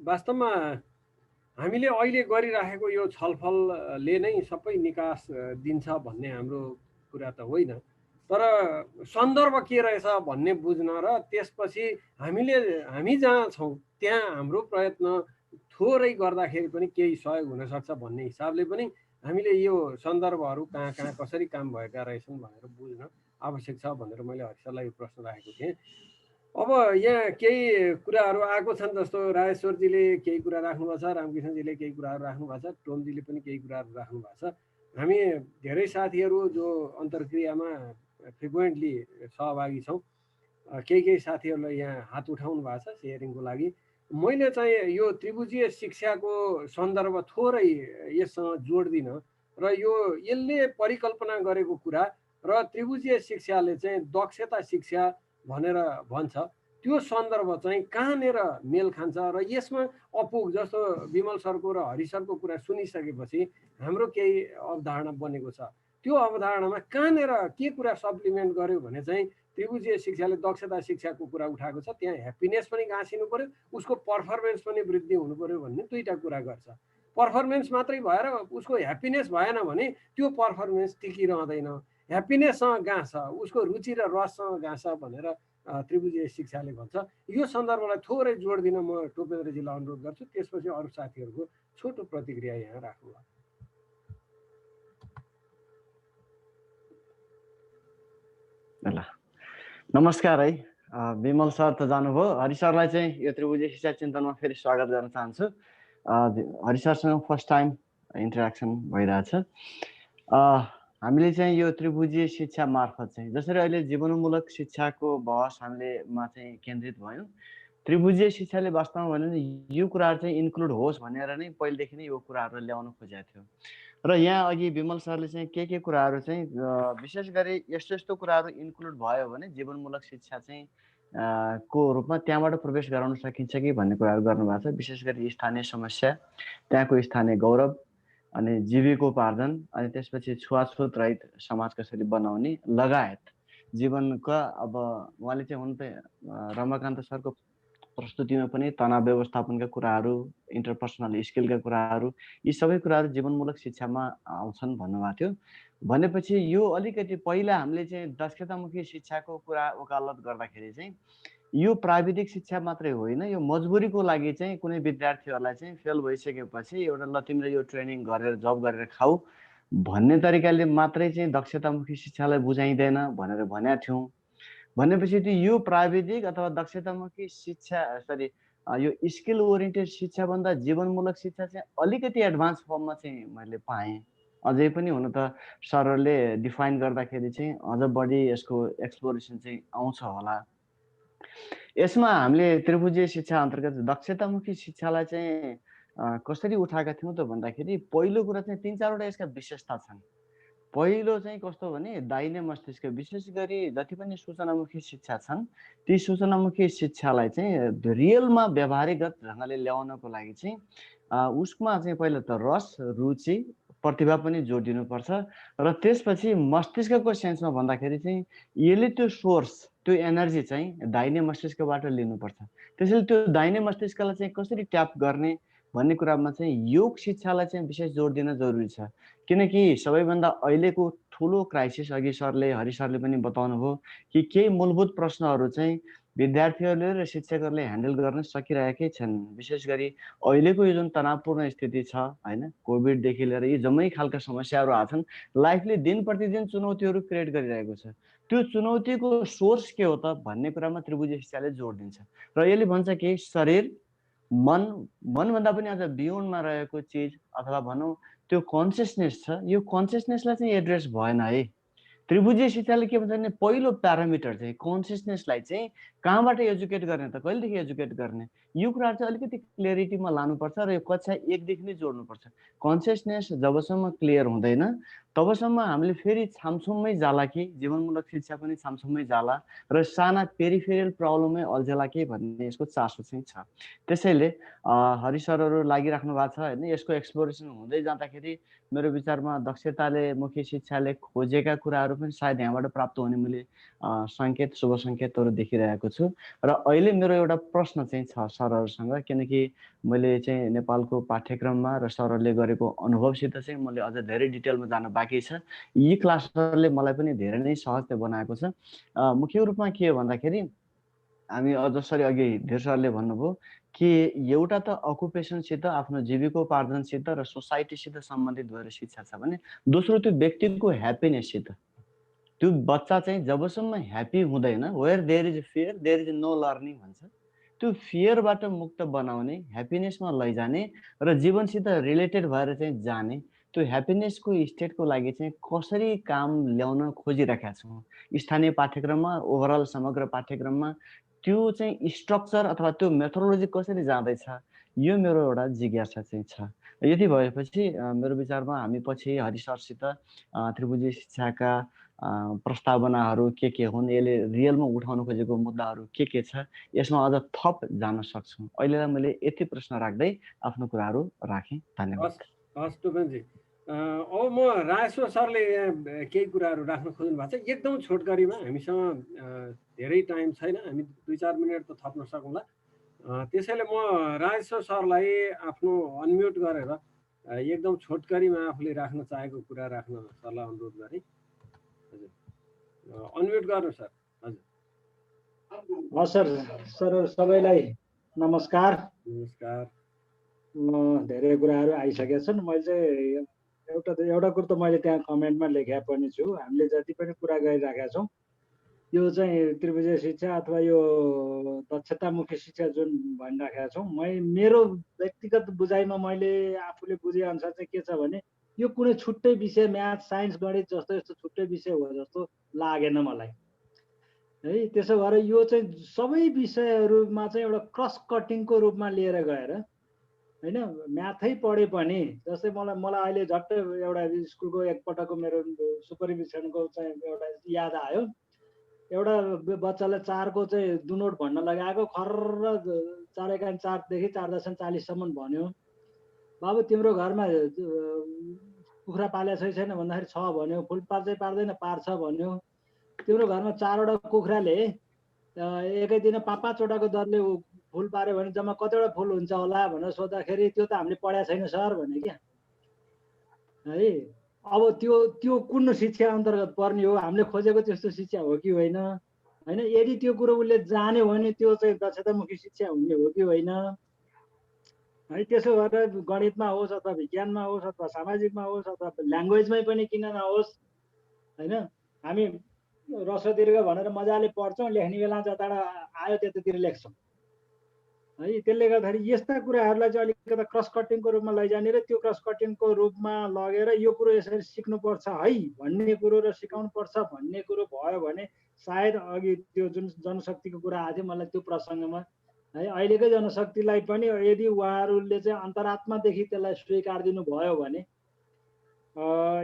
वास्तवमा हामीले अहिले गरिराखेको यो छलफलले नै सबै निकास दिन्छ भन्ने हाम्रो कुरा त होइन, तर सन्दर्भ के रहेछ भन्ने बुझ्न र त्यसपछि हामी जहाँ छौँ त्यहाँ हाम्रो प्रयत्न थोरै गर्दाखेरि पनि केही सहयोग हुनसक्छ भन्ने हिसाबले पनि हामीले यो सन्दर्भहरू कहाँ कहाँ कसरी काम भएका रहेछन् भनेर बुझ्न आवश्यक छ भनेर मैले हरि सरलाई यो प्रश्न राखेको थिएँ। अब यहाँ केही कुराहरू आएको छन्, जस्तो राजेश्वरजीले केही कुरा राख्नुभएको छ, रामकृष्णजीले केही कुराहरू राख्नुभएको छ, टोमजीले पनि केही कुराहरू राख्नु भएको छ। हामी धेरै साथीहरू जो अन्तर्क्रियामा फ्रिक्वेन्टली सहभागी छौँ केही साथीहरूले यहाँ हात उठाउनु भएको छ सेयरिङको लागि। मैले चाहिँ यो त्रिभुजीय शिक्षाको सन्दर्भ थोरै यससँग जोड्दिनँ र यसले परिकल्पना गरेको कुरा र त्रिभुजीय शिक्षाले चाहिँ दक्षता शिक्षा भनेर भन्छ, त्यो सन्दर्भ चाहिँ कहाँनिर मेल खान्छ र यसमा अपुग जस्तो विमल सरको र हरि सरको कुरा सुनिसकेपछि हाम्रो केही अवधारणा बनेको छ। त्यो अवधारणामा कहाँनिर के कुरा सप्लिमेन्ट गर्यो भने चाहिँ त्रिभुजीय शिक्षाले दक्षता शिक्षाको कुरा उठाएको छ, त्यहाँ ह्याप्पिनेस पनि गाँसिनु पर्यो, उसको पर्फर्मेन्स पनि वृद्धि हुनु पर्यो भन्ने दुईवटा कुरा गर्छ। पर्फर्मेन्स मात्रै भएर उसको ह्याप्पिनेस भएन भने त्यो पर्फर्मेन्स टिकिरहँदैन। ह्याप्पिनेससँग गाँस, उसको रुचि र रससँग गाँस भनेर त्रिभुजीय शिक्षाले भन्छ। यो सन्दर्भलाई थोरै जोड दिन म टोपेन्द्रजीलाई अनुरोध गर्छु, त्यसपछि अरू साथीहरूको छोटो प्रतिक्रिया यहाँ राख्नु। ल नमस्कार है, विमल सर त जानुभयो, हरि सरलाई चाहिँ यो त्रिभुजीय शिक्षा चिन्तनमा फेरि स्वागत गर्न चाहन्छु। हरि सरसँग फर्स्ट टाइम इन्टरेक्सन भइरहेछ। हामीले चाहिँ यो त्रिभुजीय शिक्षा मार्फत चाहिँ जसरी अहिले जीवनमूलक शिक्षाको बहस हामीलेमा चाहिँ केन्द्रित भयौँ, त्रिभुजीय शिक्षाले वास्तवमा भन्यो भने यो कुराहरू चाहिँ इन्क्लुड होस् भनेर नै पहिलेदेखि नै यो कुराहरू ल्याउन खोजेको थियो। र यहाँ अघि विमल सरले चाहिँ के कुराहरू चाहिँ विशेष गरी यस्तो यस्तो कुराहरू इन्क्लुड भयो भने जीवनमूलक शिक्षा चाहिँ को रूपमा त्यहाँबाट प्रवेश गराउन सकिन्छ कि भन्ने कुराहरू गर्नुभएको छ। विशेष गरी स्थानीय समस्या, त्यहाँको स्थानीय गौरव, अनि जीविकोपार्जन, अनि त्यसपछि छुवाछुत रहित समाज कसरी बनाउने लगायत जीवनका अब उहाँले चाहिँ हुन त रमाकान्त सरको प्रस्तुतिमा पनि तनाव व्यवस्थापनका कुराहरू, इन्टरपर्सनल स्किलका कुराहरू, यी सबै कुराहरू जीवनमूलक शिक्षामा आउँछन् भन्नुभएको थियो। भनेपछि यो अलिकति पहिला हामीले चाहिँ दक्षतामुखी शिक्षाको कुरा वकालत गर्दाखेरि चाहिँ यो प्राविधिक शिक्षा मात्रै होइन, यो मजबुरीको लागि चाहिँ कुनै विद्यार्थीहरूलाई चाहिँ फेल भइसकेपछि एउटा ल तिमीले यो ट्रेनिङ गरेर जब गरेर खाऊ भन्ने तरिकाले मात्रै चाहिँ दक्षतामुखी शिक्षालाई बुझाइँदैन भनेर भनेका थियौँ। भनेपछि त्यो यो प्राविधिक अथवा दक्षतामुखी शिक्षा यो स्किल ओरिएन्टेड शिक्षाभन्दा जीवनमूलक शिक्षा चाहिँ अलिकति एडभान्स फर्ममा चाहिँ मैले पाएँ। अझै पनि हुन त सरहरूले डिफाइन गर्दाखेरि चाहिँ अझ बढी यसको एक्सप्लोरेसन चाहिँ आउँछ होला। यसमा हामीले त्रिभुजीय शिक्षा अन्तर्गत दक्षतामुखी शिक्षालाई चाहिँ कसरी उठाएका थियौँ त भन्दाखेरि पहिलो कुरा चाहिँ 3-4वटा यसका विशेषता छन्। पहिलो चाहिँ कस्तो भने दाहिने मस्तिष्क, विशेष गरी जति पनि सूचनामुखी शिक्षा छन् ती सूचनामुखी शिक्षालाई चाहिँ रियलमा व्यावहारिकगत ढङ्गले ल्याउनको लागि चाहिँ उसमा चाहिँ पहिला त रस, रुचि, प्रतिभा पनि जोडिनुपर्छ र त्यसपछि मस्तिष्कको सेन्समा भन्दाखेरि चाहिँ यसले त्यो सोर्स, त्यो एनर्जी चाहिँ दाहिने मस्तिष्कबाट लिनुपर्छ। त्यसैले त्यो दाहिने मस्तिष्कलाई चाहिँ कसरी ट्याप गर्ने भन्ने कुरामा चाहिँ योग शिक्षालाई चाहिँ विशेष जोड दिन जरुरी छ। किनकि सबैभन्दा अहिलेको ठुलो क्राइसिस, अघि सरले हरि सरले पनि बताउनु भयो कि केही मूलभूत प्रश्नहरू चाहिँ विद्यार्थीहरूले र शिक्षकहरूले ह्यान्डल गर्न सकिरहेकै छन्। विशेष गरी अहिलेको यो जुन तनावपूर्ण स्थिति छ होइन, कोभिडदेखि लिएर यी जम्मै खालका समस्याहरू आछन्, लाइफले दिन प्रतिदिन चुनौतीहरू क्रिएट गरिरहेको छ। त्यो चुनौतीको सोर्स के हो त भन्ने कुरामा त्रिभुजीय शिक्षाले जोड दिन्छ र यसले भन्छ कि शरीर, मनभन्दा पनि अझ बियोन्डमा रहेको चिज अथवा भनौँ त्यो कन्सियसनेस छ, यो कन्सियसनेसलाई चाहिँ एड्रेस भएन है। त्रिभुजीय शिक्षाले के भन्छ भने पहिलो प्यारामिटर चाहिँ कन्सियसनेसलाई चाहिँ कहाँबाट एजुकेट गर्ने त, कहिलेदेखि एजुकेट गर्ने, यो कुराहरू चाहिँ अलिकति क्लियरिटीमा लानुपर्छ र यो कक्षा 1देखि नै जोड्नुपर्छ। कन्सियसनेस जबसम्म क्लियर हुँदैन तबसम्म हामीले फेरि छामछुममै जाला कि जीवनमूलक शिक्षा पनि छामछुममै जाला र साना पेरिफेरियल प्रब्लममै अल्झेला कि भन्ने यसको चासो चाहिँ छ। त्यसैले हरि सरहरू लागिराख्नु भएको छ होइन, यसको एक्सप्लोरेसन हुँदै जाँदाखेरि मेरो विचारमा दक्षताले मुख्य शिक्षाले खोजेका कुराहरू पनि सायद यहाँबाट प्राप्त हुने मैले सङ्केत, शुभ सङ्केतहरू देखिरहेको छु। र अहिले मेरो एउटा प्रश्न चाहिँ छ सरहरूसँग, किनकि मैले चाहिँ नेपालको पाठ्यक्रममा र सरहरूले गरेको अनुभवसित चाहिँ मैले अझ धेरै डिटेलमा जान बाँकी छ। यी क्लासहरूले मलाई पनि धेरै नै सहज बनाएको छ। मुख्य रूपमा के हो भन्दाखेरि हामी जसरी अघि धेर सरले भन्नुभयो कि एउटा त अकुपेसनसित, आफ्नो जीविकोपार्जनसित र सोसाइटीसित सम्बन्धित भएर शिक्षा छ भने दोस्रो त्यो व्यक्तिको ह्याप्पिनेससित। त्यो बच्चा चाहिँ जबसम्म ह्याप्पी हुँदैन, where there is fear there is no learning भन्छ, त्यो फियरबाट मुक्त बनाउने, ह्याप्पिनेसमा लैजाने र जीवनसित रिलेटेड भएर चाहिँ जाने, त्यो त्यो ह्याप्पिनेसको स्टेटको लागि चाहिँ कसरी काम ल्याउन खोजिरहेका छौँ स्थानीय पाठ्यक्रममा, ओभरअल समग्र पाठ्यक्रममा त्यो चाहिँ स्ट्रक्चर अथवा त्यो मेथोडोलोजी कसरी जाँदैछ, यो मेरो एउटा जिज्ञासा चाहिँ छ। यति भएपछि मेरो विचारमा हामी पछि हरि सरसित त्रिभुजी शिक्षाका प्रस्तावनाहरू के हुन्, यसले रियलमा उठाउन खोजेको मुद्दाहरू के छ, यसमा अझ थप जान सक्छौँ। अहिलेलाई मैले यति प्रश्न राख्दै आफ्नो कुराहरू राखेँ। धन्यवाद। हस् टुपेनजी। अब म राजेश्वर सरले यहाँ केही कुराहरू राख्न खोज्नु भएको छ एकदम छोटकरीमा। हामीसँग धेरै टाइम छैन, हामी 2-4 मिनट त थप्न सकौँला। त्यसैले म राजेश्वर सरलाई आफ्नो अनम्युट गरेर एकदम छोटकरीमा आफूले राख्न चाहेको कुरा राख्न सरलाई अनुरोध गरेँ। हजुर, अनम्युट गर्नु सर। हजुर सर सबैलाई नमस्कार। नमस्कार। धेरै कुराहरू आइसकेका छन्। मैले चाहिँ एउटा कुरो त मैले त्यहाँ कमेन्टमा लेखेको पनि छु। हामीले जति पनि कुरा गरिराखेका छौँ यो चाहिँ त्रिभुजीय शिक्षा अथवा यो दक्षतामुखी शिक्षा जुन भनिराखेका छौँ, मेरो व्यक्तिगत बुझाइमा मैले आफूले बुझे अनुसार चाहिँ के छ भने यो कुनै छुट्टै विषय म्याथ साइन्स गणित जस्तो यस्तो छुट्टै विषय हो जस्तो लागेन मलाई है। त्यसो भएर यो चाहिँ सबै विषयहरूमा चाहिँ एउटा क्रस कटिङको रूपमा लिएर गएर होइन, म्याथै पढे पनि जस्तै मलाई अहिले झट्ट एउटा स्कुलको एकपटकको मेरो सुपरभिजनको चाहिँ एउटा याद आयो। एउटा बच्चालाई 4 को चाहिँ दुनोट भन्न लगाएको, खर्र 4 एकान 4 देखि 4 दशम 40 सम्म भन्यो। बाबु तिम्रो घरमा कुखुरा पालेको छैन भन्दाखेरि 6 भन्यो। फुल पार्दै पार्दैन पार्छ भन्यो। तिम्रो घरमा 4 वटा कुखुराले एकै दिन 5-5 वटाको दरले फुल पार्यो भने जम्मा कतिवटा फुल हुन्छ होला भनेर सोद्धाखेरि त्यो त हामीले पढाएको छैन सर भने क्या है। अब त्यो कुन शिक्षा अन्तर्गत पर्ने हो, हामीले खोजेको त्यस्तो शिक्षा हो कि होइन होइन। यदि त्यो कुरो उसले जान्यो भने त्यो चाहिँ दक्षतामुखी शिक्षा हुने हो कि होइन है। त्यसो भएर गणितमा होस् अथवा विज्ञानमा होस् अथवा सामाजिकमा होस् अथवा ल्याङ्ग्वेजमै पनि किन नहोस् होइन, हामी रस्व दीर्घ भनेर मजाले पढ्छौँ, लेख्ने बेला जताबाट आयो त्यतातिर लेख्छौँ है। त्यसले गर्दाखेरि यस्ता कुराहरूलाई चाहिँ अलिकति क्रस कटिङको रूपमा लैजाने र त्यो क्रस कटिङको रूपमा लगेर यो कुरो यसरी सिक्नुपर्छ है भन्ने कुरो र सिकाउनुपर्छ भन्ने कुरो भयो भने सायद अघि त्यो जुन जनशक्तिको कुरा आएको थियो मलाई त्यो प्रसङ्गमा है, अहिलेकै जनशक्तिलाई पनि यदि उहाँहरूले चाहिँ अन्तरात्मादेखि त्यसलाई स्वीकार दिनुभयो भने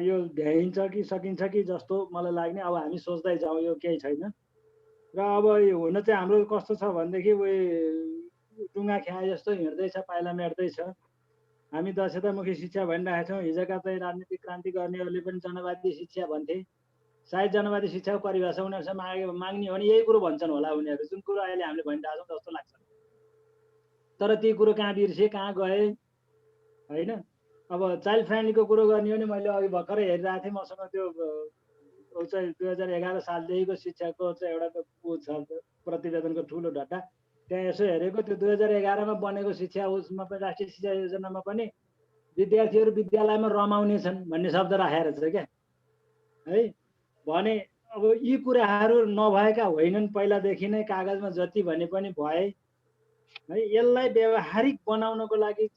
यो भ्याइन्छ कि सकिन्छ कि जस्तो मलाई लाग्ने। अब हामी सोच्दै जाउँ, यो केही छैन। र अब हुन चाहिँ हाम्रो कस्तो छ भनेदेखि टुङ्गा ख्याए जस्तो हिँड्दैछ, पाइला मेट्दैछ। हामी दक्षतामुखी शिक्षा भनिरहेका छौँ। हिजोका चाहिँ राजनीतिक क्रान्ति गर्नेहरूले पनि जनवादी शिक्षा भन्थे। सायद जनवादी शिक्षाको परिभाषा उनीहरूसँग माग्ने हो भने यही कुरो भन्छन् होला उनीहरू, जुन कुरो अहिले हामीले भनिरहेका छौँ जस्तो लाग्छ। तर ती कुरो कहाँ बिर्से, कहाँ गए होइन। अब चाइल्ड फ्रेन्डलीको कुरो गर्ने हो भने मैले अघि भर्खरै हेरिरहेको थिएँ, मसँग त्यो चाहिँ 2011 सालदेखिको शिक्षाको चाहिँ एउटा छ प्रतिवेदनको ठुलो डाटा। त्यहाँ यसो हेरेको त्यो 2011 मा बनेको शिक्षा उसमा पनि राष्ट्रिय शिक्षा योजनामा पनि विद्यार्थीहरू विद्यालयमा रमाउने छन् भन्ने शब्द राखेर छ क्या है। भने अब यी कुराहरू नभएका होइनन्, पहिलादेखि नै कागजमा जति भने पनि भए है। यसलाई व्यावहारिक बनाउनको लागि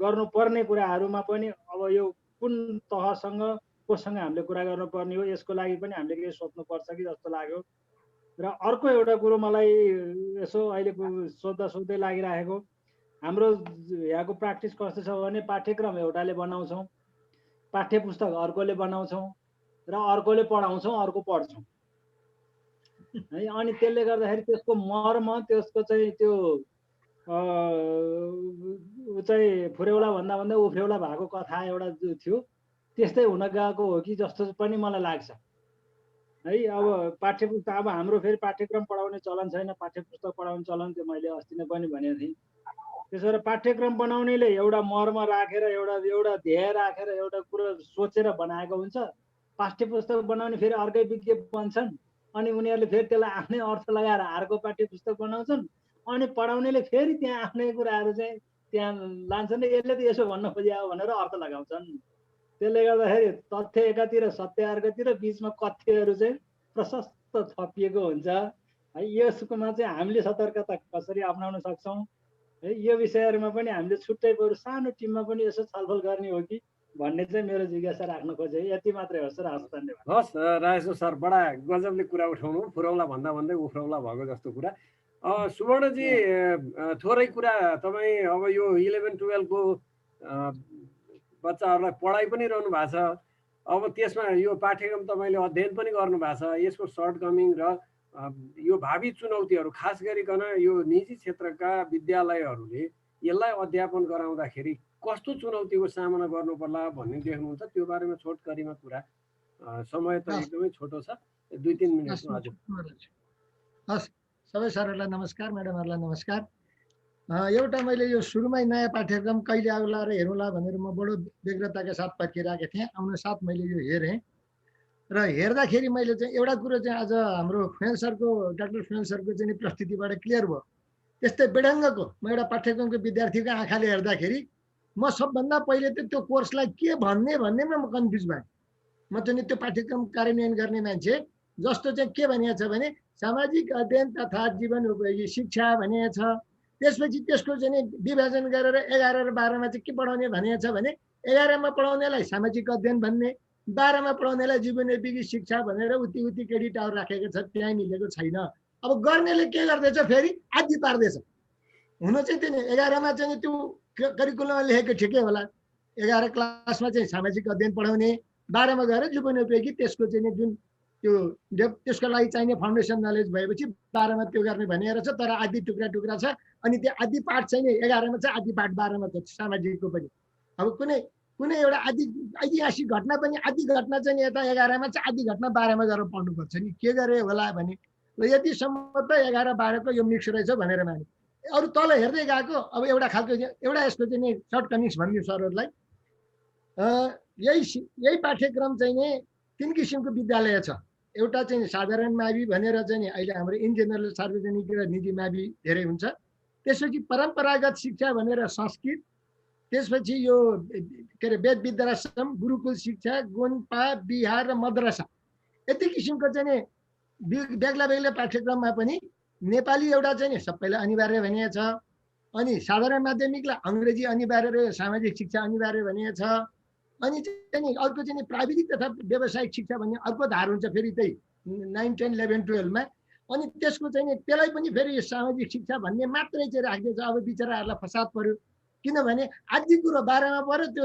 गर्नुपर्ने कुराहरूमा पनि अब यो कुन तहसँग कोसँग हामीले कुरा गर्नुपर्ने हो यसको लागि पनि हामीले केही सोच्नुपर्छ कि जस्तो लाग्यो। र अर्को एउटा कुरो मलाई यसो अहिलेको सोध्दै लागिरहेको, हाम्रो यहाँको प्र्याक्टिस कस्तो छ भने पाठ्यक्रम एउटाले बनाउँछौँ, पाठ्य पुस्तक अर्कोले बनाउँछौँ र अर्कोले पढाउँछौँ, अर्को पढ्छौँ है। अनि त्यसले गर्दाखेरि त्यसको मर्म, त्यसको चाहिँ त्यो चाहिँ फुरेउला भन्दा उफ्रेउला भएको कथा एउटा थियो, त्यस्तै हुन गएको हो कि जस्तो पनि मलाई लाग्छ है। अब पाठ्यपुस्तक, अब हाम्रो फेरि पाठ्यक्रम पढाउने चलन छैन, पाठ्यपुस्तक पढाउने चलन, त्यो मैले अस्ति नै पनि भनेको थिएँ। त्यसो भएर पाठ्यक्रम बनाउनेले एउटा मर्म राखेर एउटा ध्येय राखेर एउटा कुरो सोचेर बनाएको हुन्छ। पाठ्यपुस्तक बनाउने फेरि अर्कै विज्ञ बन्छन् अनि उनीहरूले फेरि त्यसलाई आफ्नै अर्थ लगाएर अर्को पाठ्यपुस्तक बनाउँछन्। अनि पढाउनेले फेरि त्यहाँ आफ्नै कुराहरू चाहिँ त्यहाँ लान्छन् र यसले त यसो भन्न खोज्या हो भनेर अर्थ लगाउँछन्। त्यसले गर्दाखेरि तथ्य एकातिर सत्य अर्कोतिर, बिचमा कथ्यहरू चाहिँ प्रशस्त थपिएको हुन्छ है। यसकोमा चाहिँ हामीले सतर्कता कसरी अप्नाउन सक्छौँ है, यो विषयहरूमा पनि हामीले छुट्टै बरु सानो टिममा पनि यसो छलफल गर्ने हो कि भन्ने चाहिँ मेरो जिज्ञासा राख्न खोजेँ। यति मात्रै हो सर। हस्, धन्यवाद। हस् राजेश्वर सर, बडा गजबले कुरा उठाउनु, फुरौला भन्दा भन्दै उफ्रौला भएको जस्तो कुरा। सुवर्णजी, थोरै कुरा तपाईँ अब यो 11-12 को बच्चाहरूलाई पढाइ पनि रहनु भएको छ, अब त्यसमा यो पाठ्यक्रम तपाईँले अध्ययन पनि गर्नु भएको छ, यसको सर्टकमिङ र यो भावी चुनौतीहरू, खास गरिकन यो निजी क्षेत्रका विद्यालयहरूले यसलाई अध्यापन गराउँदाखेरि कस्तो चुनौतीको सामना गर्नु पर्ला भन्ने देख्नुहुन्छ, त्यो बारेमा छोटकरीमा कुरा। समय त एकदमै छोटो छ, 2-3 मिनेटमा। हजुर। हस्, सबै सरहरूलाई नमस्कार, म्याडमहरूलाई नमस्कार। एउटा मैले यो सुरुमै नयाँ पाठ्यक्रम कहिले आउला र हेरौँला भनेर म बडो व्यग्रताका साथ पर्खिरहेको थिएँ। आउन साथ मैले यो हेरेँ र हेर्दाखेरि मैले चाहिँ एउटा कुरो चाहिँ आज हाम्रो फुएन सरको, डाक्टर फुएन सरको चाहिँ प्रस्तुतिबाट क्लियर भयो। त्यस्तै बेढङ्गको म एउटा पाठ्यक्रमको विद्यार्थीको आँखाले हेर्दाखेरि म सबभन्दा पहिले त त्यो कोर्सलाई के भन्नेमा म कन्फ्युज भएँ। म चाहिँ त्यो पाठ्यक्रम कार्यान्वयन गर्ने मान्छे, जस्तो चाहिँ के भनिएको छ भने सामाजिक अध्ययन तथा जीवन उपयोगी शिक्षा भनिएको छ। त्यसपछि त्यसको चाहिँ विभाजन गरेर 11 र 12मा चाहिँ के पढाउने भनिएको छ भने 11मा पढाउनेलाई सामाजिक अध्ययन भन्ने, 12मा पढाउनेलाई जीवन उपयोगी शिक्षा भनेर उति क्रेडिटहरू राखेको छ, त्यहाँ मिलेको छैन। अब गर्नेले के गर्दैछ, फेरि आदि पार्दैछ। हुन चाहिँ त्यो 11मा चाहिँ त्यो करिकुलममा लेखेको ठिकै होला, 11 क्लासमा चाहिँ सामाजिक अध्ययन पढाउने, 12मा गएर जीवन उपयोगी त्यसको चाहिँ जुन त्यो त्यसको लागि चाहिने फाउन्डेसन नलेज भएपछि 12मा त्यो गर्ने भनेर छ। तर आदि टुक्रा छ, अनि त्यो आदि पाठ चाहिँ 11मा छ, आदि पाठ 12मा छ सामाजिकको पनि। अब कुनै एउटा ऐतिहासिक घटना पनि आदि घटना चाहिँ यता 11मा छ, आदि घटना 12मा गएर पढ्नुपर्छ नि, के गरे होला भने। र यतिसम्म त 11-12को यो मिक्स रहेछ भनेर माने। अरू तल हेर्दै गएको अब एउटा खालको एउटा यसको चाहिँ सर्टकमिङ्स भन्ने सरहरूलाई, यही पाठ्यक्रम चाहिँ नि 3 किसिमको विद्यालय छ। एउटा चाहिँ साधारण मावि भनेर चाहिँ अहिले हाम्रो इन जेनरल सार्वजनिक र निजी मावि धेरै हुन्छ। त्यसपछि परम्परागत शिक्षा भनेर संस्कृत, त्यसपछि यो के अरे वेद विद्याश्रम, गुरुकुल शिक्षा, गोन्पा, बिहार र मद्रसा, यति किसिमको चाहिँ बेग्ला पाठ्यक्रममा पनि नेपाली एउटा चाहिँ सबैलाई अनिवार्य भनिएको छ। अनि साधारण माध्यमिकलाई अङ्ग्रेजी अनिवार्य र सामाजिक शिक्षा अनिवार्य भनिएको छ। अनि चाहिँ अर्को चाहिँ प्राविधिक तथा व्यावसायिक शिक्षा भन्ने अर्को धार हुन्छ फेरि त्यही 9, 10, 11, 12मा। अनि त्यसको चाहिँ त्यसलाई पनि फेरि सामाजिक शिक्षा भन्ने मात्रै चाहिँ राखिदिएछ। अब बिचराहरूलाई फसाद पर्यो, किनभने आदि कुरो 12मा पऱ्यो, त्यो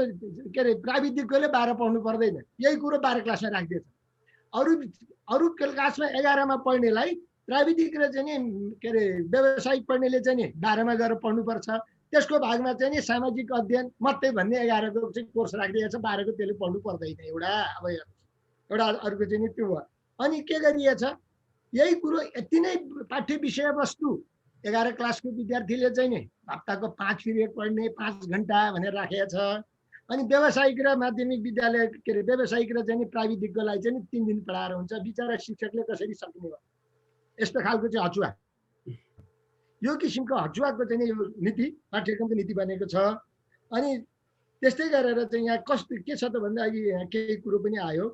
के अरे प्राविधिकले 12 पढ्नु पर्दैन, यही कुरो 12 क्लासमा राखिदिएछ। अरू क्लासमा 11मा पढ्नेलाई प्राविधिक र चाहिँ के अरे व्यावसायिक पढ्नेले चाहिँ 12मा गएर पढ्नुपर्छ। त्यसको भागमा चाहिँ सामाजिक अध्ययन मात्रै भन्ने 11को चाहिँ कोर्स राखिदिएको छ, 12को त्यसले पढ्नु पर्दैन। एउटा अर्को चाहिँ त्यो भयो। अनि के गरिएछ, यही कुरो यति नै पाठ्य विषयवस्तु 11 क्लासको विद्यार्थीले चाहिँ नि हप्ताको 5 पिरियड पढ्ने, 5 घन्टा भनेर राखेको छ। अनि व्यावसायिक र माध्यमिक विद्यालय के अरे व्यावसायिक र चाहिँ प्राविधिकको लागि चाहिँ 3 दिन पढाएर हुन्छ। बिचरा शिक्षकले कसरी सक्ने भयो। यस्तो खालको चाहिँ हचुवा, यो किसिमको हचुवाको चाहिँ यो नीति पाठ्यक्रमको नीति बनेको छ। अनि त्यस्तै गरेर चाहिँ यहाँ कस्तो के छ त भन्दा अघि यहाँ केही कुरो पनि आयो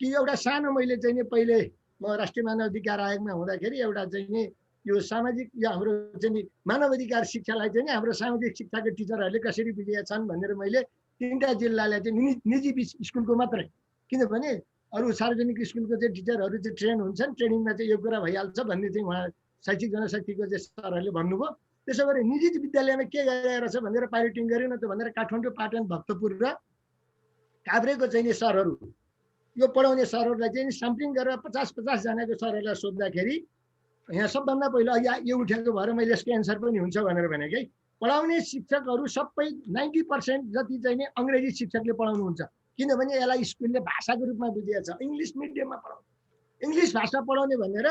कि एउटा सानो मैले चाहिँ पहिले म राष्ट्रिय मानव अधिकार आयोगमा हुँदाखेरि एउटा चाहिँ यो सामाजिक यो हाम्रो चाहिँ मानव अधिकार शिक्षालाई चाहिँ हाम्रो सामाजिक शिक्षाको टिचरहरूले कसरी बुझेछन् भनेर मैले 3टा जिल्लालाई चाहिँ निजी स्कुलको मात्रै, किनभने अरू सार्वजनिक स्कुलको चाहिँ टिचरहरू चाहिँ ट्रेन हुन्छन्, ट्रेनिङमा चाहिँ यो कुरा भइहाल्छ भन्ने चाहिँ उहाँ शैक्षिक जनशक्तिको चाहिँ सरहरूले भन्नुभयो। त्यसो गरी निजी विद्यालयमा के गरिरहेको छ भनेर पाइलटिङ गरेन त भनेर काठमाडौँ, पाटन, भक्तपुर र काभ्रेको चाहिँ सरहरू, यो पढाउने सरहरूलाई चाहिँ स्याम्पलिङ गरेर 50-50 जनाको सरहरूलाई सोद्धाखेरि यहाँ सबभन्दा पहिला अघि यो उठेको भएर मैले यसको एन्सर पनि हुन्छ भनेर भनेको है। पढाउने शिक्षकहरू सबै 90% जति चाहिँ नि अङ्ग्रेजी शिक्षकले पढाउनुहुन्छ, किनभने यसलाई स्कुलले भाषाको रूपमा बुझिएको छ। इङ्ग्लिस मिडियममा पढाउने, इङ्ग्लिस भाषा पढाउने भनेर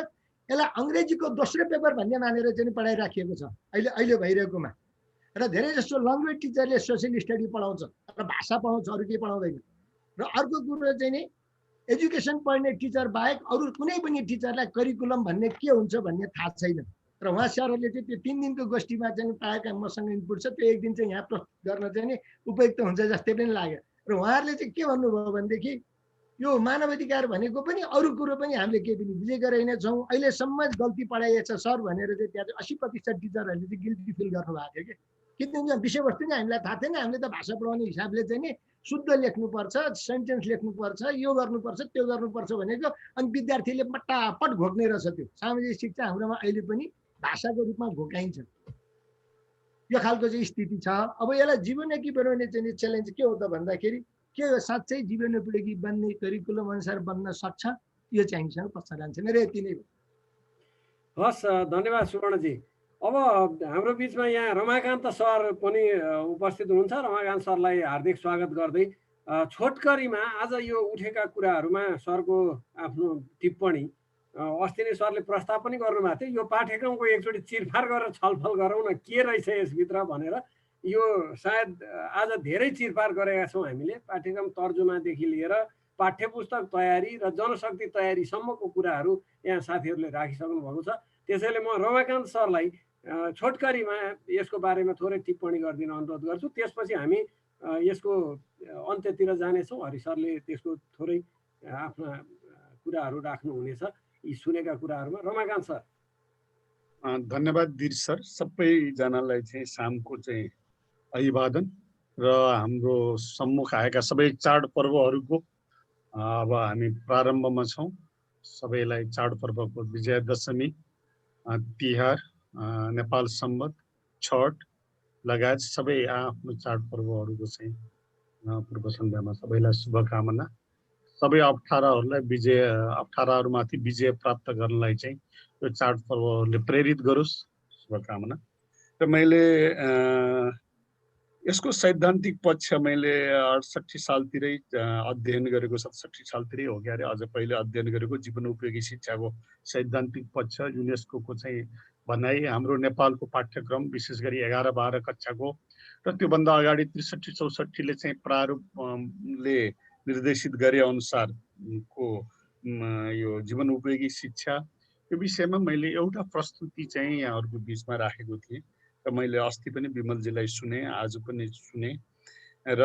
यसलाई अङ्ग्रेजीको दोस्रो पेपर भन्ने मानेर चाहिँ पढाइराखिएको छ अहिले भइरहेकोमा। र धेरै जस्तो ल्याङ्ग्वेज टिचरले सोसियल स्टडी पढाउँछ र भाषा पढाउँछ, अरू केही पढाउँदैन। र अर्को कुरो चाहिँ नि एजुकेसन पढ्ने टिचर बाहेक अरू कुनै पनि टिचरलाई करिकुलम भन्ने के हुन्छ भन्ने थाहा छैन। र उहाँ सरहरूले चाहिँ त्यो 3 दिनको गोष्ठीमा चाहिँ पाएका मसँग इनपुट छ, त्यो एक दिन चाहिँ यहाँ प्रस्तुत गर्न चाहिँ नि उपयुक्त हुन्छ जस्तै पनि लाग्यो। र उहाँहरूले चाहिँ के भन्नुभयो भनेदेखि यो मानव अधिकार भनेको पनि अरू कुरो पनि हामीले केही पनि बुझेको रहेन छौँ, अहिलेसम्म गल्ती पढाइएछ सर भनेर चाहिँ त्यहाँ चाहिँ 80% टिचरहरूले चाहिँ गिल्टी फिल गर्नुभएको थियो कि, किनभने विषयवस्तु नै हामीलाई थाहा थिएन। हामीले त भाषा पढाउने हिसाबले चाहिँ नि शुद्ध लेख्नुपर्छ, सेन्टेन्स लेख्नुपर्छ, यो गर्नुपर्छ, त्यो गर्नुपर्छ भनेको अनि विद्यार्थीले पटापट घोक्ने रहेछ। त्यो सामाजिक शिक्षा हाम्रोमा अहिले पनि भाषाको रूपमा घोकाइन्छ। यो खालको चाहिँ स्थिति छ। अब यसलाई जीवनोपयोगी बनाउने चाहिँ च्यालेन्ज के हो त भन्दाखेरि के हो, साँच्चै जीवनोपयोगी बन्ने करिकुलम अनुसार बन्न सक्छ, यो चाहिँ हामीसँग प्रश्न रहन्छ। मेरो यति नै हो। हस्, धन्यवाद सुवर्णजी। अब हाम्रो बिचमा यहाँ रमाकान्त सर पनि उपस्थित हुनुहुन्छ। रमाकान्त सरलाई हार्दिक स्वागत गर्दै छोटकरीमा आज यो उठेका कुराहरूमा सरको आफ्नो टिप्पणी, अस्ति नै सरले प्रस्ताव पनि गर्नुभएको थियो, यो पाठ्यक्रमको एकचोटि चिरफार गरेर छलफल गरौँ न के रहेछ यसभित्र भनेर। यो सायद आज धेरै चिरफार गरेका छौँ हामीले। पाठ्यक्रम तर्जुमादेखि लिएर पाठ्य पुस्तक तयारी र जनशक्ति तयारीसम्मको कुराहरू यहाँ साथीहरूले राखिसक्नु भएको छ। त्यसैले म रमाकान्त सरलाई छोटकरीमा यसको बारेमा थोरै टिप्पणी गरिदिन अनुरोध गर्छु। त्यसपछि हामी यसको अन्त्यतिर जानेछौँ। हरि सरले त्यसको थोरै आफ्ना कुराहरू राख्नुहुनेछ यी सुनेका कुराहरूमा। रमाकान्त सर। धन्यवाद दिर सर। सबैजनालाई चाहिँ सामको चाहिँ अभिवादन र हाम्रो सम्मुख आएका सबै चाडपर्वहरूको अब हामी प्रारम्भमा छौँ। सबैलाई चाडपर्वको विजयादशमी, तिहार, नेपाल सम्वत, छठ लगायत सबै आफ्नो चाडपर्वहरूको चाहिँ पूर्व सन्ध्यामा सबैलाई शुभकामना। सबै अप्ठ्याराहरूमाथि विजय प्राप्त गर्नलाई चाहिँ यो चाडपर्वहरूले प्रेरित गरोस्, शुभकामना। र मैले यसको सैद्धान्तिक पक्ष मैले 68 सालतिरै अध्ययन गरेको, 67 सालतिरै हो क्या अरे, अझ पहिले अध्ययन गरेको जीवनोपयोगी शिक्षाको सैद्धान्तिक पक्ष युनेस्को चाहिँ भनाइ हाम्रो नेपालको पाठ्यक्रम विशेष गरी 11-12 कक्षाको र त्योभन्दा अगाडि 63-64ले चाहिँ प्रारूपले निर्देशित गरे अनुसारको यो जीवनोपयोगी शिक्षा, यो विषयमा मैले एउटा प्रस्तुति चाहिँ यहाँहरूको बिचमा राखेको थिएँ र मैले अस्ति पनि विमलजीलाई सुने, आज पनि सुने र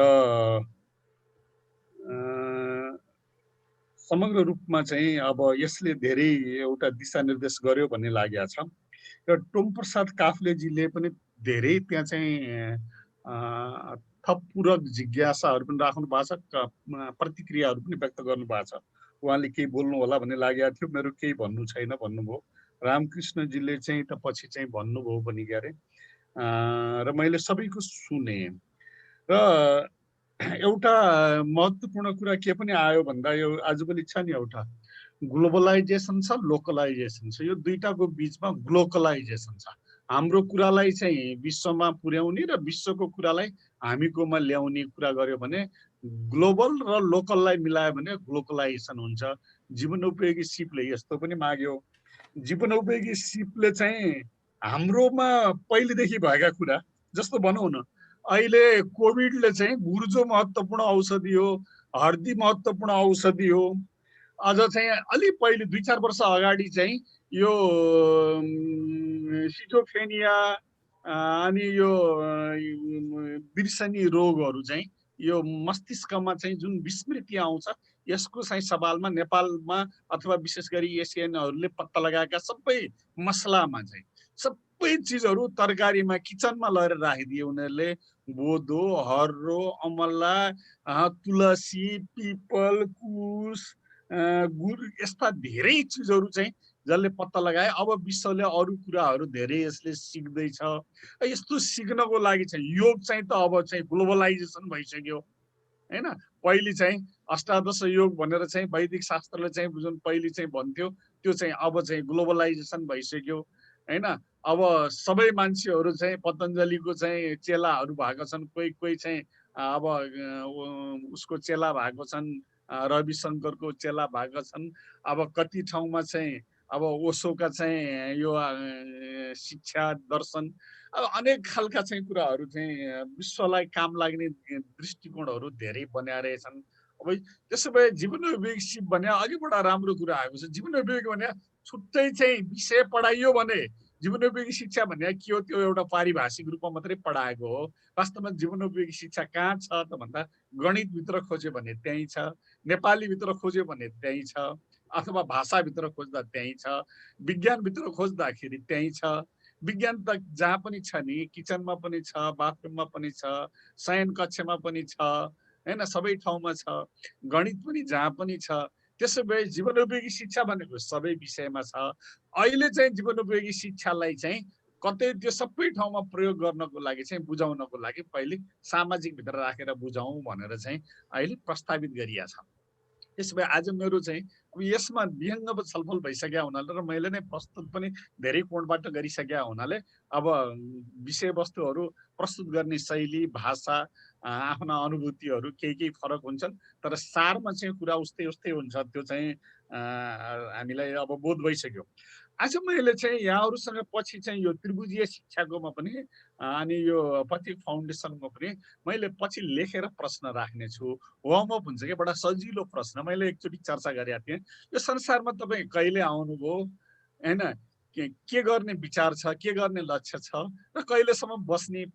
समग्र रूपमा चाहिँ अब यसले धेरै एउटा दिशानिर्देश गर्यो भन्ने लागेको छ। र टोमप्रसाद काफ्लेजीले पनि धेरै त्यहाँ चाहिँ थप पूरक जिज्ञासाहरू पनि राख्नु भएको छ, प्रतिक्रियाहरू पनि व्यक्त गर्नु भएको छ। उहाँले केही बोल्नु होला भन्ने लागेको थियो, मेरो केही भन्नु छैन भन्नुभयो। रामकृष्णजीले चाहिँ त पछि चाहिँ भन्नुभयो पनि क्यारे, र मैले सबैको सुने। र एउटा महत्त्वपूर्ण कुरा के पनि आयो भन्दा यो आज पनि छ नि, एउटा ग्लोबलाइजेसन छ, लोकलाइजेसन छ। यो दुईटाको बिचमा ग्लोकलाइजेसन छ। हाम्रो कुरालाई चाहिँ विश्वमा पुर्याउने र विश्वको कुरालाई हामीकोमा ल्याउने कुरा गर्यो भने ग्लोबल र लोकललाई मिलायो भने ग्लोकलाइजेसन हुन्छ। जीवनोपयोगी सिपले यस्तो पनि माग्यो। जीवनोपयोगी सिपले चाहिँ हाम्रोमा पहिलेदेखि भएका कुरा, जस्तो भनौँ न अहिले कोभिडले चाहिँ गुर्जो महत्त्वपूर्ण औषधि हो, हर्दी महत्त्वपूर्ण औषधि हो। अझ चाहिँ अलि पहिले 2-4 वर्ष अगाडि चाहिँ यो सिटोफेनिया अनि यो बिर्सनी रोगहरू चाहिँ यो मस्तिष्कमा चाहिँ जुन विस्मृति आउँछ, यसको चाहिँ सवालमा नेपालमा अथवा विशेष गरी एसियनहरूले पत्ता लगाएका सबै मसलामा चाहिँ सबै चिजहरू तरकारीमा किचनमा लगेर राखिदिए उनीहरूले। बोदो, हर्रो, अमला, तुलसी, पिपल, कुश, गुर, यस्ता धेरै चिजहरू चाहिँ जसले पत्ता लगाए। अब विश्वले अरू कुराहरू धेरै यसले सिक्दैछ। यस्तो सिक्नको लागि चाहिँ योग चाहिँ त अब चाहिँ ग्लोबलाइजेसन भइसक्यो हैन। पहिले चाहिँ अष्टादश योग भनेर चाहिँ वैदिक शास्त्रले चाहिँ जुन पहिले चाहिँ भन्थ्यो त्यो चाहिँ अब चाहिँ ग्लोबलाइजेसन भइसक्यो हैन। अब सबै मान्छेहरू चाहिँ पतञ्जलिको चाहिँ चेलाहरू भएको छन्, कोही कोही चाहिँ अब उसको चेला भएको छन्, रविशङ्करको चेला भएको छन्। अब कति ठाउँमा चाहिँ अब ओशोका चाहिँ यो शिक्षा दर्शन, अब अनेक खालका चाहिँ कुराहरू चाहिँ विश्वलाई काम लाग्ने दृष्टिकोणहरू धेरै बनाइरहेछन्। अब त्यसो भए जीवनोपयोगी सिप भने अघि बडा राम्रो कुरा आएको छ। जीवनोपयोगी भने छुट्टै चाहिँ विषय पढाइयो भने जीवनोपयोगी शिक्षा भन्ने के हो, त्यो एउटा पारिभाषिक रूपमा मात्रै पढाएको हो। वास्तवमा जीवनोपयोगी शिक्षा कहाँ छ त भन्दा गणितभित्र खोज्यो भने त्यहीँ छ, नेपालीभित्र खोज्यो भने त्यहीँ छ, अथवा भाषाभित्र खोज्दा त्यहीँ छ, विज्ञानभित्र खोज्दाखेरि त्यहीँ छ। विज्ञान त जहाँ पनि छ नि, किचनमा पनि छ, बाथरुममा पनि छ, शयन कक्षमा पनि छ हैन, सबै ठाउँमा छ, गणित पनि जहाँ पनि छ। त्यसो भए जीवनोपयोगी शिक्षा भनेको सबै विषयमा छ। अहिले चाहिँ जीवनोपयोगी शिक्षालाई चाहिँ कतै त्यो सबै ठाउँमा प्रयोग गर्नको लागि चाहिँ बुझाउनको लागि पहिले सामाजिक भित्र राखेर बुझाउँ भनेर चाहिँ अहिले प्रस्तावित गरिया छ। त्यसो भए आज मेरो चाहिँ अब यसमा विहङ्ग छलफल भइसक्यो हुनाले र मैले नै प्रस्तुत पनि धेरै कोणबाट गरिसकेका हुनाले अब विषयवस्तुहरू प्रस्तुत गर्ने शैली, भाषा, आफ्ना अनुभूतिहरू केही फरक हुन्छन्, तर सारमा चाहिँ कुरा उस्तै उस्तै हुन्छ। त्यो चाहिँ हामीलाई अब बोध भइसक्यो। आज मैले चाहिँ यहाँहरूसँग पछि चाहिँ यो त्रिभुजीय शिक्षाकोमा पनि अनि यो पथिक फाउन्डेसनको पनि मैले पछि लेखेर प्रश्न राख्नेछु। वार्मअप हुन्छ कि बडा सजिलो प्रश्न। मैले एकचोटि चर्चा गरेका थिएँ, यो संसारमा तपाईँ कहिले आउनुभयो हैन, के गर्ने विचार छ, के गर्ने लक्ष्य छ र कहिलेसम्म बस्ने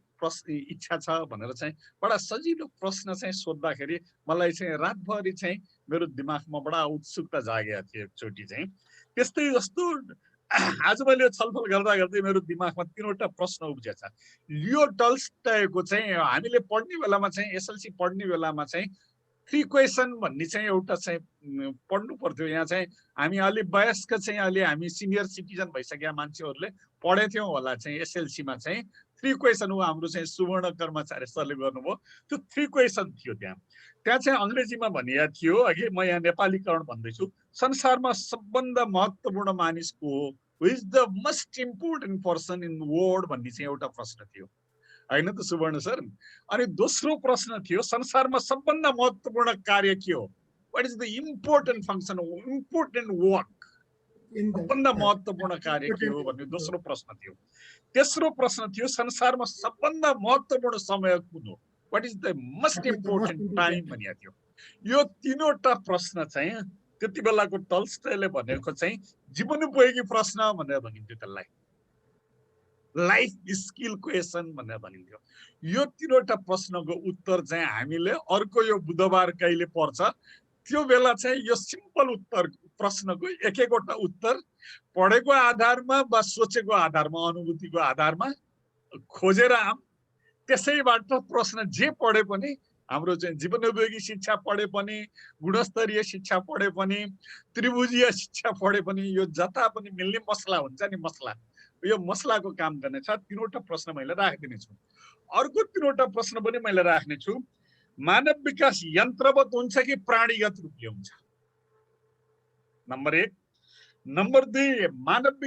इच्छा छ भनेर चाहिँ बडा सजिलो प्रश्न चाहिँ सोद्धाखेरि मलाई चाहिँ रातभरि चाहिँ मेरो दिमागमा बडा उत्सुकता जागेको थियो एकचोटि चाहिँ। त्यस्तै जस्तो आज मैले छलफल गर्दा गर्दै मेरो दिमागमा 3वटा प्रश्न उब्जेको छ। लियो टल्स्टयको चाहिँ हामीले पढ्ने बेलामा चाहिँ एसएलसी पढ्ने बेलामा चाहिँ 3 क्वेसन भन्ने चाहिँ एउटा चाहिँ पढ्नु पर्थ्यो। यहाँ चाहिँ हामी अलि वयस्क चाहिँ अलि हामी सिनियर सिटिजन भइसकेका मान्छेहरूले पढेथ्यौँ होला चाहिँ एसएलसीमा चाहिँ 3 क्वेसन हो। हाम्रो चाहिँ सुवर्ण कर्मचारी सरले गर्नुभयो, त्यो 3 क्वेसन थियो। त्यहाँ चाहिँ अङ्ग्रेजीमा भनिएको थियो, अघि म यहाँ नेपालीकरण भन्दैछु, संसारमा सबभन्दा महत्त्वपूर्ण मानिस को हो, who is the most important person in the world भन्ने चाहिँ एउटा प्रश्न थियो, होइन त सुवर्ण सर? अनि दोस्रो प्रश्न थियो, संसारमा सबभन्दा महत्त्वपूर्ण कार्य के हो, what is the important function, important work, सबभन्दा महत्त्वपूर्ण कार्य के हो भन्ने दोस्रो प्रश्न थियो। तेस्रो प्रश्न थियो, संसारमा सबभन्दा महत्त्वपूर्ण समय कुन हो, what is the most important time भनिएको थियो। यो 3वटा प्रश्न चाहिँ त्यति बेलाको टल्स्टयले भनेको चाहिँ जीवनोपयोगी प्रश्न भनेर भनिन्थ्यो, त्यसलाई लाइफ स्किल क्वेसन भनेर भनिन्थ्यो। यो 3वटा प्रश्नको उत्तर चाहिँ हामीले अर्को यो बुधबार कहिले पर्छ त्यो बेला चाहिँ यो सिम्पल उत्तर प्रश्नको एक-एकवटा उत्तर पढेको आधारमा वा सोचेको आधारमा, अनुभूतिको आधारमा खोजेर आम। त्यसैबाट प्रश्न जे पढे पनि, हाम्रो चाहिँ जीवनोपयोगी शिक्षा पढे पनि, गुणस्तरीय शिक्षा पढे पनि, त्रिभुजीय शिक्षा पढे पनि, यो जता पनि मिल्ने मसला हुन्छ नि, मसला, यो मसलाको काम गर्नेछ। 3वटा प्रश्न मैले राखिदिनेछु। अर्को 3वटा प्रश्न पनि मैले राख्नेछु, मानव विकास यन्त्रवत हुन्छ कि प्राणीगत रूपले हुन्छ? नम्बर 1। नम्बर 2, मानव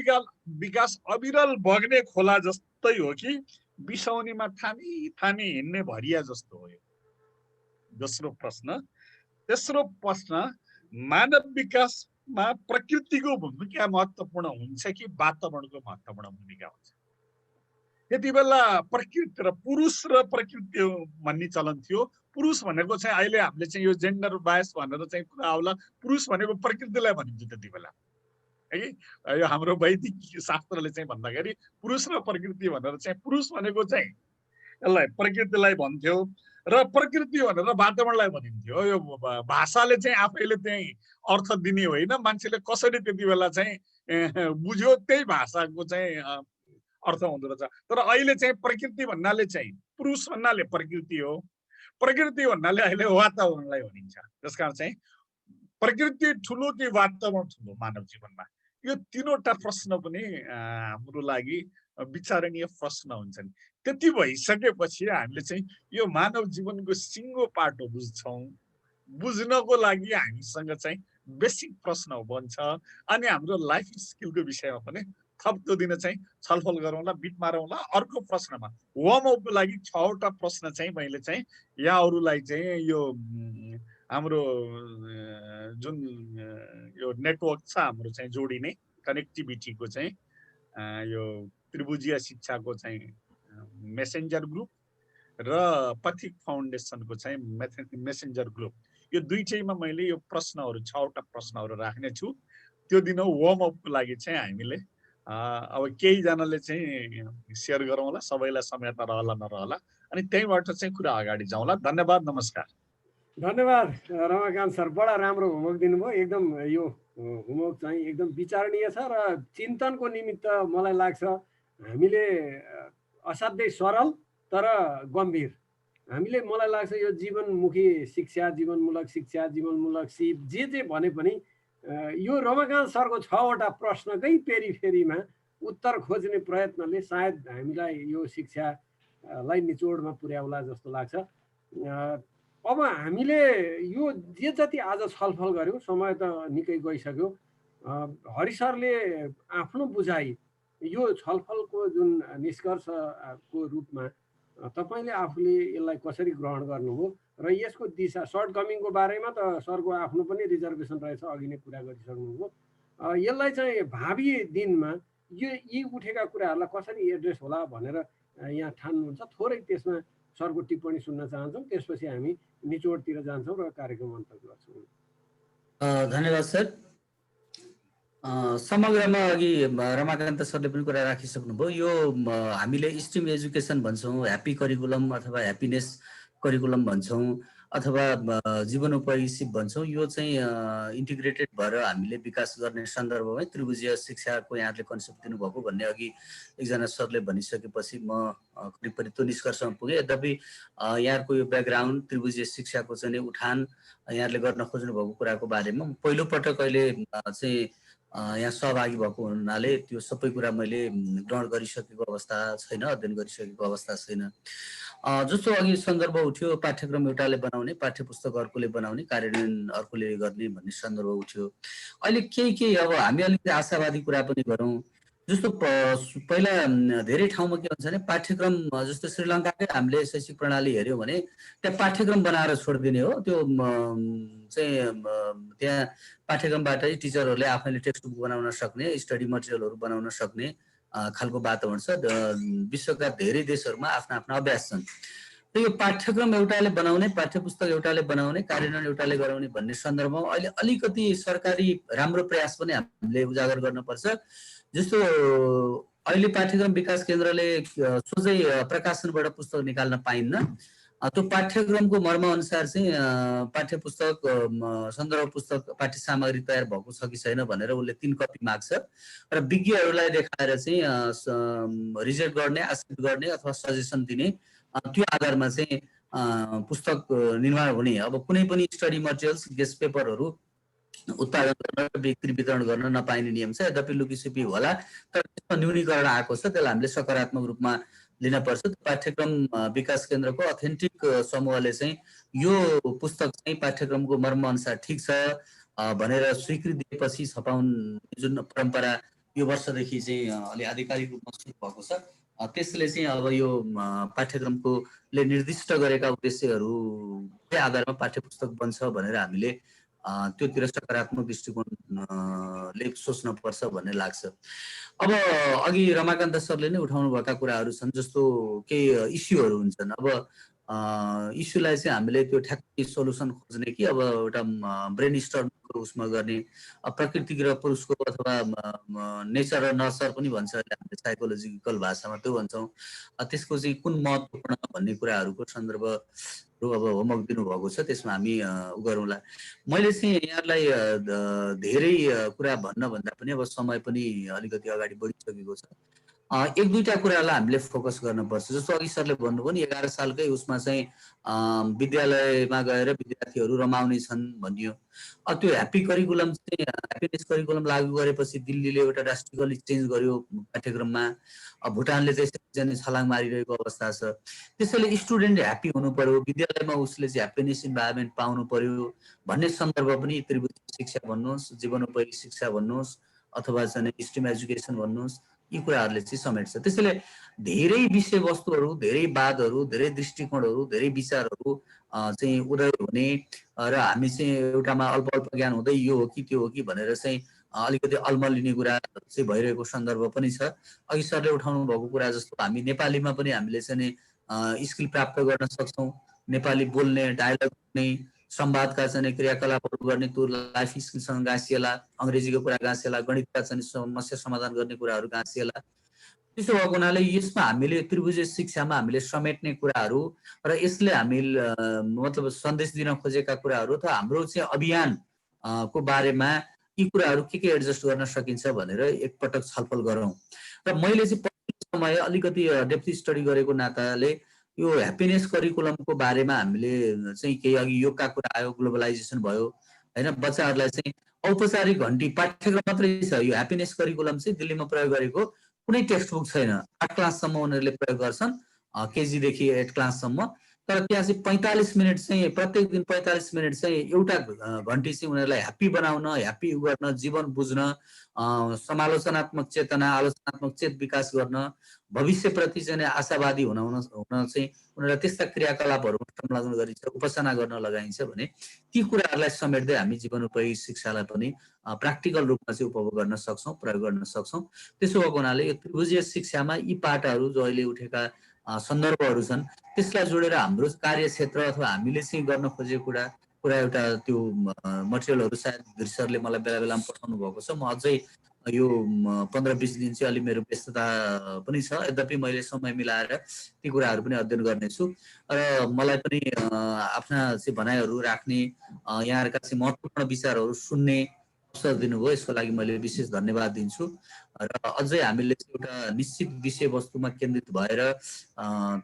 विकास अविरल बग्ने खोला जस्तै हो कि बिसौनीमा थामी थामी हिँड्ने भरिया जस्तो हो? दोस्रो प्रश्न। तेस्रो प्रश्न, मानव विकासमा प्रकृतिको भूमिका महत्त्वपूर्ण हुन्छ कि वातावरणको महत्त्वपूर्ण भूमिका हुन्छ? त्यति बेला प्रकृति र पुरुष र प्रकृति भन्ने चलन थियो। पुरुष भनेको चाहिँ अहिले हामीले चाहिँ यो जेन्डर बायस भनेर चाहिँ कुरा आउला, पुरुष भनेको प्रकृतिलाई भनिन्छ त्यति बेला, है। यो हाम्रो वैदिक शास्त्रले चाहिँ भन्दाखेरि पुरुष र प्रकृति भनेर चाहिँ पुरुष भनेको चाहिँ यसलाई प्रकृतिलाई भन्थ्यो र प्रकृति भनेर वातावरणलाई भनिन्थ्यो। यो भाषाले चाहिँ आफैले चाहिँ अर्थ दिने होइन, मान्छेले कसरी त्यति बेला चाहिँ बुझ्यो त्यही भाषाको चाहिँ अर्थ हुँदो रहेछ। तर अहिले चाहिँ प्रकृति भन्नाले चाहिँ पुरुष भन्नाले प्रकृति हो, प्रकृति भन्नाले अहिले वातावरणलाई भनिन्छ। त्यसकारण चाहिँ प्रकृति ठुलो कि वातावरण ठुलो मानव जीवनमा? यो 3वटा प्रश्न पनि हाम्रो लागि विचारणीय प्रश्न हुन्छन्। त्यति भइसकेपछि हामीले चाहिँ यो मानव जीवनको सिङ्गो पाटो बुझ्छौँ। बुझ्नको लागि हामीसँग चाहिँ बेसिक प्रश्न बन्छ अनि हाम्रो लाइफ स्किलको विषयमा पनि थप्दो दिन चाहिँ छलफल गरौँला, बिट मारौँला। अर्को प्रश्नमा वार्मअपको लागि 6वटा प्रश्न चाहिँ मैले चाहिँ यहाँहरूलाई चाहिँ यो हाम्रो जुन यो नेटवर्क छ हाम्रो चाहिँ जोडिने कनेक्टिभिटीको चाहिँ यो त्रिभुजीय शिक्षाको चाहिँ मेसेन्जर ग्रुप र पथिक फाउन्डेसनको चाहिँ मेसेन्जर ग्रुप, यो दुईटैमा मैले यो प्रश्नहरू 6वटा प्रश्नहरू राख्ने छु। त्यो दिन वार्मअपको लागि चाहिँ हामीले अब केहीजनाले चाहिँ सेयर गरौँला, सबैलाई समेत रहला नरहला, अनि त्यहीबाट चाहिँ कुरा अगाडि जाउँला। धन्यवाद, नमस्कार। धन्यवाद रमाकान्त सर, बडा राम्रो होमवर्क दिनुभयो। एकदम यो होमवर्क चाहिँ एकदम विचारणीय छ र चिन्तनको निमित्त मलाई लाग्छ हामीले असाध्यै सरल तर गम्भीर हामीले मलाई लाग्छ यो जीवनमुखी शिक्षा, जीवनमूलक शिक्षा, जीवनमूलक सिप जे भने पनि यो रमाकान्त सरको 6वटा प्रश्नकै पेरिफेरीमा उत्तर खोज्ने प्रयत्नले सायद हामीलाई यो शिक्षालाई निचोडमा पुर्याउला जस्तो लाग्छ। अब हामीले यो जे जति आज छलफल गऱ्यौँ, समय त निकै गइसक्यो। हरि सरले आफ्नो बुझाइ यो छलफलको जुन निष्कर्षको रूपमा तपाईँले आफूले यसलाई कसरी ग्रहण गर्नुभयो र यसको दिशा सर्टकमिङको बारेमा त सरको आफ्नो पनि रिजर्भेसन रहेछ, अघि नै कुरा गरिसक्नुभयो। यसलाई चाहिँ भावी दिनमा यी उठेका कुराहरूलाई कसरी एड्रेस होला भनेर यहाँ ठान्नुहुन्छ, थोरै त्यसमा सरको टिप्पणी सुन्न चाहन्छौँ। त्यसपछि हामी निचोडतिर जान्छौँ र कार्यक्रम अन्त गर्छौँ। धन्यवाद सर। समग्रमा अघि रमाकान्त सरले पनि कुरा राखिसक्नुभयो। यो हामीले स्ट्रिम एजुकेसन भन्छौँ, ह्याप्पी करिकुलम अथवा ह्याप्पिनेस करिकुलम भन्छौँ अथवा जीवनोपयोगी सिप भन्छौँ, यो चाहिँ इन्टिग्रेटेड भएर हामीले विकास गर्ने सन्दर्भमै त्रिभुजीय शिक्षाको यहाँले कन्सेप्ट दिनुभएको भन्ने अघि एकजना सरले भनिसकेपछि म करिब त्यो निष्कर्षमा पुगेँ। यद्यपि यहाँको यो ब्याकग्राउन्ड त्रिभुजीय शिक्षाको चाहिँ उठान यहाँले गर्न खोज्नु भएको कुराको बारेमा पहिलोपटक अहिले चाहिँ यहाँ सहभागी भएको हुनाले त्यो सबै कुरा मैले ग्रहण गरिसकेको अवस्था छैन, अध्ययन गरिसकेको अवस्था छैन। जस्तो अघि सन्दर्भ उठ्यो, पाठ्यक्रम एउटाले बनाउने, पाठ्यपुस्तक अर्कोले बनाउने, कार्यान्वयन अर्कोले गर्ने भन्ने सन्दर्भ उठ्यो। अहिले केही अब हामी अलिकति आशावादी कुरा पनि गरौँ। जस्तो पहिला धेरै ठाउँमा के हुन्छ भने पाठ्यक्रम, जस्तो श्रीलङ्काकै हामीले शैक्षिक प्रणाली हेऱ्यौँ भने त्यहाँ पाठ्यक्रम बनाएर छोडिदिने हो। त्यो चाहिँ त्यहाँ पाठ्यक्रमबाटै टिचरहरूले आफैले टेक्स्ट बुक बनाउन सक्ने, स्टडी मटेरियलहरू बनाउन सक्ने खालको वातावरण छ। विश्वका धेरै देशहरूमा आफ्ना आफ्ना अभ्यास छन्। र यो पाठ्यक्रम एउटाले बनाउने, पाठ्यपुस्तक एउटाले बनाउने, कार्यान्वयन एउटाले गराउने भन्ने सन्दर्भमा अहिले अलिकति सरकारी राम्रो प्रयास पनि हामीले उजागर गर्नुपर्छ। जस्तो अहिले पाठ्यक्रम विकास केन्द्रले सोझै प्रकाशनबाट पुस्तक निकाल्न पाइन्न। त्यो पाठ्यक्रमको मर्म अनुसार चाहिँ पाठ्यपुस्तक, सन्दर्भ पुस्तक, पाठ्य सामग्री तयार भएको छ कि छैन भनेर उसले 3 कपी माग्छ र विज्ञहरूलाई देखाएर चाहिँ रिजेक्ट गर्ने, एक्सेप्ट गर्ने अथवा सजेसन दिने, त्यो आधारमा चाहिँ पुस्तक निर्माण हुने। अब कुनै पनि स्टडी मटेरियल्स, गेस्ट पेपरहरू उत्पादन गर्न र बिक्री वितरण गर्न नपाइने नियम छ। यद्यपि लुकीछिपी होला, तर त्यसमा न्यूनीकरण आएको छ, त्यसलाई हामीले सकारात्मक रूपमा लिन पर्छ। पाठ्यक्रम विकास केन्द्रको अथेन्टिक समूहले चाहिँ यो पुस्तक चाहिँ पाठ्यक्रमको मर्म अनुसार ठिक छ भनेर स्वीकृति दिएपछि छपाउने जुन परम्परा यो वर्षदेखि चाहिँ अलि आधिकारिक रूपमा सुरु भएको छ, त्यसले चाहिँ अब यो पाठ्यक्रमकोले निर्दिष्ट गरेका उद्देश्यहरूले आधारमा पाठ्यपुस्तक बन्छ भनेर हामीले त्योतिर सकारात्मक दृष्टिकोणले सोच्न पर्छ भन्ने लाग्छ। अब अघि रमाकान्त सरले नै उठाउनु भएका कुराहरू छन्, जस्तो केही इस्युहरू हुन्छन्। अब इस्युलाई चाहिँ हामीले त्यो ठ्याक्कै सोल्युसन खोज्ने कि अब एउटा ब्रेन स्टर्मको उसमा गर्ने, प्रकृति र पुरुषको अथवा नेचर र नर्चर पनि भन्छ हामीले साइकोलोजिकल भाषामा, त्यो भन्छौँ। त्यसको चाहिँ कुन महत्त्वपूर्ण भन्ने कुराहरूको सन्दर्भहरू अब होमवर्क दिनुभएको छ, त्यसमा हामी उ गरौँला। मैले चाहिँ यहाँलाई धेरै कुरा भन्न भन्दा पनि अब समय पनि अलिकति अगाडि बढिसकेको छ। 1-2टा कुरालाई हामीले फोकस गर्नुपर्छ। जस्तो अघि सरले भन्नुभयो नि 11 सालकै उसमा चाहिँ विद्यालयमा गएर विद्यार्थीहरू रमाउने छन् भनियो। त्यो ह्याप्पी करिकुलम चाहिँ ह्याप्पिनेस करिकुलम लागू गरेपछि दिल्लीले एउटा ड्रास्टिकली चेन्ज गर्यो पाठ्यक्रममा। भुटानले त्यसरी छलाङ मारिरहेको अवस्था छ। त्यसैले स्टुडेन्ट ह्याप्पी हुनु पर्यो, विद्यालयमा उसले चाहिँ ह्याप्पिनेस इन्भाइरोमेन्ट पाउनु पर्यो भन्ने सन्दर्भ पनि त्रिभुज शिक्षा भन्नुहोस्, जीवनोपयोगी शिक्षा भन्नुहोस् अथवा चाहिँ स्ट्रिम एजुकेसन भन्नुहोस्, यी कुराहरूले चाहिँ समेट्छ। त्यसैले धेरै विषयवस्तुहरू, धेरै वादहरू, धेरै दृष्टिकोणहरू, धेरै विचारहरू चाहिँ उदय हुने र हामी चाहिँ एउटामा अल्प अल्प ज्ञान हुँदै यो हो कि त्यो हो कि भनेर चाहिँ अलिकति अल्मलिने कुरा चाहिँ भइरहेको सन्दर्भ पनि छ। अघि सरले उठाउनु भएको कुरा जस्तो हामी नेपालीमा पनि हामीले चाहिँ स्किल प्राप्त गर्न सक्छौँ। नेपाली बोल्ने, डायलग गर्ने, संवादका चाहिँ क्रियाकलापहरू गर्ने, त्यो लाइफ स्किलसँग गाँसिएला, अङ्ग्रेजीको कुरा गाँसिएला, गणितका चाहिँ समस्या समाधान गर्ने कुराहरू गाँसिएला। त्यसो भएको हुनाले यसमा हामीले त्रिभुजीय शिक्षामा हामीले समेट्ने कुराहरू र यसले हामी मतलब सन्देश दिन खोजेका कुराहरू अथवा हाम्रो चाहिँ अभियान को बारेमा यी कुराहरू के एडजस्ट गर्न सकिन्छ भनेर एकपटक छलफल गरौँ। र मैले चाहिँ पहिलो समय अलिकति डेप्थ स्टडी गरेको नाताले यो ह्याप्पिनेस करिकुलमको बारेमा हामीले चाहिँ केही अघि योगका कुरा आयो, ग्लोबलाइजेसन भयो होइन, बच्चाहरूलाई चाहिँ औपचारिक घन्टी पाठ्यक्रम मात्रै छ। यो ह्याप्पिनेस करिकुलम चाहिँ दिल्लीमा प्रयोग गरेको कुनै टेक्स्ट बुक छैन। 8 क्लाससम्म उनीहरूले प्रयोग गर्छन्, केजीदेखि 8 क्लाससम्म। तर त्यहाँ चाहिँ 45 मिनट चाहिँ प्रत्येक दिन 45 मिनट चाहिँ एउटा घन्टी चाहिँ उनीहरूलाई ह्याप्पी बनाउन, ह्याप्पी गर्न, जीवन बुझ्न, समालोचनात्मक चेतना, आलोचनात्मक चेत विकास गर्न, भविष्यप्रति चाहिँ आशावादी हुन चाहिँ उनीहरूलाई त्यस्ता क्रियाकलापहरूमा संलग्न गरिन्छ, उपासना गर्न लगाइन्छ भने ती कुराहरूलाई समेट्दै हामी जीवनोपयोगी शिक्षालाई पनि प्र्याक्टिकल रूपमा चाहिँ उपभोग गर्न सक्छौँ, प्रयोग गर्न सक्छौँ। त्यसो भएको हुनाले यो त्रिभुजीय शिक्षामा यी पाटाहरू जो अहिले उठेका सन्दर्भहरू छन् त्यसलाई जोडेर हाम्रो कार्यक्षेत्र अथवा हामीले चाहिँ गर्न खोजेको कुरा एउटा त्यो मटेरियलहरू सायद सरले मलाई बेला बेलामा पठाउनु भएको छ। म अझै यो 15-20 दिन चाहिँ अलि मेरो व्यस्तता पनि छ, यद्यपि मैले समय मिलाएर ती कुराहरू पनि अध्ययन गर्नेछु र मलाई पनि आफ्ना चाहिँ भनाइहरू राख्ने, यहाँहरूका चाहिँ महत्त्वपूर्ण विचारहरू सुन्ने अवसर दिनुभयो, यसको लागि मैले विशेष धन्यवाद दिन्छु। र अझै हामीले एउटा निश्चित विषयवस्तुमा केन्द्रित भएर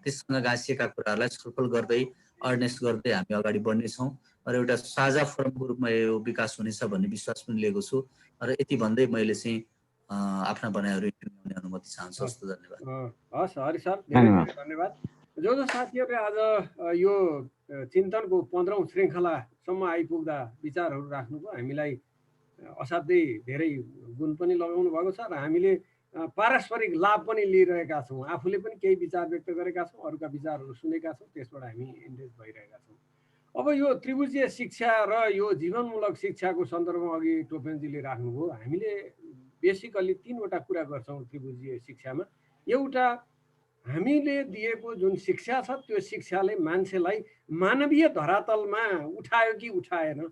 त्यससँग गाँसिएका कुराहरूलाई छलफल गर्दै अवेरनेस गर्दै हामी अगाडि बढ्नेछौँ र एउटा साझा फोरमको रूपमा यो विकास हुनेछ भन्ने विश्वास पनि लिएको छु। र यति भन्दै मैले चाहिँ आफ्ना भनाइहरू ल्याउने अनुमति चाहन्छु। हस्, धन्यवाद। हस् हरि सर, धेरै धेरै धन्यवाद। जो साथीहरूले आज यो चिन्तनको 15औं श्रृङ्खलासम्म आइपुग्दा विचारहरू राख्नुभयो, हामीलाई असाध्यै धेरै गुण पनि लगाउनु भएको छ र हामीले पारस्परिक लाभ पनि लिइरहेका छौँ। आफूले पनि केही विचार व्यक्त गरेका छौँ, अरूका विचारहरू सुनेका छौँ, त्यसबाट हामी इन्गेज भइरहेका छौँ। अब यो त्रिभुजीय शिक्षा र यो जीवनमूलक शिक्षाको सन्दर्भमा अघि टोपेनजीले राख्नुभयो, हामीले बेसिकल्ली 3वटा कुरा गर्छौँ त्रिभुजीय शिक्षामा। एउटा, हामीले दिएको जुन शिक्षा छ त्यो शिक्षाले मान्छेलाई मानवीय धरातलमा उठायो कि उठाएन।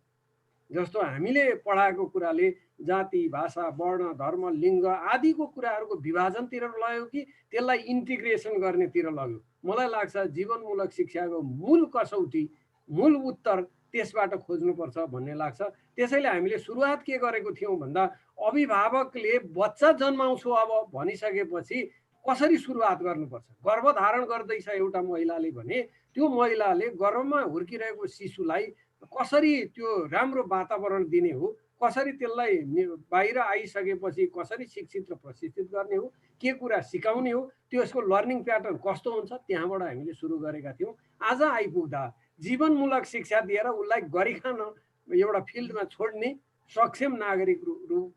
जस्तो हामीले पढाएको कुराले जाति, भाषा, वर्ण, धर्म, लिङ्ग आदिको कुराहरूको विभाजनतिर लग्यो कि त्यसलाई इन्टिग्रेसन गर्नेतिर लग्यो। मलाई लाग्छ जीवनमूलक शिक्षाको मूल कसौटी, मूल उत्तर त्यसबाट खोज्नुपर्छ भन्ने लाग्छ। त्यसैले हामीले सुरुवात के गरेको थियौँ भन्दा अभिभावकले बच्चा जन्माउँछु अब भनिसकेपछि कसरी सुरुवात गर्नुपर्छ। गर्भधारण गर्दैछ एउटा महिलाले भने त्यो महिलाले गर्भमा हुर्किरहेको शिशुलाई कसरी त्यो राम्रो वातावरण दिने हो, कसरी त्यसलाई बाहिर आइसकेपछि कसरी शिक्षित र प्रशिक्षित गर्ने हो, के कुरा सिकाउने हो, त्यसको लर्निङ प्याटर्न कस्तो हुन्छ, त्यहाँबाट हामीले सुरु गरेका थियौँ। आज आइपुग्दा जीवनमूलक शिक्षा दिएर उसलाई गरिखान एउटा फिल्डमा छोड्ने सक्षम नागरिक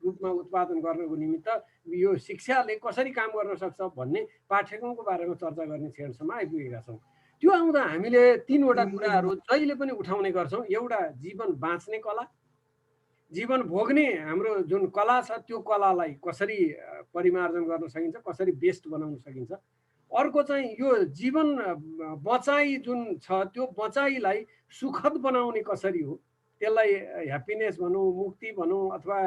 रूपमा उत्पादन गर्नको निमित्त यो शिक्षाले कसरी काम गर्न सक्छ भन्ने पाठ्यक्रमको बारेमा चर्चा गर्ने क्षणसम्म आइपुगेका छौँ। त्यो आउँदा हामीले 3वटा कुराहरू जहिले पनि उठाउने गर्छौँ। एउटा, जीवन बाँच्ने कला, जीवन भोग्ने हाम्रो जुन कला छ त्यो कलालाई कसरी परिमार्जन गर्न सकिन्छ, कसरी बेस्ट बनाउन सकिन्छ। अर्को चाहिँ यो जीवन बचाइ जुन छ त्यो बचाइलाई सुखद बनाउने कसरी हो, त्यसलाई ह्याप्पिनेस भनौँ, मुक्ति भनौँ, अथवा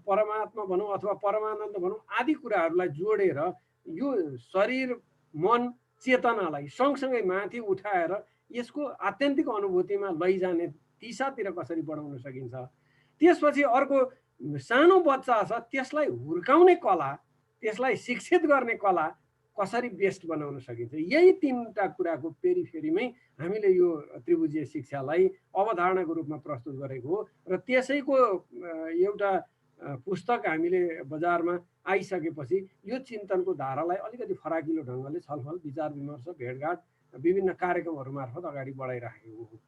परमात्मा भनौँ, अथवा परमानन्द भनौँ आदि कुराहरूलाई जोडेर यो शरीर, मन, चेतनालाई सँगसँगै माथि उठाएर यसको आत्यन्तिक अनुभूतिमा लैजाने दिशातिर कसरी बढाउन सकिन्छ। त्यसपछि अर्को, सानो बच्चा छ त्यसलाई हुर्काउने कला, त्यसलाई शिक्षित गर्ने कला कसरी बेस्ट बनाउन सकिन्छ। यही 3वटा कुराको पेरिफेरीमै हामीले यो त्रिभुजीय शिक्षालाई अवधारणाको रूपमा प्रस्तुत गरेको हो र त्यसैको एउटा पुस्तक हामीले बजारमा आइसकेपछि यो चिन्तनको धारालाई अलिकति फराकिलो ढङ्गले छलफल, विचार विमर्श, भेटघाट विभिन्न कार्यक्रमहरू मार्फत अगाडि बढाइराखेको हो।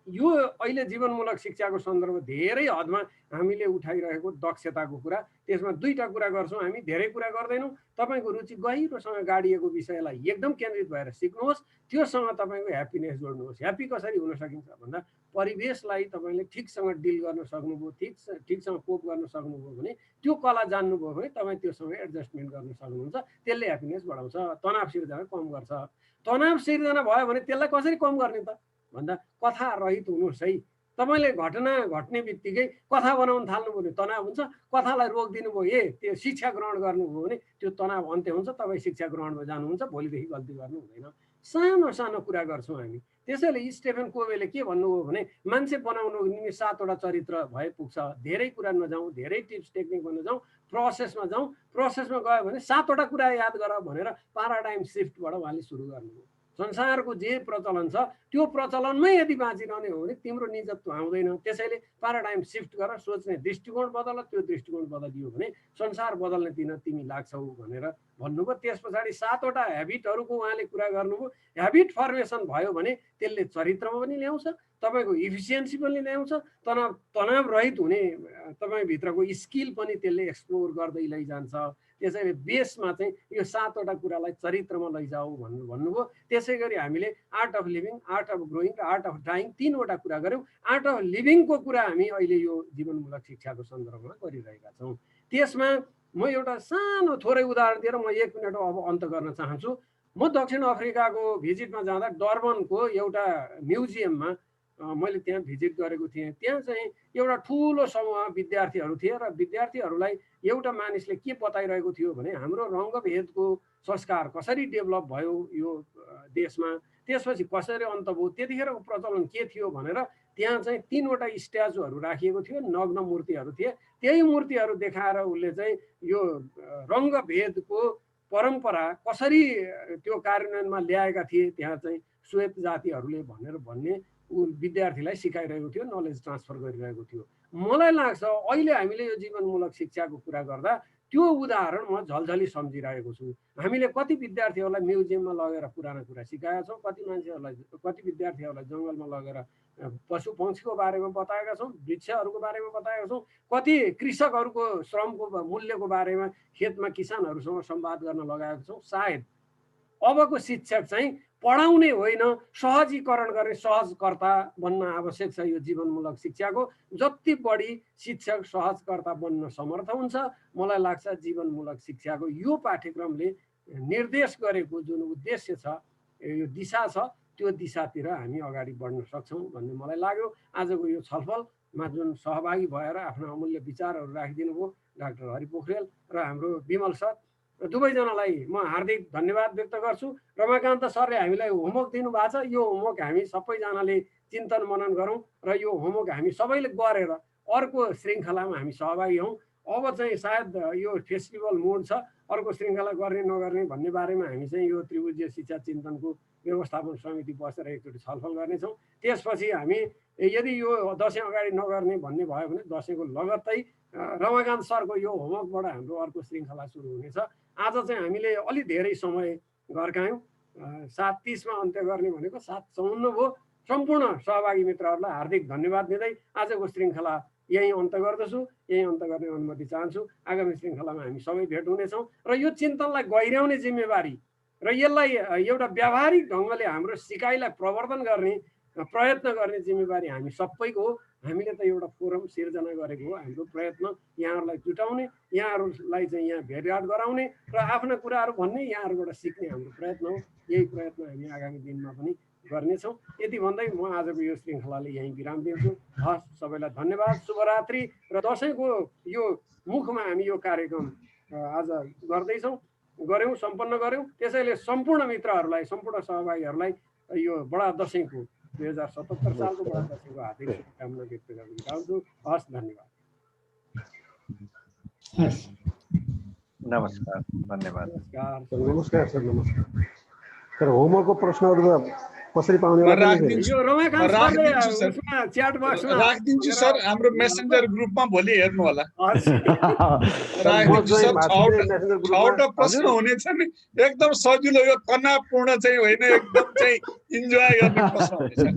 यो अहिले जीवनमूलक शिक्षाको सन्दर्भ धेरै हदमा हामीले उठाइरहेको दक्षताको कुरा, त्यसमा 2टा कुरा गर्छौँ हामी, धेरै कुरा गर्दैनौँ। तपाईँको रुचि गहिरोसँग गाडिएको विषयलाई एकदम केन्द्रित भएर सिक्नुहोस्, त्योसँग तपाईँको ह्याप्पिनेस जोड्नुहोस्। ह्याप्पी कसरी हुन सकिन्छ भन्दा परिवेशलाई तपाईँले ठिकसँग डिल गर्न सक्नुभयो, ठिकसँग कोप गर्न सक्नुभयो भने, त्यो कला जान्नुभयो भने तपाईँ त्योसँग एडजस्टमेन्ट गर्न सक्नुहुन्छ। त्यसले ह्याप्पिनेस बढाउँछ, तनाव सिर्जना कम गर्छ। तनाव सिर्जना भयो भने त्यसलाई कसरी कम गर्ने त भन्दा कथा रहित हुनुहोस् है। तपाईँले घटना घट्ने बित्तिकै कथा बनाउन थाल्नुभयो भने तनाव हुन्छ, कथालाई रोकिदिनु भयो, त्यो शिक्षा ग्रहण गर्नुभयो भने त्यो तनाव अन्त्य हुन्छ, तपाईँ शिक्षा ग्रहणमा जानुहुन्छ, भोलिदेखि गल्ती गर्नु हुँदैन। सानो सानो कुरा गर्छौँ हामी। त्यसैले स्टेफन कोभेले के भन्नुभयो भने मान्छे बनाउनुको निमित्त 7वटा चरित्र भए पुग्छ। धेरै कुरा नजाउँ, धेरै टिप्स टेक्निकमा नजाउँ, प्रोसेसमा जाउँ। प्रोसेसमा गयो भने 7वटा कुरा याद गर भनेर प्याराडाइम सिफ्टबाट उहाँले सुरु गर्नुभयो। संसारको जे प्रचलन छ त्यो प्रचलनमै यदि बाँचिरहने हो भने तिम्रो निजत्व आउँदैन। त्यसैले प्याराडाइम सिफ्ट गर, सोच्ने दृष्टिकोण बदल, त्यो दृष्टिकोण बदलियो भने संसार बदल्ने दिन तिमी लाग्छौ भनेर भन्नुभयो। त्यस पछाडि 7 वटा ह्याबिटहरूको उहाँले कुरा गर्नुभयो। ह्याबिट फर्मेसन भयो भने त्यसले चरित्रमा पनि ल्याउँछ, तपाईँको इफिसियन्सी पनि ल्याउँछ, तनाव रहित हुने तपाईँभित्रको स्किल पनि त्यसले एक्सप्लोर गर्दै लैजान्छ। त्यसैले बेसमा चाहिँ यो 7 वटा कुरालाई चरित्रमा लैजाऊ भनेर भन्नुभयो। त्यसै गरी हामीले art of living, art of growing र आर्ट अफ डाइङ 3 वटा कुरा गऱ्यौँ। आर्ट अफ लिभिङको कुरा हामी अहिले यो जीवनमूलक शिक्षाको सन्दर्भमा गरिरहेका छौँ। त्यसमा म एउटा सानो थोरै उदाहरण दिएर म 1 मिनट अब अन्त गर्न चाहन्छु। म दक्षिण अफ्रिकाको भिजिटमा जाँदा डर्बनको एउटा म्युजियममा मैले त्यहाँ भिजिट गरेको थिएँ। त्यहाँ चाहिँ एउटा ठुलो समूह विद्यार्थीहरू थिए र विद्यार्थीहरूलाई एउटा मानिसले के बताइरहेको थियो भने हाम्रो रङ्गभेदको संस्कार कसरी डेभलप भयो यो देशमा, त्यसपछि कसरी अन्त भयो, त्यतिखेरको प्रचलन के थियो भनेर त्यहाँ चाहिँ 3 वटा स्ट्याचुहरू राखिएको थियो, नग्न मूर्तिहरू थिए। त्यही मूर्तिहरू देखाएर उसले चाहिँ यो रङ्गभेदको परम्परा कसरी त्यो कार्यान्वयनमा ल्याएका थिए त्यहाँ चाहिँ श्वेत जातिहरूले भनेर भन्ने ऊ विद्यार्थीलाई सिकाइरहेको थियो, नलेज ट्रान्सफर गरिरहेको थियो। मलाई लाग्छ अहिले हामीले यो जीवनमूलक शिक्षाको कुरा गर्दा त्यो उदाहरण म झलझली सम्झिरहेको छु। हामीले कति विद्यार्थीहरूलाई म्युजियममा लगेर पुराना कुरा सिकाएका छौँ, कति विद्यार्थीहरूलाई जङ्गलमा लगेर पशु पक्षीको बारेमा बताएका छौँ, वृक्षहरूको बारेमा बताएका छौँ, कति कृषकहरूको श्रमको मूल्यको बारेमा खेतमा किसानहरूसँग संवाद गर्न लगाएका छौँ। सायद अबको शिक्षक चाहिँ पढाउने होइन, सहजीकरण गर्ने सहजकर्ता बन्न आवश्यक छ। यो जीवनमूलक शिक्षाको जति बढी शिक्षक सहजकर्ता बन्न समर्थ हुन्छ, मलाई लाग्छ जीवनमूलक शिक्षाको यो पाठ्यक्रमले निर्देश गरेको जुन उद्देश्य छ, यो दिशा छ, त्यो दिशातिर हामी अगाडि बढ्न सक्छौँ भन्ने मलाई लाग्यो। आजको यो छलफलमा जुन सहभागी भएर आफ्नो अमूल्य विचारहरू राखिदिनु भयो डाक्टर हरि पोखरेल र हाम्रो विमल सर, दुवैजनालाई म हार्दिक धन्यवाद व्यक्त गर्छु। रमाकान्त सरले हामीलाई होमवर्क दिनुभएको छ, यो होमवर्क हामी सबैजनाले चिन्तन मनन गरौँ र यो होमवर्क हामी सबैले गरेर अर्को श्रृङ्खलामा हामी सहभागी हौँ। अब चाहिँ सायद यो फेस्टिभल मोड छ, अर्को श्रृङ्खला गर्ने नगर्ने भन्ने बारेमा हामी चाहिँ यो त्रिभुजीय शिक्षा चिन्तनको व्यवस्थापन समिति बसेर एकचोटि छलफल गर्नेछौँ। त्यसपछि हामी यदि यो दसैँ अगाडि नगर्ने भन्ने भयो भने दसैँको लगत्तै रमाकान्त सरको यो होमवर्कबाट हाम्रो अर्को श्रृङ्खला सुरु हुनेछ। आज चाहिँ हामीले अलि धेरै समय घर्कायौँ, 7:30मा अन्त्य गर्ने भनेको 7:54 भयो। सम्पूर्ण सहभागी मित्रहरूलाई हार्दिक धन्यवाद दिँदै आजको श्रृङ्खला यहीँ अन्त्य गर्दछु, यहीँ अन्त्य गर्ने अनुमति चाहन्छु। आगामी श्रृङ्खलामा हामी सबै भेट हुनेछौँ र यो चिन्तनलाई गहिर्याउने जिम्मेवारी र यसलाई एउटा व्यावहारिक ढङ्गले हाम्रो सिकाइलाई प्रवर्धन गर्ने प्रयत्न गर्ने जिम्मेवारी हामी सबैको हो। हामीले त एउटा फोरम सिर्जना गरेको हो, हाम्रो प्रयत्न यहाँहरूलाई जुटाउने, यहाँहरूलाई चाहिँ यहाँ भेटघाट गराउने र आफ्ना कुराहरू भन्ने, यहाँहरूबाट सिक्ने हाम्रो प्रयत्न हो। यही प्रयत्न हामी आगामी दिनमा पनि गर्नेछौँ। यति भन्दै म आजको यो श्रृङ्खलाले यहीँ विराम दिन्छु। हस्, सबैलाई धन्यवाद, शुभरात्रि। र दसैँको यो मुखमा हामी यो कार्यक्रम आज गऱ्यौँ, सम्पन्न गऱ्यौँ। त्यसैले सम्पूर्ण मित्रहरूलाई, सम्पूर्ण सहभागीहरूलाई यो बडा दसैँको 2077 सालको बडा दसैँको हार्दिक शुभकामना व्यक्त गर्न चाहन्छु। हस्, धन्यवाद। नमस्कार, धन्यवाद। नमस्कार सर, नमस्कार। सर, होमवर्कको प्रश्नहरू कसरी पाउने राखिदिन्छु सर, हाम्रो मेसेन्जर ग्रुपमा भोलि हेर्नु होला। राखिदिन्छु सर, 6वटा प्रश्न हुनेछ नि, एकदम सजिलो, यो तनावपूर्ण चाहिँ होइन, एकदम चाहिँ इन्जोय गर्ने प्रश्न हुनेछ।